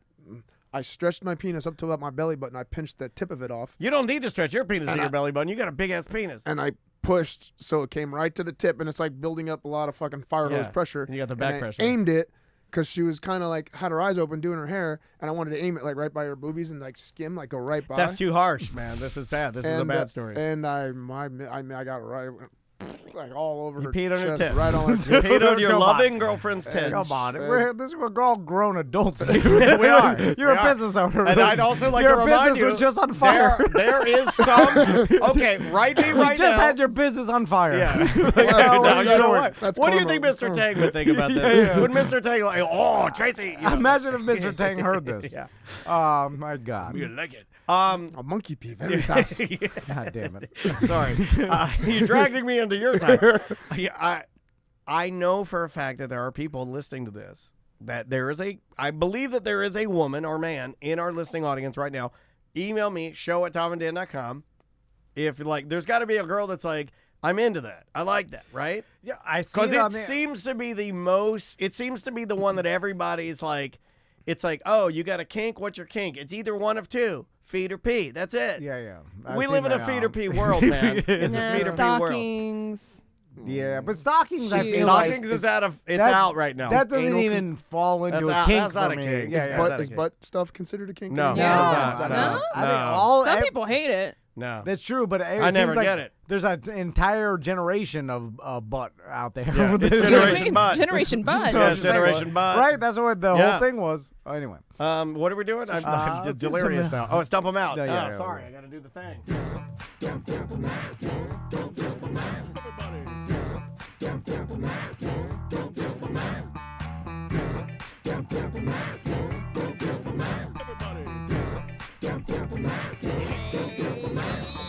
I stretched my penis up to about my belly button. I pinched the tip of it off. You don't need to stretch your penis to your belly button. You got a big ass penis. And I pushed so it came right to the tip, and it's like building up a lot of fucking fire hose pressure. You got the back and pressure. I aimed it because she was kind of like had her eyes open doing her hair, and I wanted to aim it like right by her boobies and like skim, like go right by. That's too harsh, man. This is bad. This is a bad story. And I got right. Like all over you her peed on chest, her tip. right on her You tip. peed on your loving girlfriend's tip. Come on, we're all grown adults. We are. You're a business owner. And I'd also like your to remind business you, was just on fire. There is some. Okay, right me right you just now. had your business on fire. Yeah. What do you think Mr. Tang would think about this? Would Mr. Tang like, oh, Tracy? Imagine if Mr. Tang heard this. Yeah. Oh my God. You like it. A monkey pee very fast. God damn it. Sorry. You're dragging me into your side. I know for a fact that there are people listening to this that I believe that there is a woman or man in our listening audience right now. Email me, show@tomandan.com. If there's got to be a girl that's like, I'm into that. I like that, right? Yeah, I see. Because it seems to be it seems to be the one that everybody's like, it's like, oh, you got a kink? What's your kink? It's either one of two. Feed or pee. That's it. Yeah. We live in a feed or pee world, man. It's a feed or pee world. Stockings. Yeah, but stockings. I feel stockings like is out right now. That doesn't even fall into a kink that's not for a me. kink. Yeah, Is butt stuff considered a kink? No. Yeah. No. No? Some people hate it. No. That's true, but I never like get it. There's an entire generation of butt out there. Yeah, it's generation butt. Generation butt. Yeah, generation butt. Right? That's what the whole thing was. Anyway. What are we doing? I'm delirious now. Oh, stump them out. Yeah, sorry. I got to do the thing.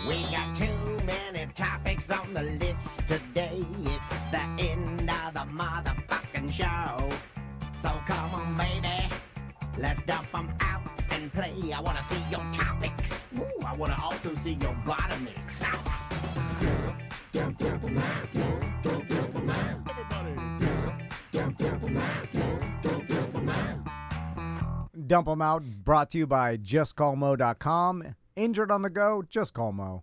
We got too many topics on the list today. It's the end of the motherfucking show. So come on, baby, let's dump them out and play. I want to see your topics. Ooh, I want to also see your bottom mix. Dump them out. Brought to you by JustCallMo.com. Injured on the go? Just call Mo.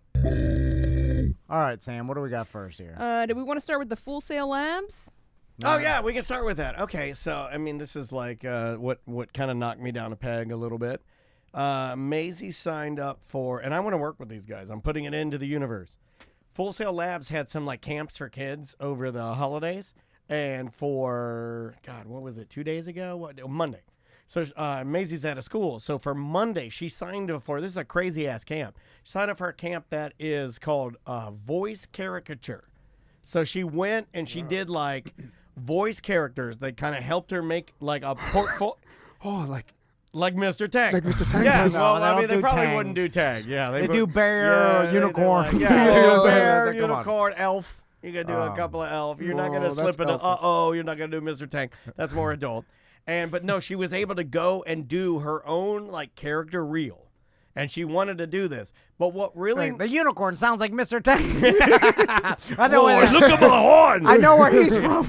All right, Sam. What do we got first here? Do we want to start with the Full Sail Labs? Oh, yeah, we can start with that. Okay, so, I mean, this is like what kind of knocked me down a peg a little bit. Maisie signed up for, and I want to work with these guys. I'm putting it into the universe. Full Sail Labs had some, camps for kids over the holidays. And for, God, what was it, 2 days ago? Monday. So Maisie's at a school. So for Monday, she signed up for, this is a crazy-ass camp. She signed up for a camp that is called Voice Caricature. So she went and she did, voice characters that kind of helped her make, a portfolio. Like Mr. Tang. Like Mr. Tang. Yeah, No, well, I mean, do they probably Tang. wouldn't do Tag. Yeah, They do bear, unicorn. Bear, Come on. unicorn, elf. You got to do a couple of Elf. You're not going to slip into you're not going to do Mr. Tang. That's more adult. But no, she was able to go and do her own like character reel. And she wanted to do this. But what really... The unicorn sounds like Mr. Tang. I know look at my horn. I know where he's from.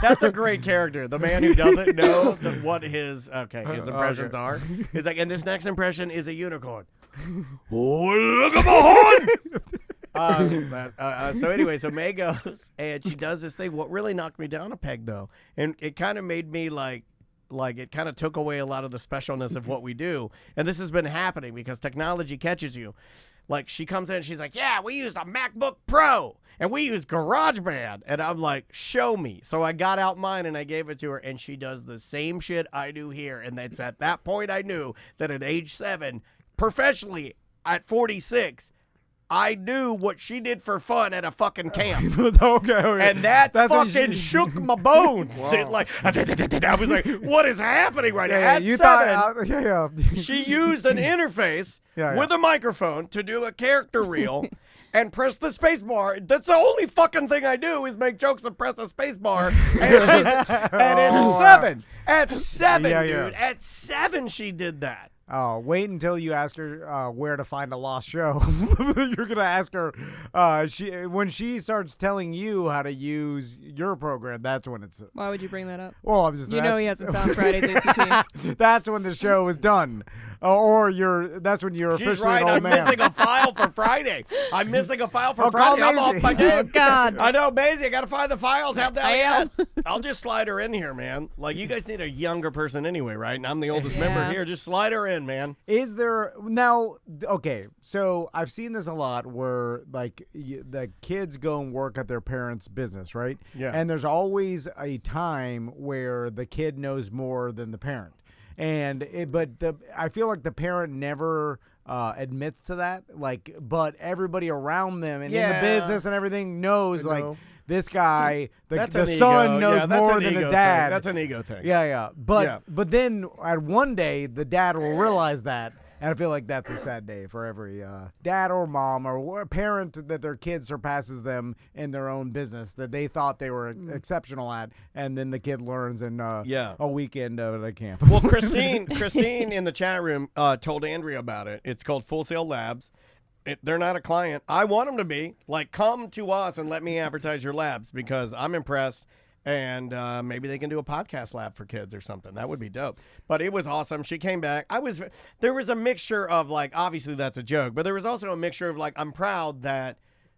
That's a great character. The man who doesn't know what his impressions are. He's like, and this next impression is a unicorn. Oh, look at my horn. So May goes, and she does this thing. What really knocked me down a peg, though, and it kind of made me like it kind of took away a lot of the specialness of what we do. And this has been happening because technology catches you. Like, she comes in and she's like, yeah, we used a MacBook Pro and we use GarageBand. And I'm like, show me. So I got out mine and I gave it to her, and she does the same shit I do here. And it's at that point I knew that at age 7, professionally at 46, I knew what she did for fun at a fucking camp. And that's fucking shook my bones. Wow. I was like, what is happening right now? At 7, she used an interface with a microphone to do a character reel and press the space bar. That's the only fucking thing I do is make jokes and press a space bar. And at 7. At 7, dude. At 7, she did that. Oh, wait until you ask her where to find a lost show. You're going to ask her. When she starts telling you how to use your program, that's when it's... Why would you bring that up? Well, I'm just... You know he hasn't found Friday's ACT. That's when the show is done. That's when you're officially an old man. I'm missing a file for Friday. I'm missing a file for Friday. I'm off my game. Oh, God. I know, Maisie. I got to find the files. I'll just slide her in here, man. Like, you guys need a younger person anyway, right? And I'm the oldest member here. Just slide her in, man. Is there now? Okay, so I've seen this a lot where like the kids go and work at their parents' business, right? Yeah. And there's always a time where the kid knows more than the parent, I feel like the parent never admits to that. Like, but everybody around them and in the business and everything knows like. This guy, the son knows more than the dad. That's an ego thing. Yeah. But then at one day, the dad will realize that. And I feel like that's a sad day for every dad or mom or parent that their kid surpasses them in their own business that they thought they were exceptional at. And then the kid learns in a weekend at a camp. Well, Christine in the chat room told Andrea about it. It's called Full Sail Labs. They're not a client. I want them to be. Like, come to us and let me advertise your labs because I'm impressed. And maybe they can do a podcast lab for kids or something. That would be dope. But it was awesome. She came back. There was a mixture of, like, obviously that's a joke, but there was also a mixture of, like, I'm proud that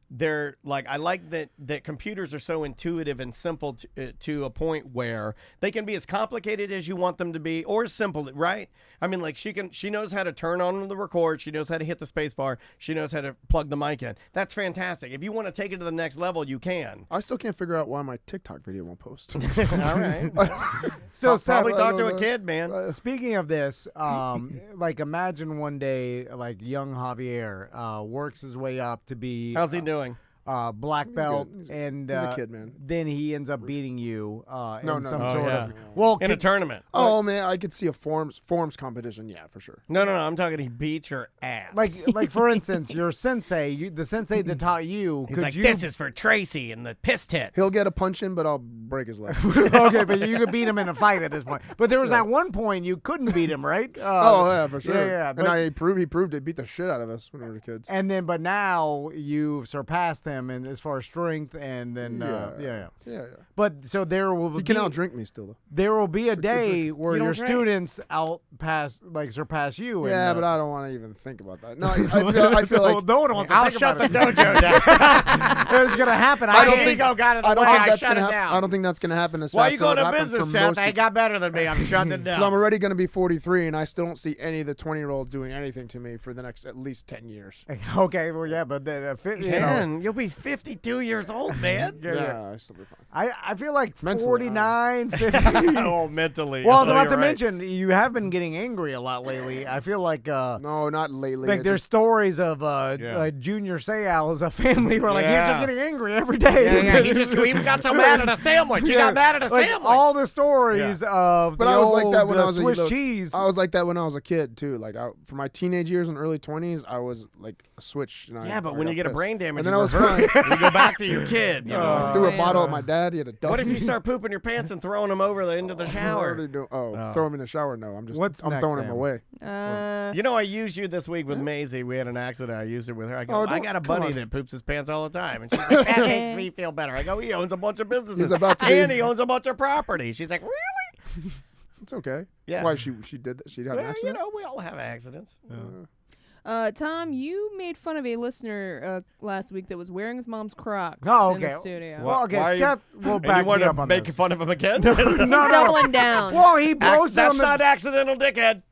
they're, like, I like that computers are so intuitive and simple to a point where they can be as complicated as you want them to be or simple, right? I mean, like, she knows how to turn on the record. She knows how to hit the space bar. She knows how to plug the mic in. That's fantastic. If you want to take it to the next level, you can. I still can't figure out why my TikTok video won't post. All right. So probably talk to a kid, man. Speaking of this, like, imagine one day, like, young Javier works his way up to be... How's he doing? Black belt, and he's a kid, man. Then he ends up beating you in some sort of in a tournament. Oh man, I could see a forms competition, yeah, for sure. No, I'm talking he beats your ass. Like for instance, your sensei, the sensei that taught you. He's like, this is for Tracy and the piss tits. He'll get a punch in, but I'll break his leg. Okay, but you could beat him in a fight at this point. But there was that one point you couldn't beat him, right? Oh yeah, for sure. Yeah. And he proved it, beat the shit out of us when we were kids. And then, but now you've surpassed him. And as far as strength, and then yeah. But so there will he can outdrink me still though. There will be a day where your students surpass you. Yeah, but I don't want to even think about that. No, I feel like no one wants to I'll think shut the about it. dojo down. It's gonna happen. I don't think I shut it down. I don't think that's gonna happen as Why fast. Why you going to business, Seth? They got better than me. I'm shutting it down. I'm already going to be 43, and I still don't see any of the 20-year-olds doing anything to me for the next at least 10 years. Okay, well, yeah, but then you'll be 52 years old, man. Yeah, I still be fine. I feel like 49, 50. Oh, mentally. Well, I was about to mention, you have been getting angry a lot lately. I feel like... no, not lately. Like there's stories of Junior Seau as a family where like, you're just getting angry every day. Yeah, he even got so mad at a sandwich. He got mad at a sandwich. All the stories of I was like that when I was Swiss cheese. I was like that when I was a kid, too. Like, for my teenage years and early 20s, I was like a switch. But when you get a brain damage, and then I was fine. You go back to your kid. You know? I threw a bottle at my dad. He had a duck. What if you start pooping your pants and throwing them over into the shower? Throw him in the shower? No, I'm throwing him away. You know, I used you this week with Maisie. We had an accident. I used her with her. I go, I got a buddy that poops his pants all the time. And she's like, that makes me feel better. I go, he owns a bunch of businesses. And he owns a bunch of property. She's like, really? It's okay. Yeah. Why she did that? She had an accident? You know, we all have accidents. Tom, you made fun of a listener last week that was wearing his mom's Crocs in the studio. Well, okay, Seth will back me up on make this. fun of him again? No. Doubling down. Well, he posted That's not accidental, dickhead.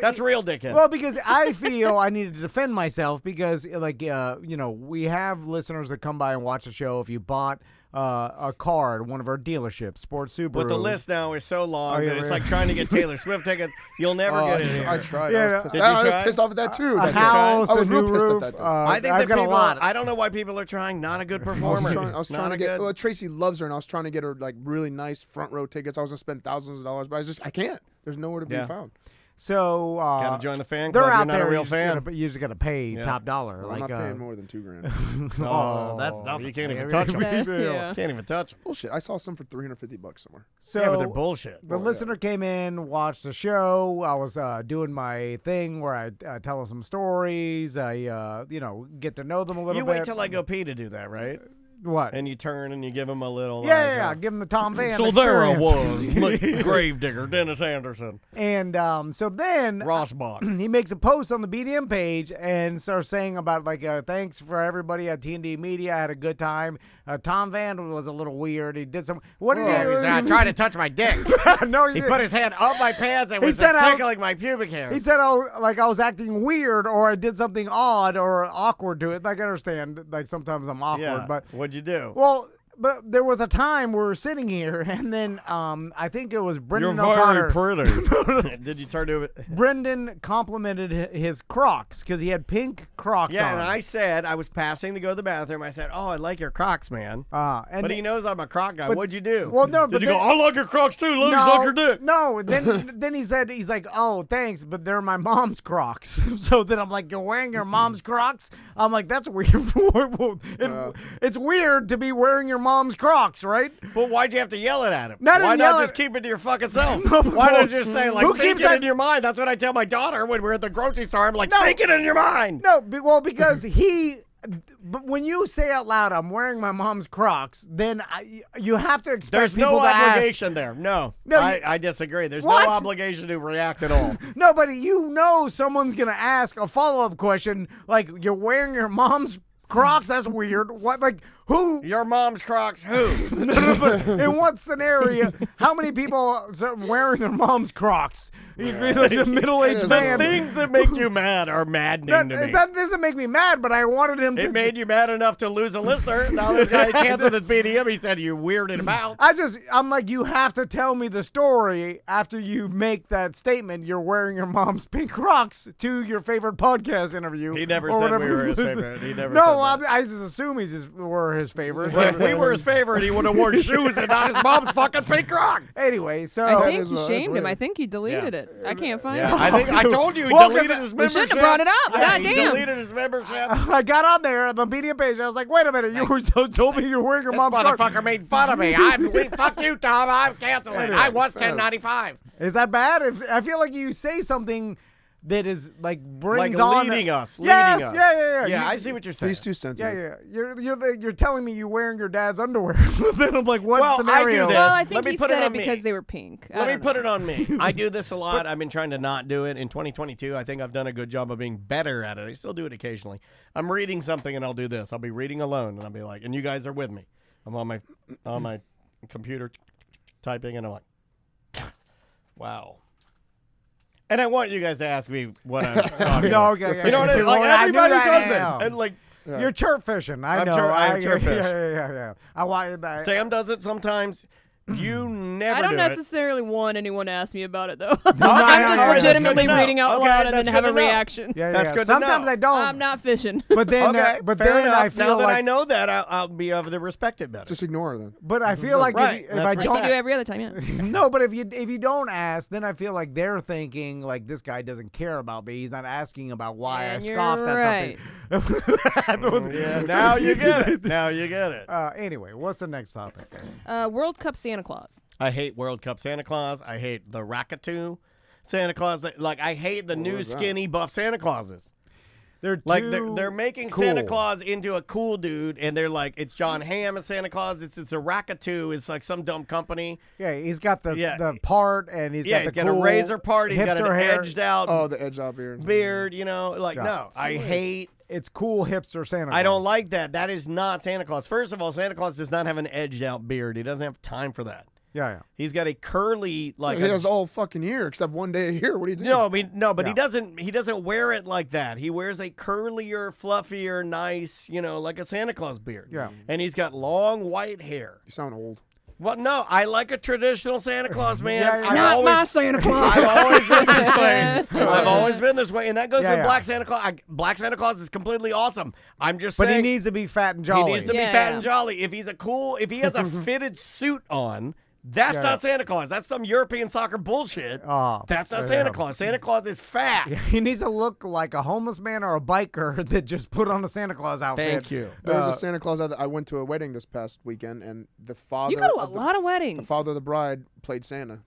That's real dickhead. Well, because I feel I need to defend myself because, like, we have listeners that come by and watch the show. If you bought a car at one of our dealerships, Sports Subaru. But the list now is so long that it's like trying to get Taylor Swift tickets. You'll never get it. I tried. Yeah, I was pissed off at that too. A house, I was a real new pissed roof. at that. I think I've that got people, a lot. I don't know why people are trying. Not a good performer. I was trying to get. Tracy loves her, and I was trying to get her like really nice front row tickets. I was gonna spend thousands of dollars, but I can't. There's nowhere to be found. So gotta join the fan club. They're out You're not there. a real fan. But you just gotta pay top dollar. I'm not paying more than $2,000. That's nothing. You can't even touch them. Can't even touch them. Bullshit. I saw some for $350 somewhere. So yeah, but they're bullshit. The listener came in, watched the show. I was doing my thing where I tell them some stories. I get to know them a little bit. You wait till I go pee to do that, right? What? And you turn and you give him a little. Yeah. Give him the Tom Van. So experience. there I was, gravedigger Dennis Anderson, and so then Ross Bach. He makes a post on the BDM page and starts saying about like thanks for everybody at T&D Media. I had a good time. Tom Van was a little weird. He did some. What did he do? He tried to touch my dick. No, he put his hand up my pants and was tickling my pubic hair. He said, like I was acting weird or I did something odd or awkward to it. Like I understand, like sometimes I'm awkward, but. What'd you do? Well, but there was a time we were sitting here, and then I think it was Brendan You're very pretty. Did you turn to it? Brendan complimented his Crocs because he had pink Crocs on. Yeah, and I said, I was passing to go to the bathroom. I said, I like your Crocs, man. But he knows I'm a Croc guy. What'd you do? Well, no, Did you go, I like your Crocs too. Let me suck your dick. No, then he said, he's like, oh, thanks, but they're my mom's Crocs. So then I'm like, you're wearing your mom's Crocs? I'm like, that's weird. It's weird to be wearing your mom's Crocs, right? But why'd you have to yell it at him? Why not just keep it to your fucking self? Why don't you just say, like, think it in your mind? That's what I tell my daughter when we're at the grocery store. I'm like, think it in your mind. No, well, because but when you say out loud, I'm wearing my mom's Crocs, then you have to expect There's people no to obligation there. No, I disagree. There's no obligation to react at all. No, but someone's going to ask a follow-up question like, you're wearing your mom's Crocs? That's weird. What, like, who? Your mom's Crocs, who? But in what scenario? How many people are wearing their mom's Crocs? Like a middle-aged man. The things that make you mad are maddening to me. That doesn't make me mad, but I wanted him to. It made you mad enough to lose a listener. Now this guy canceled his BDM. He said you weirded him out. I'm like, you have to tell me the story after you make that statement. You're wearing your mom's pink Crocs to your favorite podcast interview. He never said we were his favorite. He never. No, I just assume we're his favorite. If we were his favorite, he would have worn shoes and not his mom's fucking pink Crocs. Anyway, so I think you shamed him. I think you deleted it. I can't find it. I think I told you he deleted his membership. We shouldn't have brought it up. Yeah, God he damn. deleted his membership. I got on there on the media page. I was like, wait a minute. You told me you're wearing your mom's Crocs. Motherfucker made fun of me. Fuck you, Tom. I'm canceling. I was 1095. Is that bad? I feel like you say something that is like brings like on leading us. Yes, leading us. Yeah. Yeah, I see what you're saying. He's too sensitive. Yeah. You're telling me you're wearing your dad's underwear. Then I'm like, what scenario? I do this. Well, I think Let me he put said it on because me. they were pink. Let me put it on me. I do this a lot. I've been trying to not do it. In 2022, I think I've done a good job of being better at it. I still do it occasionally. I'm reading something and I'll do this. I'll be reading alone and I'll be like, and you guys are with me. I'm on my computer typing and I'm like, wow. And I want you guys to ask me what I'm talking about. Okay, you know what I mean? Like, everybody does this. And like, you're chirp fishing. I know. I'm chirp fish. Yeah. Sam does it sometimes. You never I don't do necessarily want anyone to ask me about it, though. Okay, I'm just all right, legitimately that's good to reading out know. loud Okay, and then that's have good a to know. reaction. Yeah, That's yeah. good to Sometimes know. I don't. I'm not fishing. But then, Okay, but fair then enough. I feel now that like I know that, I'll be able to respect it better. Just ignore her then. But I feel like Right, if I that's Like don't you do every other time, yeah. no, but if you don't ask, then I feel like they're thinking like this guy doesn't care about me. He's not asking about why And I you're scoffed right. at something. Yeah, now you get it. Now you get it. Anyway, what's the next topic? World Cup Santa Claus. I hate World Cup Santa Claus. I hate the Rackatoo Santa Claus. Like, I hate the new skinny buff Santa Clauses. They're they're making cool. Santa Claus into a cool dude, and they're like, it's John Hamm as Santa Claus. It's a Rackatoo. It's like some dumb company. Yeah, he's got the part, and he's got got cool a razor part. He's got an hair. edged out. Oh, the edged out beard. Beard. You know, like no, I hate. It's cool hipster Santa Claus. I don't like that. That is not Santa Claus. First of all, Santa Claus does not have an edged out beard. He doesn't have time for that. Yeah. He's got a curly He has all fucking year except one day a year. What do you do? No, but he doesn't wear it like that. He wears a curlier, fluffier, nice, like a Santa Claus beard. Yeah. And he's got long white hair. You sound old. Well, no, I like a traditional Santa Claus, man. Not my Santa Claus. I've always been this way. I've always been this way, and that goes with yeah. Black Santa Claus. Black Santa Claus is completely awesome. I'm just But saying. he needs to be fat and jolly. He needs to be fat and jolly. If he has a fitted suit on, that's not Santa Claus. That's some European soccer bullshit. That's not Santa Claus. Santa Claus is fat. He needs to look like a homeless man or a biker that just put on a Santa Claus outfit. Thank you. There was a Santa Claus. I went to a wedding this past weekend, and the father. You go to a lot of weddings. The father of the bride plays Santa,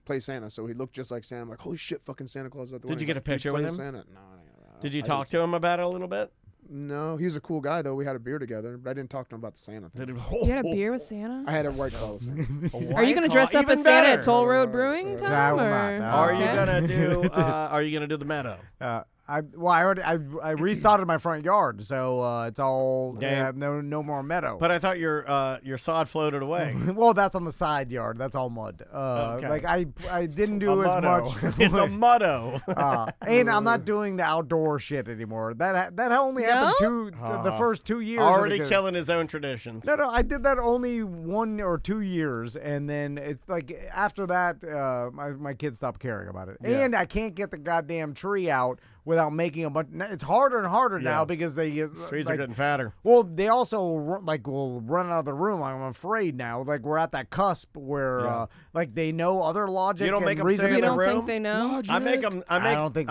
so he looked just like Santa. I'm like, holy shit, fucking Santa Claus at the wedding. Did you get a picture with him? Santa? No. Did you talk to him about it a little bit? No, he was a cool guy though. We had a beer together, but I didn't talk to him about the Santa thing. You had a beer with Santa? I had a White Claw with Santa. Are you going to dress up as Santa at Toll Road Brewing, Tom? I will not. No. Are you gonna do the meadow? I restarted my front yard, so it's all no more meadow. But I thought your sod floated away. Well, that's on the side yard. That's all mud. Okay. Like I didn't do as much. It's a muddo. And I'm not doing the outdoor shit anymore. That only happened the first 2 years. Already killing his own traditions. No, I did that only 1 or 2 years, and then it's like after that, my kids stopped caring about it. Yeah. And I can't get the goddamn tree out without making a bunch. It's harder and harder now because they trees are getting fatter. Well, they also will run out of the room. I'm afraid now. Like we're at that cusp where they know other logic. You don't make and them stay in You the don't room. think they know? Logic. I make them. I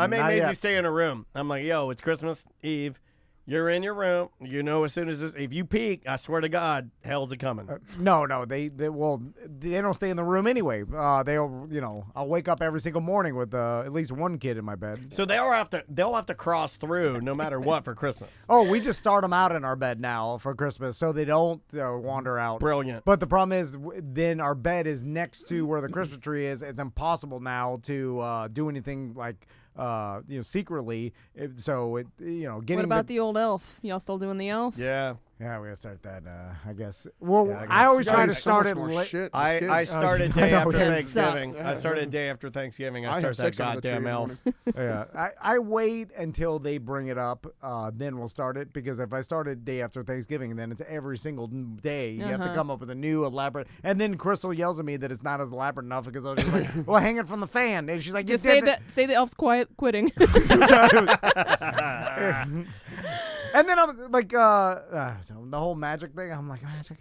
make Maisie yet. stay in a room. I'm like, yo, it's Christmas Eve. You're in your room. You know, as soon as if you peek, I swear to God, hell's a coming. No, they don't stay in the room anyway. I'll wake up every single morning with at least one kid in my bed. So they'll have to cross through no matter what for Christmas. Oh, we just start them out in our bed now for Christmas so they don't wander out. Brilliant. But the problem is then our bed is next to where the Christmas tree is. It's impossible now to do anything like secretly. Getting. What about the old elf? Y'all still doing the elf? Yeah. Yeah, we gotta start that. I guess. Well, I always try to start it late. I started day after yeah. Thanksgiving. I started day after Thanksgiving. I start that goddamn elf. Yeah, I wait until they bring it up, then we'll start it. Because if I start it day after Thanksgiving, then it's every single day. You have to come up with a new elaborate. And then Crystal yells at me that it's not as elaborate enough because I was just like, "Well, hang it from the fan." And she's like, "Just say the elf's quitting." And then I'm like, the whole magic thing. I'm like, magic.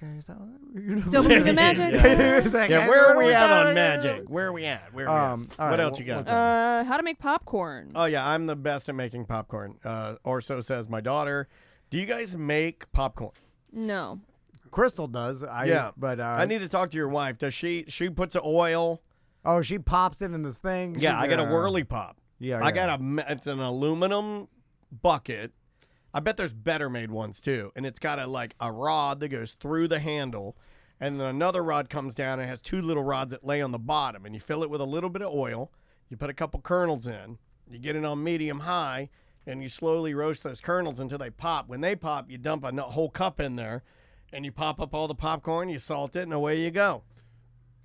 Still believe in magic? Where are we at on magic? Where are we at? What else you got? How to make popcorn. Oh yeah, I'm the best at making popcorn. Or so says my daughter. Do you guys make popcorn? No. Crystal does. But I need to talk to your wife. Does she puts the oil? Oh, she pops it in this thing. Yeah, I got a whirly pop. Yeah, I got it's an aluminum bucket. I bet there's better made ones too. And it's got a rod that goes through the handle. And then another rod comes down and has two little rods that lay on the bottom. And you fill it with a little bit of oil. You put a couple kernels in. You get it on medium high. And you slowly roast those kernels until they pop. When they pop, you dump a whole cup in there. And you pop up all the popcorn. You salt it and away you go.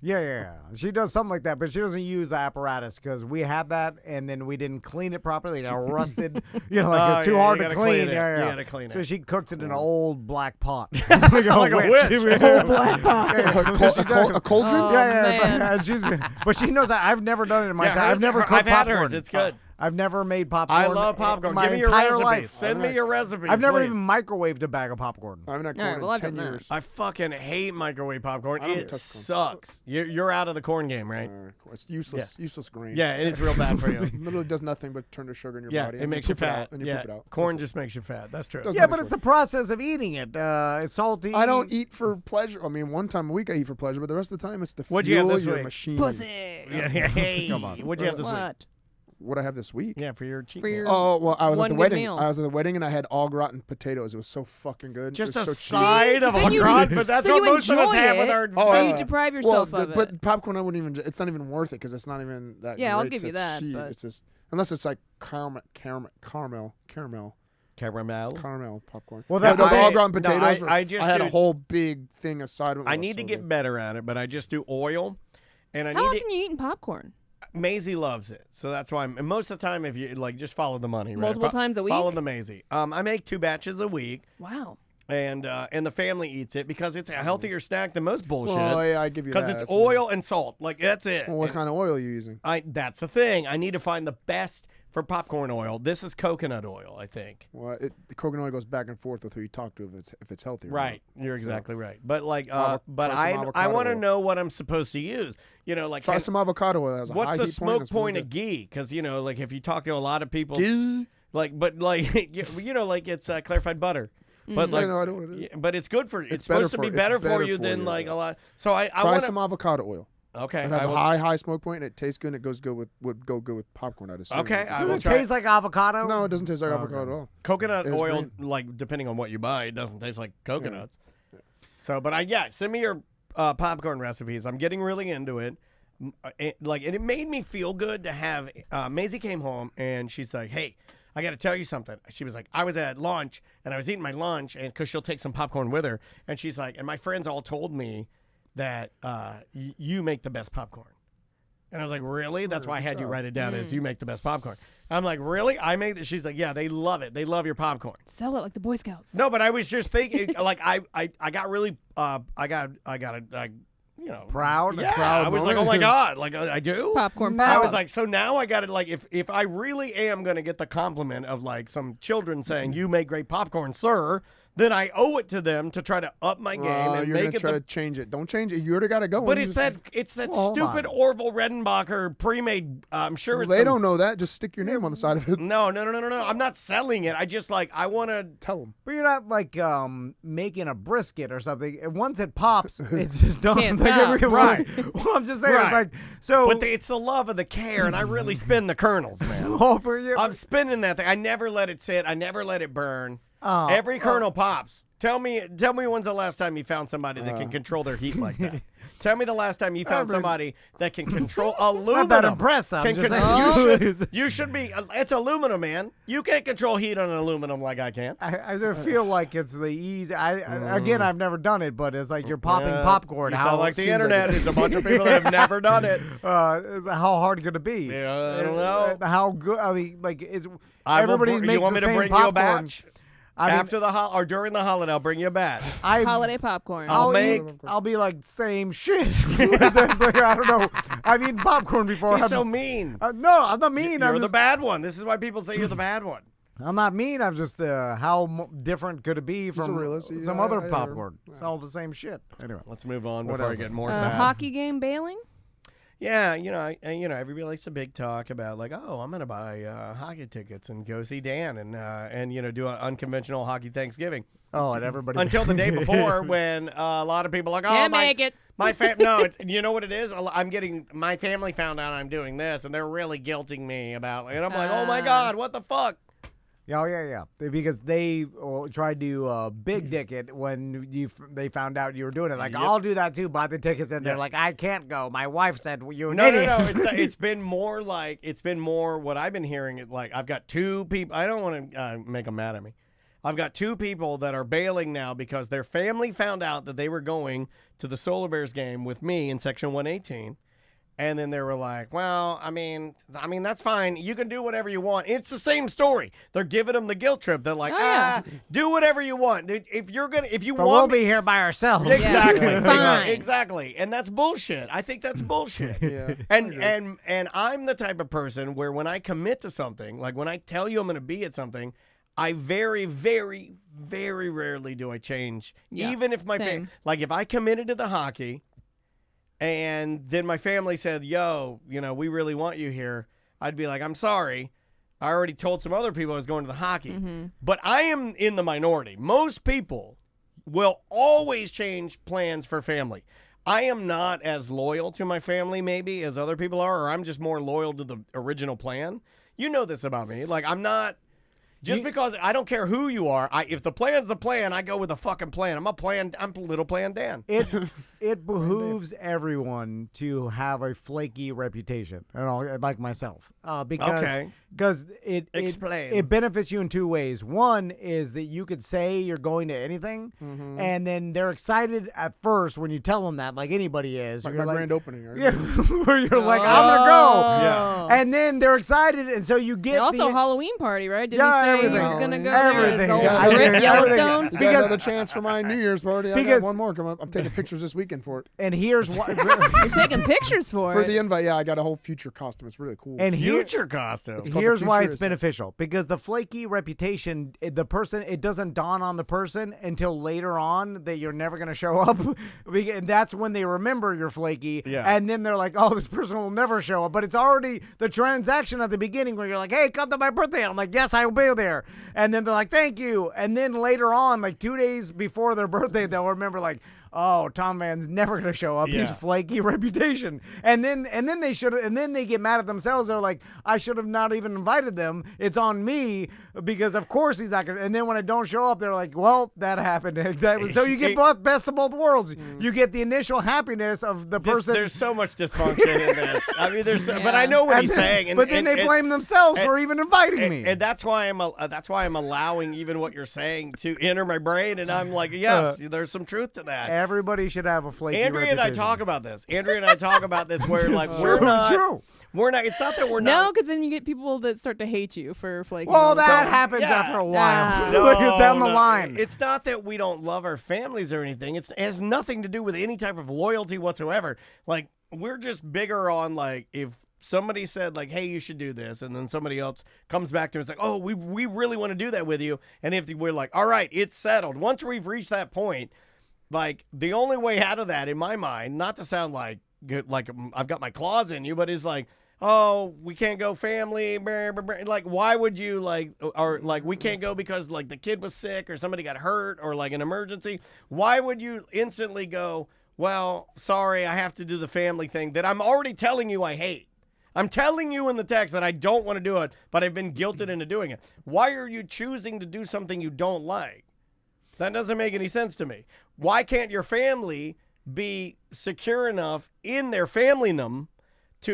Yeah. She does something like that, but she doesn't use the apparatus because we had that and then we didn't clean it properly. It got rusted. Like it's too hard to clean. Yeah. You gotta clean it. So she cooked it in an old black pot. like a witch. Old black pot. A cauldron? But she knows that. I've never done it in my time. I've never cooked I've had popcorn. hers. It's good. I've never made popcorn. I love popcorn. My Give me your entire recipes. life. Send me your recipes. I've never please. even microwaved a bag of popcorn. I haven't had corn in 10 years. I fucking hate microwave popcorn. It sucks. You're out of the corn game, right? It's useless grain. Yeah, it is real bad for you. It literally does nothing but turn to sugar in your body. It makes you fat. And you poop it out. Corn just makes you fat. That's true. Yeah, but it's a process of eating it. It's salty. I don't eat for pleasure. I mean, one time a week I eat for pleasure, but the rest of the time it's the What'd you have this your week? machine. Pussy. Hey, come on. What'd you have this week? What I have this week? Yeah, for your cheat For your meal. Oh, well, I was at the wedding. meal. I was at the wedding and I had au gratin potatoes. It was so fucking good. Just it a was so side of au gratin, but that's what most of us have with our. So you deprive yourself of it. But popcorn, I wouldn't even. It's not even worth it because it's not even that. Yeah, I'll great give to you that, cheat. but- It's just unless it's like caramel popcorn. Well, that's the the thing. au gratin potatoes. I just had do- a whole big thing aside. I need to get better at it, but I just do oil, and I How need often are you eating popcorn? Maisie loves it, so that's why. And most of the time, if you just follow the money, right? Multiple times a week? Follow the Maisie. I make 2 batches a week. Wow. And the family eats it because it's a healthier snack than most bullshit. Well, yeah, I give you that. Because it's oil and salt. Like, that's it. Well, what kind of oil are you using? That's the thing. I need to find the best for popcorn oil. This is coconut oil, I think. Well, the coconut oil goes back and forth with who you talk to if it's healthy. Right. You're exactly right. But like, try I want to know what I'm supposed to use. Like try some avocado oil. It has a what's high the heat smoke point of of ghee? Because like if you talk to a lot of people, ghee? like it's clarified butter. But like, I know what it is. But it's good for. It's better supposed to be it's better for you for than you, like yes. a lot. So I try want some avocado oil. Okay. It has a high smoke point, and it tastes good, and it goes good would go good with popcorn, I'd assume. Okay. Does it taste like avocado? No, it doesn't taste like avocado at all. Coconut It's oil, green. like depending on what you buy, it doesn't taste like coconuts. Yeah. So, but send me your popcorn recipes. I'm getting really into it. And it made me feel good to have. Maisie came home and she's like, "Hey, I got to tell you something." She was like, "I was at lunch and I was eating my lunch, and because she'll take some popcorn with her, and she's like, and my friends all told me that you make the best popcorn." And I was like, "Really?" That's why I had you write it down as you make the best popcorn. I'm like, "Really? I make it?" She's like, "Yeah, they love it. They love your popcorn." Sell it like the Boy Scouts. No, but I was just thinking, like, I got really, proud. Yeah, proud I was like, moment. "Oh my god!" Like, I do Popcorn I power. was like, so now I got to like, if I really am gonna get the compliment of like some children saying you make great popcorn, sir, then I owe it to them to try to up my game and you're make gonna it try to change it. Don't change it. You already got to go. But You it's just- that Well, hold stupid on. Orville Redenbacher pre-made. I'm sure it's They some- don't know that. Just stick your name on the side of it. No. I'm not selling it. I just like I want to tell them. But you're not like making a brisket or something. And once it pops, it's just done. Can't Like, stop. Right. Well, I'm just saying, Right. it's like so. But it's the love of the care, and I really spin the kernels, man. Oh, but yeah, I'm spinning that thing. I never let it sit. I never let it burn. Oh, Every kernel pops. Tell me when's the last time you found somebody that can control their heat like that? Tell me the last time you found somebody that can control aluminum. Not that impressed. I'm just saying. You should be. It's aluminum, man. You can't control heat on aluminum like I can. I just feel like it's the easy. Again, I've never done it, but it's like you're popping popcorn. You how sound like it the seems internet. Like It's a bunch of people that have never done it. How hard could it be? Yeah, I don't know. How good? I mean, like it's I will everybody br- makes you want the me to same bring popcorn. you a batch? I mean, After the or during the holiday, I'll bring you a batch. Holiday popcorn. I'll be like same shit. Like, I don't know. I've eaten popcorn before. He's so mean. No, I'm not mean. You're I'm the just, bad one. This is why people say you're the bad one. I'm not mean. I'm just how different could it be from realist. some other popcorn? It's all the same shit. Anyway, Let's move on before I get more sad. Hockey game bailing? Yeah, everybody likes to big talk about like, oh, I'm gonna buy hockey tickets and go see Dan and do an unconventional hockey Thanksgiving. Oh, and everybody until the day before when a lot of people are like, oh, Can't make it. My no, you know what it is? My family found out I'm doing this, and they're really guilting me about it. And I'm like, oh my god, what the fuck? Oh, yeah. Because they tried to big dick it when they found out you were doing it. Like, Yep. I'll do that too, buy the tickets. And they're like, I can't go. My wife said, well, you're an No. idiot. It's been more like, what I've been hearing. Like, I've got 2 people. I don't want to make them mad at me. I've got 2 people that are bailing now because their family found out that they were going to the Solar Bears game with me in Section 118. And then they were like, well, I mean, that's fine. You can do whatever you want. It's the same story. They're giving them the guilt trip. They're like, do whatever you want. If you want, we'll be here by ourselves. Exactly. Fine. Exactly. And that's bullshit. I think that's bullshit. Yeah. And I'm the type of person where when I commit to something, like when I tell you I'm going to be at something, I very, very, very rarely do I change. Yeah, even if my like if I committed to the hockey and then my family said, yo, we really want you here, I'd be like, I'm sorry. I already told some other people I was going to the hockey. Mm-hmm. But I am in the minority. Most people will always change plans for family. I am not as loyal to my family maybe as other people are, or I'm just more loyal to the original plan. You know this about me. Like, I'm not... Just because I don't care who you are, if the plan's the plan, I go with the fucking plan. I'm little plan Dan. It behooves everyone to have a flaky reputation, like myself, because it benefits you in 2 ways. One is that you could say you're going to anything, and then they're excited at first when you tell them that, like anybody is. Like my grand opening. Right? Yeah, where you're like, I'm gonna go, yeah, and then they're excited, and so you get also Halloween party, right? Did everything. He was gonna go everything. There? Yellowstone. You got another chance for my New Year's party. I got one more coming up. I'm taking pictures this weekend for it. And here's why you're taking pictures for the invite. Yeah, I got a whole future costume. It's really cool. And future costume. Here's why it's beneficial, because the flaky reputation, it doesn't dawn on the person until later on that you're never gonna show up, and that's when they remember you're flaky. Yeah. And then they're like, oh, this person will never show up. But it's already the transaction at the beginning where you're like, hey, come to my birthday. And I'm like, yes, I will be there. And then they're like, thank you. And then later on, like 2 days before their birthday, they'll remember like, oh, Tom Van's never gonna show up. Yeah. He's flaky reputation. And then they get mad at themselves. They're like, I should have not even invited them. It's on me because of course he's not gonna. And then when I don't show up, they're like, well, that happened exactly. So you get best of both worlds. You get the initial happiness of the person. There's so much dysfunction in this. I mean, but I know what he's saying. But then they blame themselves for even inviting me. And that's why I'm allowing even what you're saying to enter my brain. And I'm like, yes, there's some truth to that. Everybody should have a flaky Andrea reputation. and I talk about this. where like we're not. It's not that we're not. No, because then you get people that start to hate you for flaky. Well, that happens after a while. Down the line. It's not that we don't love our families or anything. It has nothing to do with any type of loyalty whatsoever. Like, we're just bigger on, like, if somebody said, like, hey, you should do this, and then somebody else comes back to us like, oh, we really want to do that with you. And if we're like, all right, it's settled. Once we've reached that point, like, the only way out of that, in my mind, not to sound like I've got my claws in you, but is like, oh, we can't go family, like, why would you, like, or like, we can't go because, like, the kid was sick or somebody got hurt or, like, an emergency. Why would you instantly go, well, sorry, I have to do the family thing that I'm already telling you I hate? I'm telling you in the text that I don't want to do it, but I've been guilted into doing it. Why are you choosing to do something you don't like? That doesn't make any sense to me. Why can't your family be secure enough in their family-num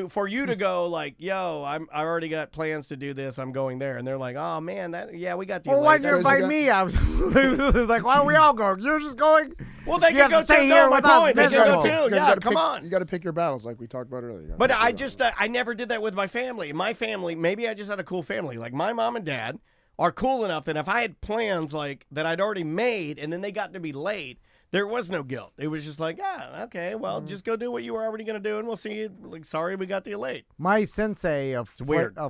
for you to go like, yo, I already got plans to do this. I'm going there. And they're like, oh, man, we got the Well, why'd you invite me? I was like, why don't we all go? You're just going? Well, they can go too. No, my point. They can go too. Yeah, come on. You got to pick your battles like we talked about earlier. But I never did that with my family. My family, maybe I just had a cool family. Like, my mom and dad are cool enough that if I had plans like that I'd already made and then they got to be late, there was no guilt. It was just like, okay, well, just go do what you were already going to do, and we'll see you. Like, sorry we got you late. My sensei of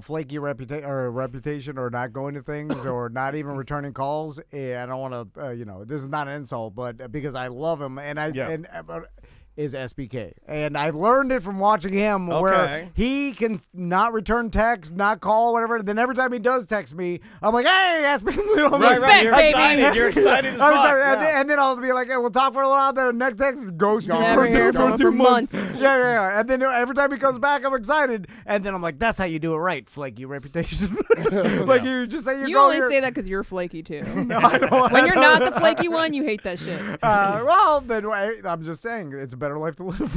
flaky reputation or not going to things or not even returning calls, I don't want to, this is not an insult, but because I love him, is SBK. And I learned it from watching him where he can not return text, not call, whatever. Then every time he does text me, I'm like, hey, SBK. Right. You're excited. You're excited as fuck. And then I'll be like, hey, we'll talk for a while. Then the next text, ghost me for 2 months. Yeah. And then every time he comes back, I'm excited. And then I'm like, that's how you do it right, flaky reputation. Like, you just say you only say that because you're flaky, too. No, I don't. When you're not the flaky one, you hate that shit. Well, then I'm just saying, it's better life to live.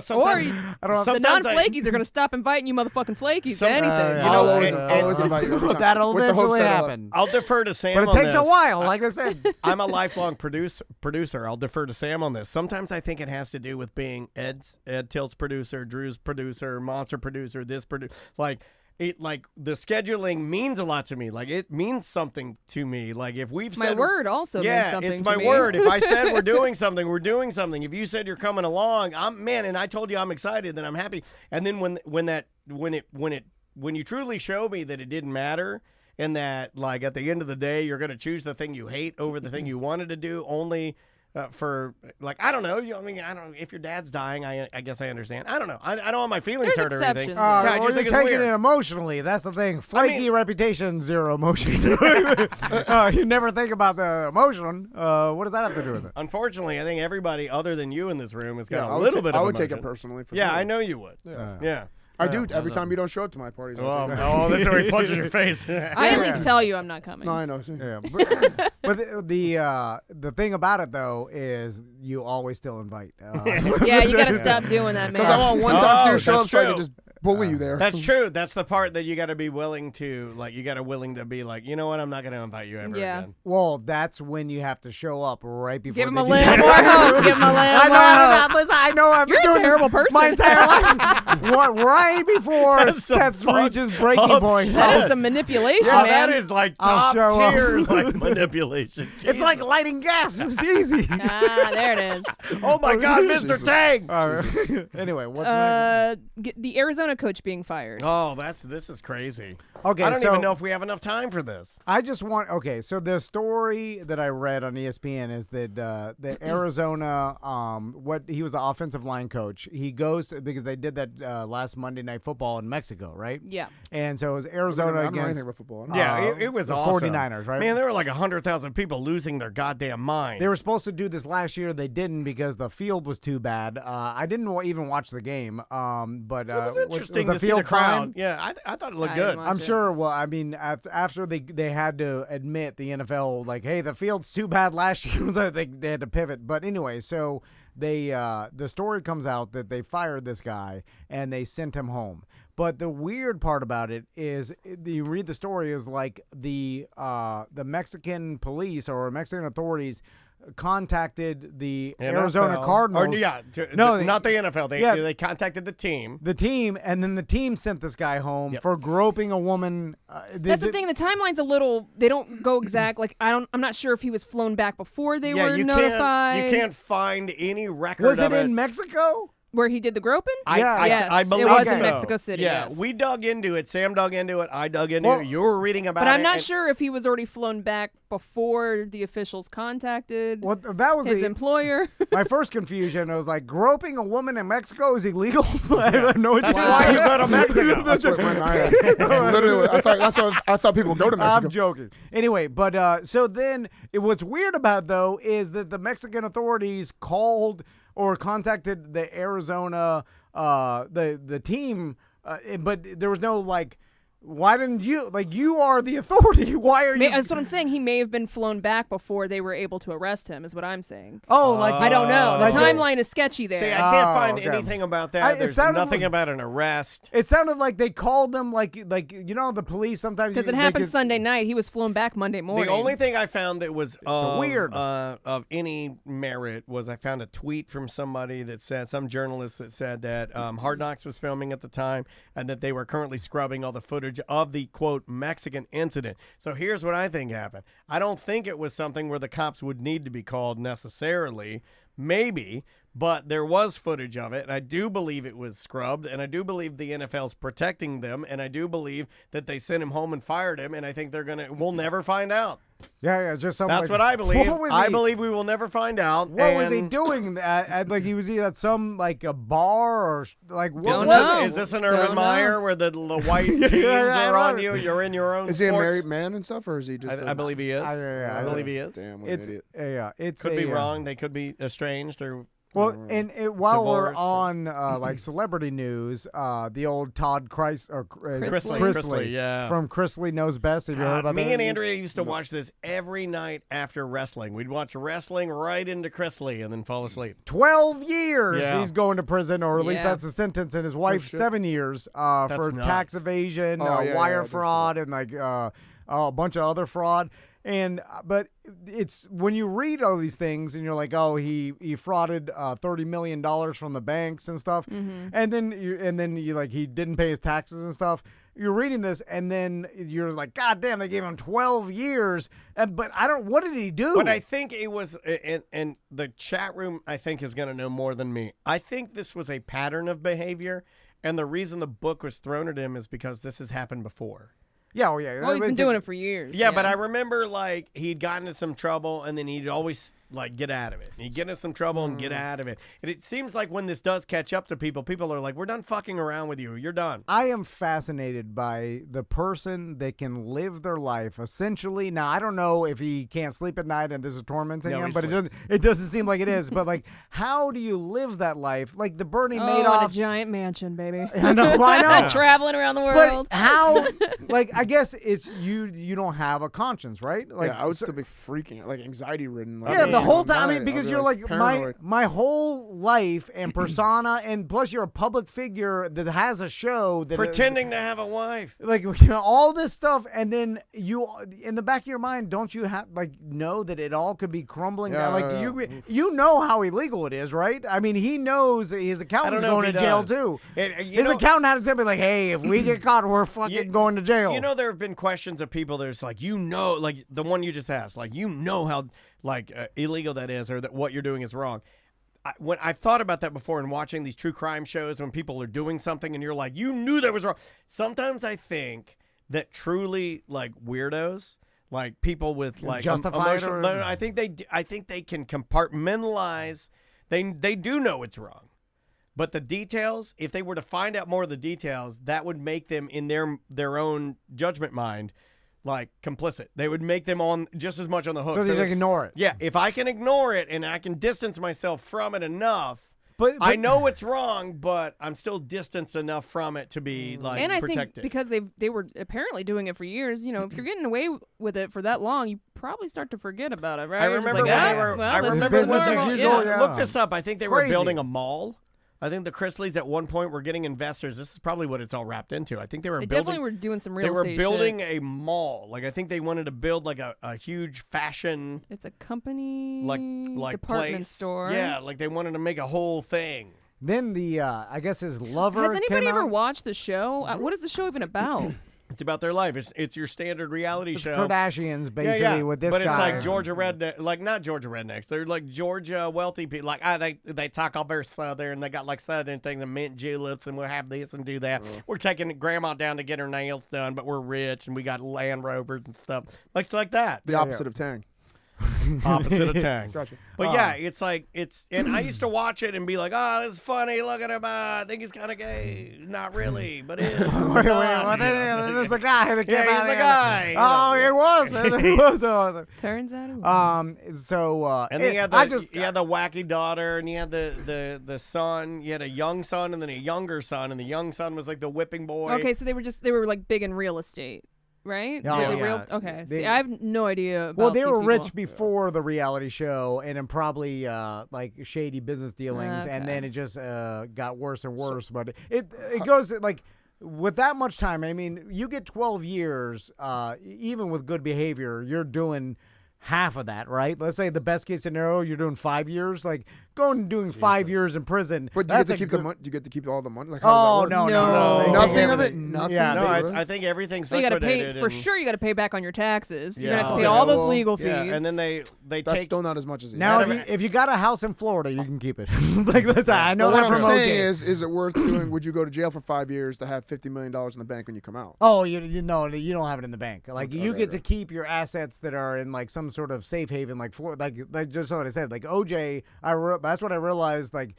Sometimes the non-flakies are going to stop inviting you motherfucking flakies to anything. I'll always invite you every time. That'll eventually happen. I'll defer to Sam but it takes a while, like I said. I'm a lifelong producer. I'll defer to Sam on this. Sometimes I think it has to do with being Ed Tilt's producer, Drew's producer, Monster producer, this producer. Like the scheduling means a lot to me. Like it means something to me. Like if we've said my word also means something it's my to me. word. If I said we're doing something, we're doing something. If you said you're coming along, and I told you I'm excited, then I'm happy. And then when you truly show me that it didn't matter, and that like at the end of the day you're going to choose the thing you hate over the thing you wanted to do only. For like I don't know, I don't. If your dad's dying, I guess I understand. I don't know. I don't want my feelings hurt or anything. I just think you're taking it emotionally. That's the thing. Flaky reputation, zero emotion. You never think about the emotion. What does that have to do with it? Unfortunately, I think everybody other than you in this room has got a little bit of emotion. I would take it personally. For sure. I know you would. Yeah. I do every time you don't show up to my parties. That's where he punches your face. I at least tell you I'm not coming. No, I know. Yeah, but the thing about it though is you always still invite. Yeah, you got to stop doing that, man. Because I want one time to show up so I can just bully you there. That's true. That's the part that you got to be willing to like. You got to willing to be like, you know what? I'm not going to invite you ever again. Well, that's when you have to show up right before. Give him a little more hope. Give him a little more hope. Listen, I know I've been doing a terrible person. My entire life. Right before Seth reaches breaking point. That is some manipulation, man. man. That is like top tier like manipulation. It's like lighting gas. It's easy. There it is. Oh my God, Mr. Tang. Anyway, what's next? The Arizona coach being fired. Oh, this is crazy. Okay, I don't even know if we have enough time for this. I just want so the story that I read on ESPN is that the Arizona he was the offensive line coach. He goes because they did that last Monday Night Football in Mexico, right? Yeah. And so it was Arizona I don't know against anything about football. It was the awesome. 49ers, right? Man, there were like 100,000 people losing their goddamn minds. They were supposed to do this last year. They didn't because the field was too bad. I didn't even watch the game, but it was interesting was to see the crowd. Yeah, I thought it looked good. I'm sure. Well, I mean, after they had to admit the NFL, like, hey, the field's too bad last year. they had to pivot. But anyway, so the story comes out that they fired this guy and they sent him home. But the weird part about it is, you read the story, is like the Mexican police or Mexican authorities contacted the Arizona Cardinals. Not the NFL. They contacted the team. The team, and then the team sent this guy home for groping a woman. That's the thing. The timeline's a little. They don't go exact. Like I'm not sure if he was flown back before they were notified. You can't find any record. Was it in Mexico? Where he did the groping? Yes, I believe it was so. in Mexico City. Yeah, yes. We dug into it. Sam dug into it. I dug into it. You were reading about it. But I'm not sure if he was already flown back before the officials contacted his employer. My first confusion, I was like, groping a woman in Mexico is illegal? I have no idea. That's why you go to Mexico. That's what went on. That's literally. I thought people go to Mexico. I'm joking. Anyway, but so then what's weird about it, though, is that the Mexican authorities called or contacted the Arizona the team, but there was no why didn't you? You are the authority. Why are you? That's what I'm saying. He may have been flown back before they were able to arrest him, is what I'm saying. Oh, I don't know. The timeline is sketchy there. See, I can't find anything about that. There's nothing about an arrest. It sounded like they called them the police sometimes. Because it happened Sunday night. He was flown back Monday morning. The only thing I found that was weird of any merit was I found a tweet from somebody that said, some journalist that said that Hard Knocks was filming at the time and that they were currently scrubbing all the footage of the, quote, Mexican incident. So here's what I think happened. I don't think it was something where the cops would need to be called necessarily. Maybe, but there was footage of it, and I do believe it was scrubbed, and I do believe the NFL's protecting them, and I do believe that they sent him home and fired him, and I think we'll never find out. Yeah, just something. That's what I believe. I believe we will never find out. What was he doing? Was he at some a bar or what was it? Is this an Urban Meyer where the white jeans are on you? You're in your own. Is he a married man and stuff, or is he just? I believe he is. I believe he is. Damn, what an idiot. It could be wrong. They could be estranged or Well, and while we're Divorced. on like celebrity news, the old Todd Chrisley, yeah, from Chrisley Knows Best. Have you heard about that? Me and Andrea used to watch this every night after wrestling. We'd watch wrestling right into Chrisley and then fall asleep. 12 years Yeah. he's going to prison, or at least that's the sentence, and his wife 7 years for nuts. tax evasion, wire fraud, and like a bunch of other fraud. And but it's when you read all these things and you're like, oh, he frauded $30 million from the banks and stuff, and then you like he didn't pay his taxes and stuff. You're reading this and then you're like, God damn, they gave him 12 years. But what did he do? But I think it was, and the chat room I think is going to know more than me. I think this was a pattern of behavior, and the reason the book was thrown at him is because this has happened before. Yeah, yeah. Well, he's been doing it for years. Yeah, but I remember like he'd gotten into some trouble and then he'd always like get out of it. He'd get into some trouble and get out of it. And it seems like when this does catch up to people, people are like, "We're done fucking around with you. You're done." I am fascinated by the person that can live their life essentially. Now, I don't know if he can't sleep at night and this is tormenting him, but it doesn't seem like it is. But like, how do you live that life? Like the Bernie Madoff, in a giant mansion, baby. I know. Traveling around the world. But how? Like, I guess it's you don't have a conscience, right? Like, I would still be freaking like anxiety ridden. Like, yeah, the whole time. I mean, because you're like paranoid. my whole life and persona, and plus you're a public figure that has a show that pretending to have a wife, like all this stuff, and then you in the back of your mind, don't you have know that it all could be crumbling down? Like you know how illegal it is, right? I mean, he knows his accountant's going to jail too. His accountant had to tell me like, hey, if we get caught, we're fucking going to jail. You know, there have been questions of people there's like, like the one you just asked, like, how illegal that is, or that what you're doing is wrong. When I've thought about that before and watching these true crime shows when people are doing something and you're like, you knew that was wrong. Sometimes I think that truly like weirdos, like people with like emotional, I think they can compartmentalize. They do know it's wrong. But the details, if they were to find out more of the details, that would make them in their own judgment mind like complicit. They would make them on just as much on the hook. So they can ignore it. Yeah, if I can ignore it and I can distance myself from it enough, but I know it's wrong, but I'm still distanced enough from it to be like and I protected. think because they were apparently doing it for years, if you're getting away with it for that long, you probably start to forget about it, right? I remember look this up. I think they were building a mall. I think the Chrisleys at one point were getting investors. This is probably what it's all wrapped into. I think they definitely were doing some real estate They were building a mall. Like I think they wanted to build like a huge fashion. It's a company like department place. store. Yeah, like they wanted to make a whole thing. Then I guess his lover. Has anybody ever watched the show? What is the show even about? It's about their life. It's your standard reality show. Kardashians, basically, with this guy. But it's like Georgia redneck, like not Georgia rednecks. They're like Georgia wealthy people. Like they talk all very southern, and they got like southern things and mint juleps, and we'll have this and do that. We're taking grandma down to get her nails done, but we're rich and we got Land Rovers and stuff. Like that. The opposite of Tang. Opposite of Tang. Gotcha. But yeah, it's like and I used to watch it and be like, oh, this is funny. Look at him. I think he's kind of gay. Not really, but it is. There's the guy that came out. He's the guy. Oh, it was. Turns out it was. So and then you had the wacky daughter, and you had the son. You had a young son, and then a younger son, and the young son was like the whipping boy. Okay, so they were like big in real estate. Right? Yeah. Okay. See, I have no idea about Well, they were these rich people. before the reality show, and then probably like shady business dealings, and then it just got worse and worse. But it goes like with that much time. I mean, you get 12 years, even with good behavior, you're doing half of that, right? Let's say the best case scenario, you're doing 5 years. Like going and doing 5 years in prison. But do you get to keep the money? Do you get to keep all the money? Like, no, nothing of it. Nothing. Yeah, no, I think everything's you got to pay for sure. You got to pay back on your taxes. You're gonna have to pay all those legal fees. Yeah, and then they that's still not as much as now. If you got a house in Florida, you can keep it. Like I know that what from I'm OJ. saying is it worth doing? Would you go to jail for 5 years to have $50 million in the bank when you come out? Oh, you know, you don't have it in the bank. Like you get to keep your assets that are in like some sort of safe haven, like Florida. Like just what I said. Like OJ, that's what I realized. Like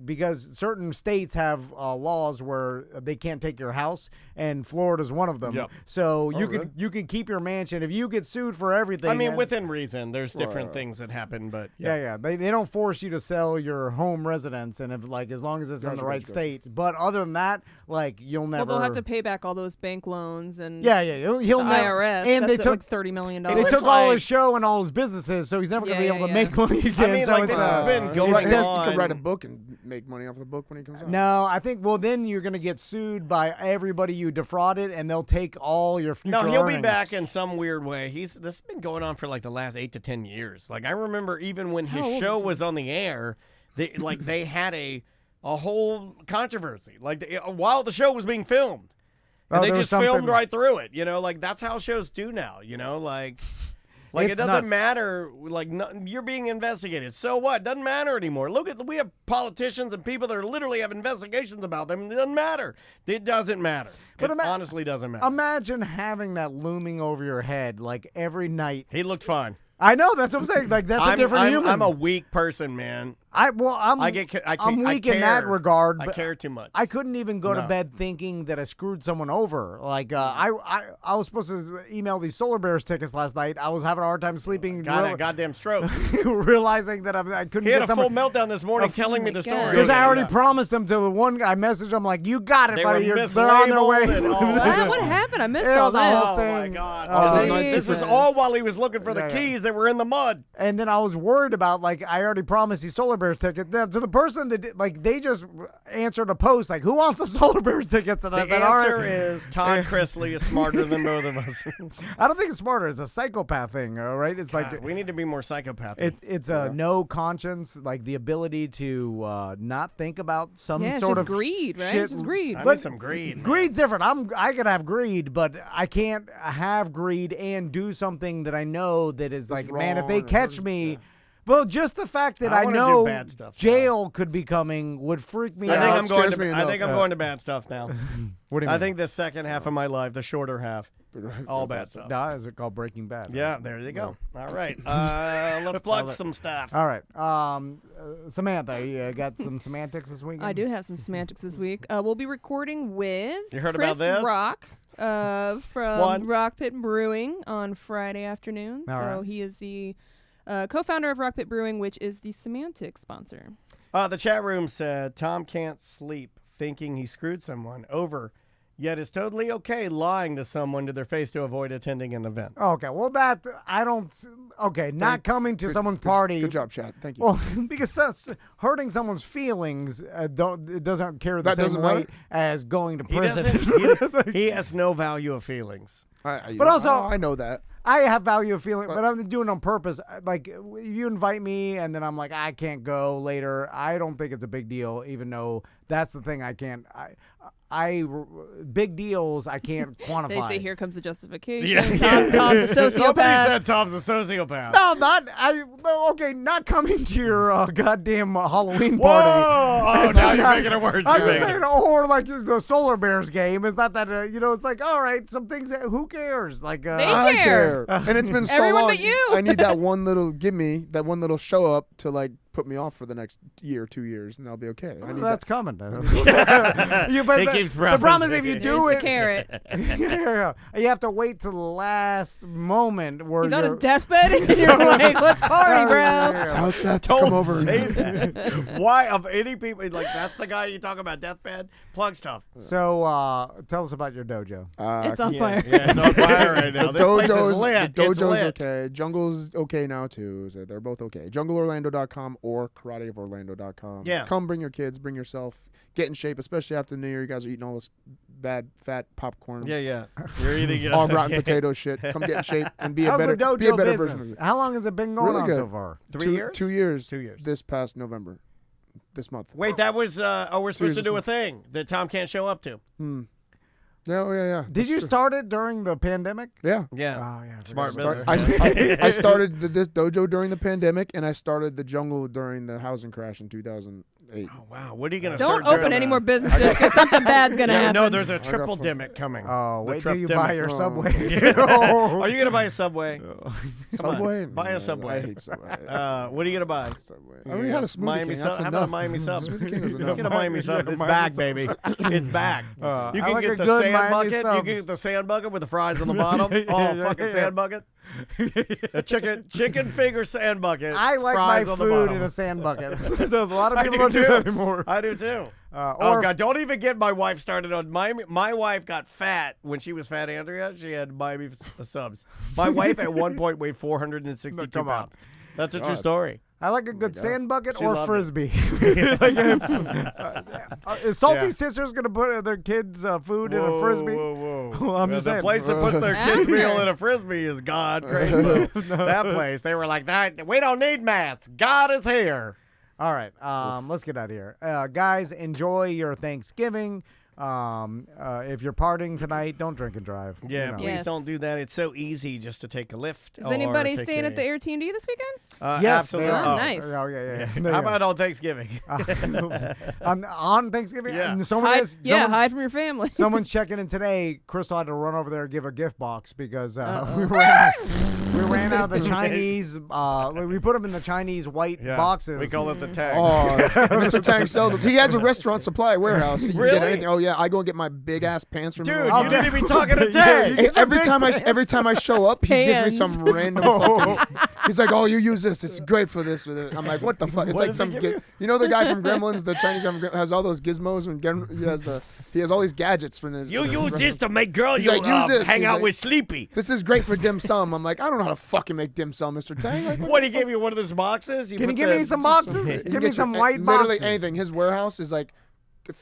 because certain states have laws where they can't take your house, and Florida's one of them. Yep. So you can keep your mansion if you get sued for everything. I mean, within reason. There's different things that happen, but yeah. They don't force you to sell your home residence, and if as long as it's in the right state. But other than that, you'll never. Well, they'll have to pay back all those bank loans and he'll never. IRS. And that's they took $30 million. They took all his show and all his businesses, so he's never going to be able to make money again. I mean, so this has been going on. He could write a book and make money off the book when he comes out. No, I think then you're going to get sued by everybody you defrauded, and they'll take all your future No, he'll earnings. be back in some weird way. This has been going on for the last 8 to 10 years. I remember even when his show was on the air, they had a whole controversy while the show was being filmed. And they just filmed right through it, that's how shows do now, it doesn't nuts. matter, you're being investigated. So what? Doesn't matter anymore. We have politicians and people that literally have investigations about them. It doesn't matter. It doesn't matter. It honestly doesn't matter. Imagine having that looming over your head every night. He looked fine. I know, that's what I'm saying. That's a different human. I'm a weak person, man. I'm weak in that regard. I but care too much. I couldn't even go to bed thinking that I screwed someone over. I was supposed to email these Solar Bears tickets last night. I was having a hard time sleeping. Got a goddamn stroke. Realizing that I couldn't He had get a full meltdown this morning telling me the story. Because I already promised him to the one guy. I messaged him you got it, buddy. They're on their way. What happened? I missed all the this. whole thing. Oh, my God. This is all while he was looking for the keys that were in the mud. And then I was worried about, I already promised these Solar Bears tickets. To the person that, they just answered a post, who wants some Solar Bears tickets? And I said, the answer is Todd Chrisley is smarter than both of us. I don't think it's smarter. It's a psychopath thing, all right? It's we need to be more psychopathic. It's a no conscience, the ability to not think about some sort of greed, right? shit. It's just greed. I need some greed. Greed's different. I can have greed, but I can't have greed and do something that I know that is man, if they catch me. Well, just the fact that I know bad stuff jail could be coming would freak me out. I think I'm going to bad stuff now. What do you mean? I think the second half of my life, the shorter half, all bad stuff. Is it called Breaking Bad? Yeah, there you go. All right. Let's plug some stuff. All right. Samantha, you got some semantics this week? I do have some semantics this week. We'll be recording with you heard Chris about this? Rock from Rock Pit Brewing on Friday afternoon. He is the co-founder of Rock Pit Brewing, which is the semantics sponsor. The chat room said Tom can't sleep thinking he screwed someone over, yet it's totally okay lying to someone to their face to avoid attending an event. Okay, well not coming to someone's party. Good job, Chad. Thank you. Well, because hurting someone's feelings doesn't carry the same weight as going to prison. He has no value of feelings. But also, I know that. I have value of feeling, but I'm doing it on purpose. If you invite me and then I'm I can't go later, I don't think it's a big deal, even though that's the thing I can't. Big deals I can't quantify. They say here comes the justification. Tom's a sociopath. Somebody said Tom's a sociopath. No, not coming to your goddamn Halloween party. Oh, now you're making it worse. I'm just saying, or the Solar Bears game. It's not that, it's all right, some things, who cares? They I care. And it's been so Everyone long. but you. I need that one little show up to put me off for the next year, 2 years, and I'll be okay. That's coming. The problem is if you do it, the carrot. You have to wait till the last moment where he's on his deathbed, and you're let's party, bro. Tell Seth to Don't come over. Say that. Why, of any people, that's the guy you talk about deathbed? Plug stuff. So, tell us about your dojo. It's on fire. Yeah, it's on fire right now. This place is lit. The dojo's it's lit. okay. Jungle's okay now, too. So they're both okay. JungleOrlando.com or karateoforlando.com. Yeah. Come bring your kids, bring yourself. Get in shape, especially after the New Year. You guys are eating all this bad, fat popcorn. Yeah. You're eating all rotten potato shit. Come get in shape and be a better version of you. How long has it been going on so far? 3 years? 2 years. 2 years. This past November. This month. Wait, that was, we're supposed to do a thing that Tom can't show up to. Yeah. Did you start it during the pandemic? Yeah. Yeah. Oh, yeah. Smart business. I started this dojo during the pandemic, and I started the jungle during the housing crash in 2000. 8. Oh, wow. What are you going to start doing? Don't open any more businesses because something bad's going to happen. No, there's a triple demic coming. Oh, wait till you buy your Subway. Are you going to buy a Subway? Subway? Buy a Subway. I hate Subway. What are you going to buy? Subway. I already had a Smoothie Miami King. That's How enough. about a Miami Sub? Smoothie King was enough. Let's get a Miami Sub. It's back, baby. It's back. You can get the sand bucket. You can get the sand bucket with the fries on the bottom. Fucking sand bucket. A chicken finger sand bucket. I like my food in a sand bucket. So a lot of people don't do that anymore. I do too. Oh God! Don't even get my wife started on Miami. My wife got fat when she was Fat Andrea. She had Miami subs. My wife at one point weighed 462 pounds. That's a true story. I like a good sand bucket or frisbee. Is Salty Salty Sisters going to put their kids' food in a frisbee? Whoa. I'm just saying. The place that puts their kids' meal in a frisbee is God crazy. That place, they were like, that. We don't need math. God is here. All right, let's get out of here. Guys, enjoy your Thanksgiving. If you're partying tonight, don't drink and drive. Yeah, please don't do that. It's so easy just to take a lift. Is anybody staying at the Air-T&D this weekend? Yes, absolutely. Oh, nice. Oh, yeah. How about on Thanksgiving? On Thanksgiving? Yeah. Hide from your family. Someone's checking in today. Crystal had to run over there and give a gift box because we ran out of the Chinese. We put them in the Chinese white boxes. We call it the Tang. Oh, Mr. Tang sells those. He has a restaurant supply warehouse. You really? Can get anything. Oh, yeah. I go and get my big-ass pants from him. Dude, you didn't even talking to Tang. Every time I show up, he gives me some random fucking... He's like, oh, you use this. It's great for this. I'm like, what the fuck? It's like some... You know the guy from Gremlins, the Chinese guy from Gremlins, has all those gizmos and he has all these gadgets for his... You use this to make girls hang out with Sleepy. This is great for dim sum. I'm like, I don't know how to fucking make dim sum, Mr. Tang. Like, what, he gave you one of those boxes? Can you give me some boxes? Give me some white boxes. Literally anything. His warehouse is like...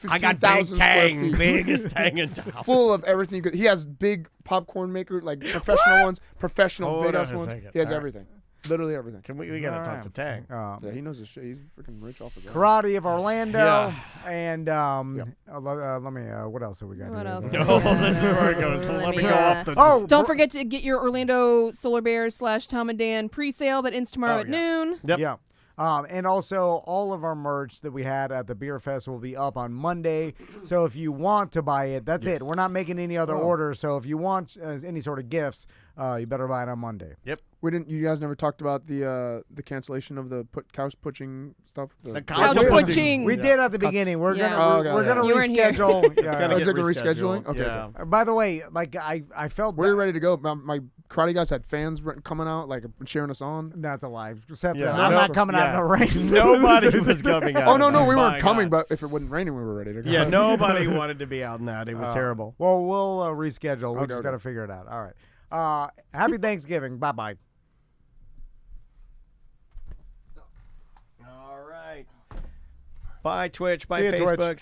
I got big Tang, biggest Tang in town. Full of everything. He has big popcorn maker, like professional ones, professional big ass ones. He has everything. Literally everything. We gotta talk to Tang. Yeah, he knows his shit. He's freaking rich off his own. Karate of Orlando. And let me, what else have we got What here? else? That's where it goes. Let me go off the... Don't forget to get your Orlando Solar Bears / Tom and Dan pre-sale that ends tomorrow at noon. Yep. Yeah. And also, all of our merch that we had at the Beer Fest will be up on Monday. So if you want to buy it, that's it. We're not making any other orders. So if you want any sort of gifts, you better buy it on Monday. Yep. You guys never talked about the cancellation of the couch pushing stuff. The couch pushing. We did at the beginning. We're gonna reschedule. It's like a rescheduling. Okay. Yeah. By the way, like I felt we're ready to go. My karate guys had fans coming out, like cheering us on. That's a lie. Seth, I'm not coming out in the rain. Nobody was coming out. Oh no, we weren't coming, but if it wasn't raining, we were ready to go. Yeah, nobody wanted to be out in that. It was terrible. Well, we'll reschedule. We just got to figure it out. All right. Happy Thanksgiving. Bye. All right. Bye, Twitch. Bye, See you, Facebook. Twitch.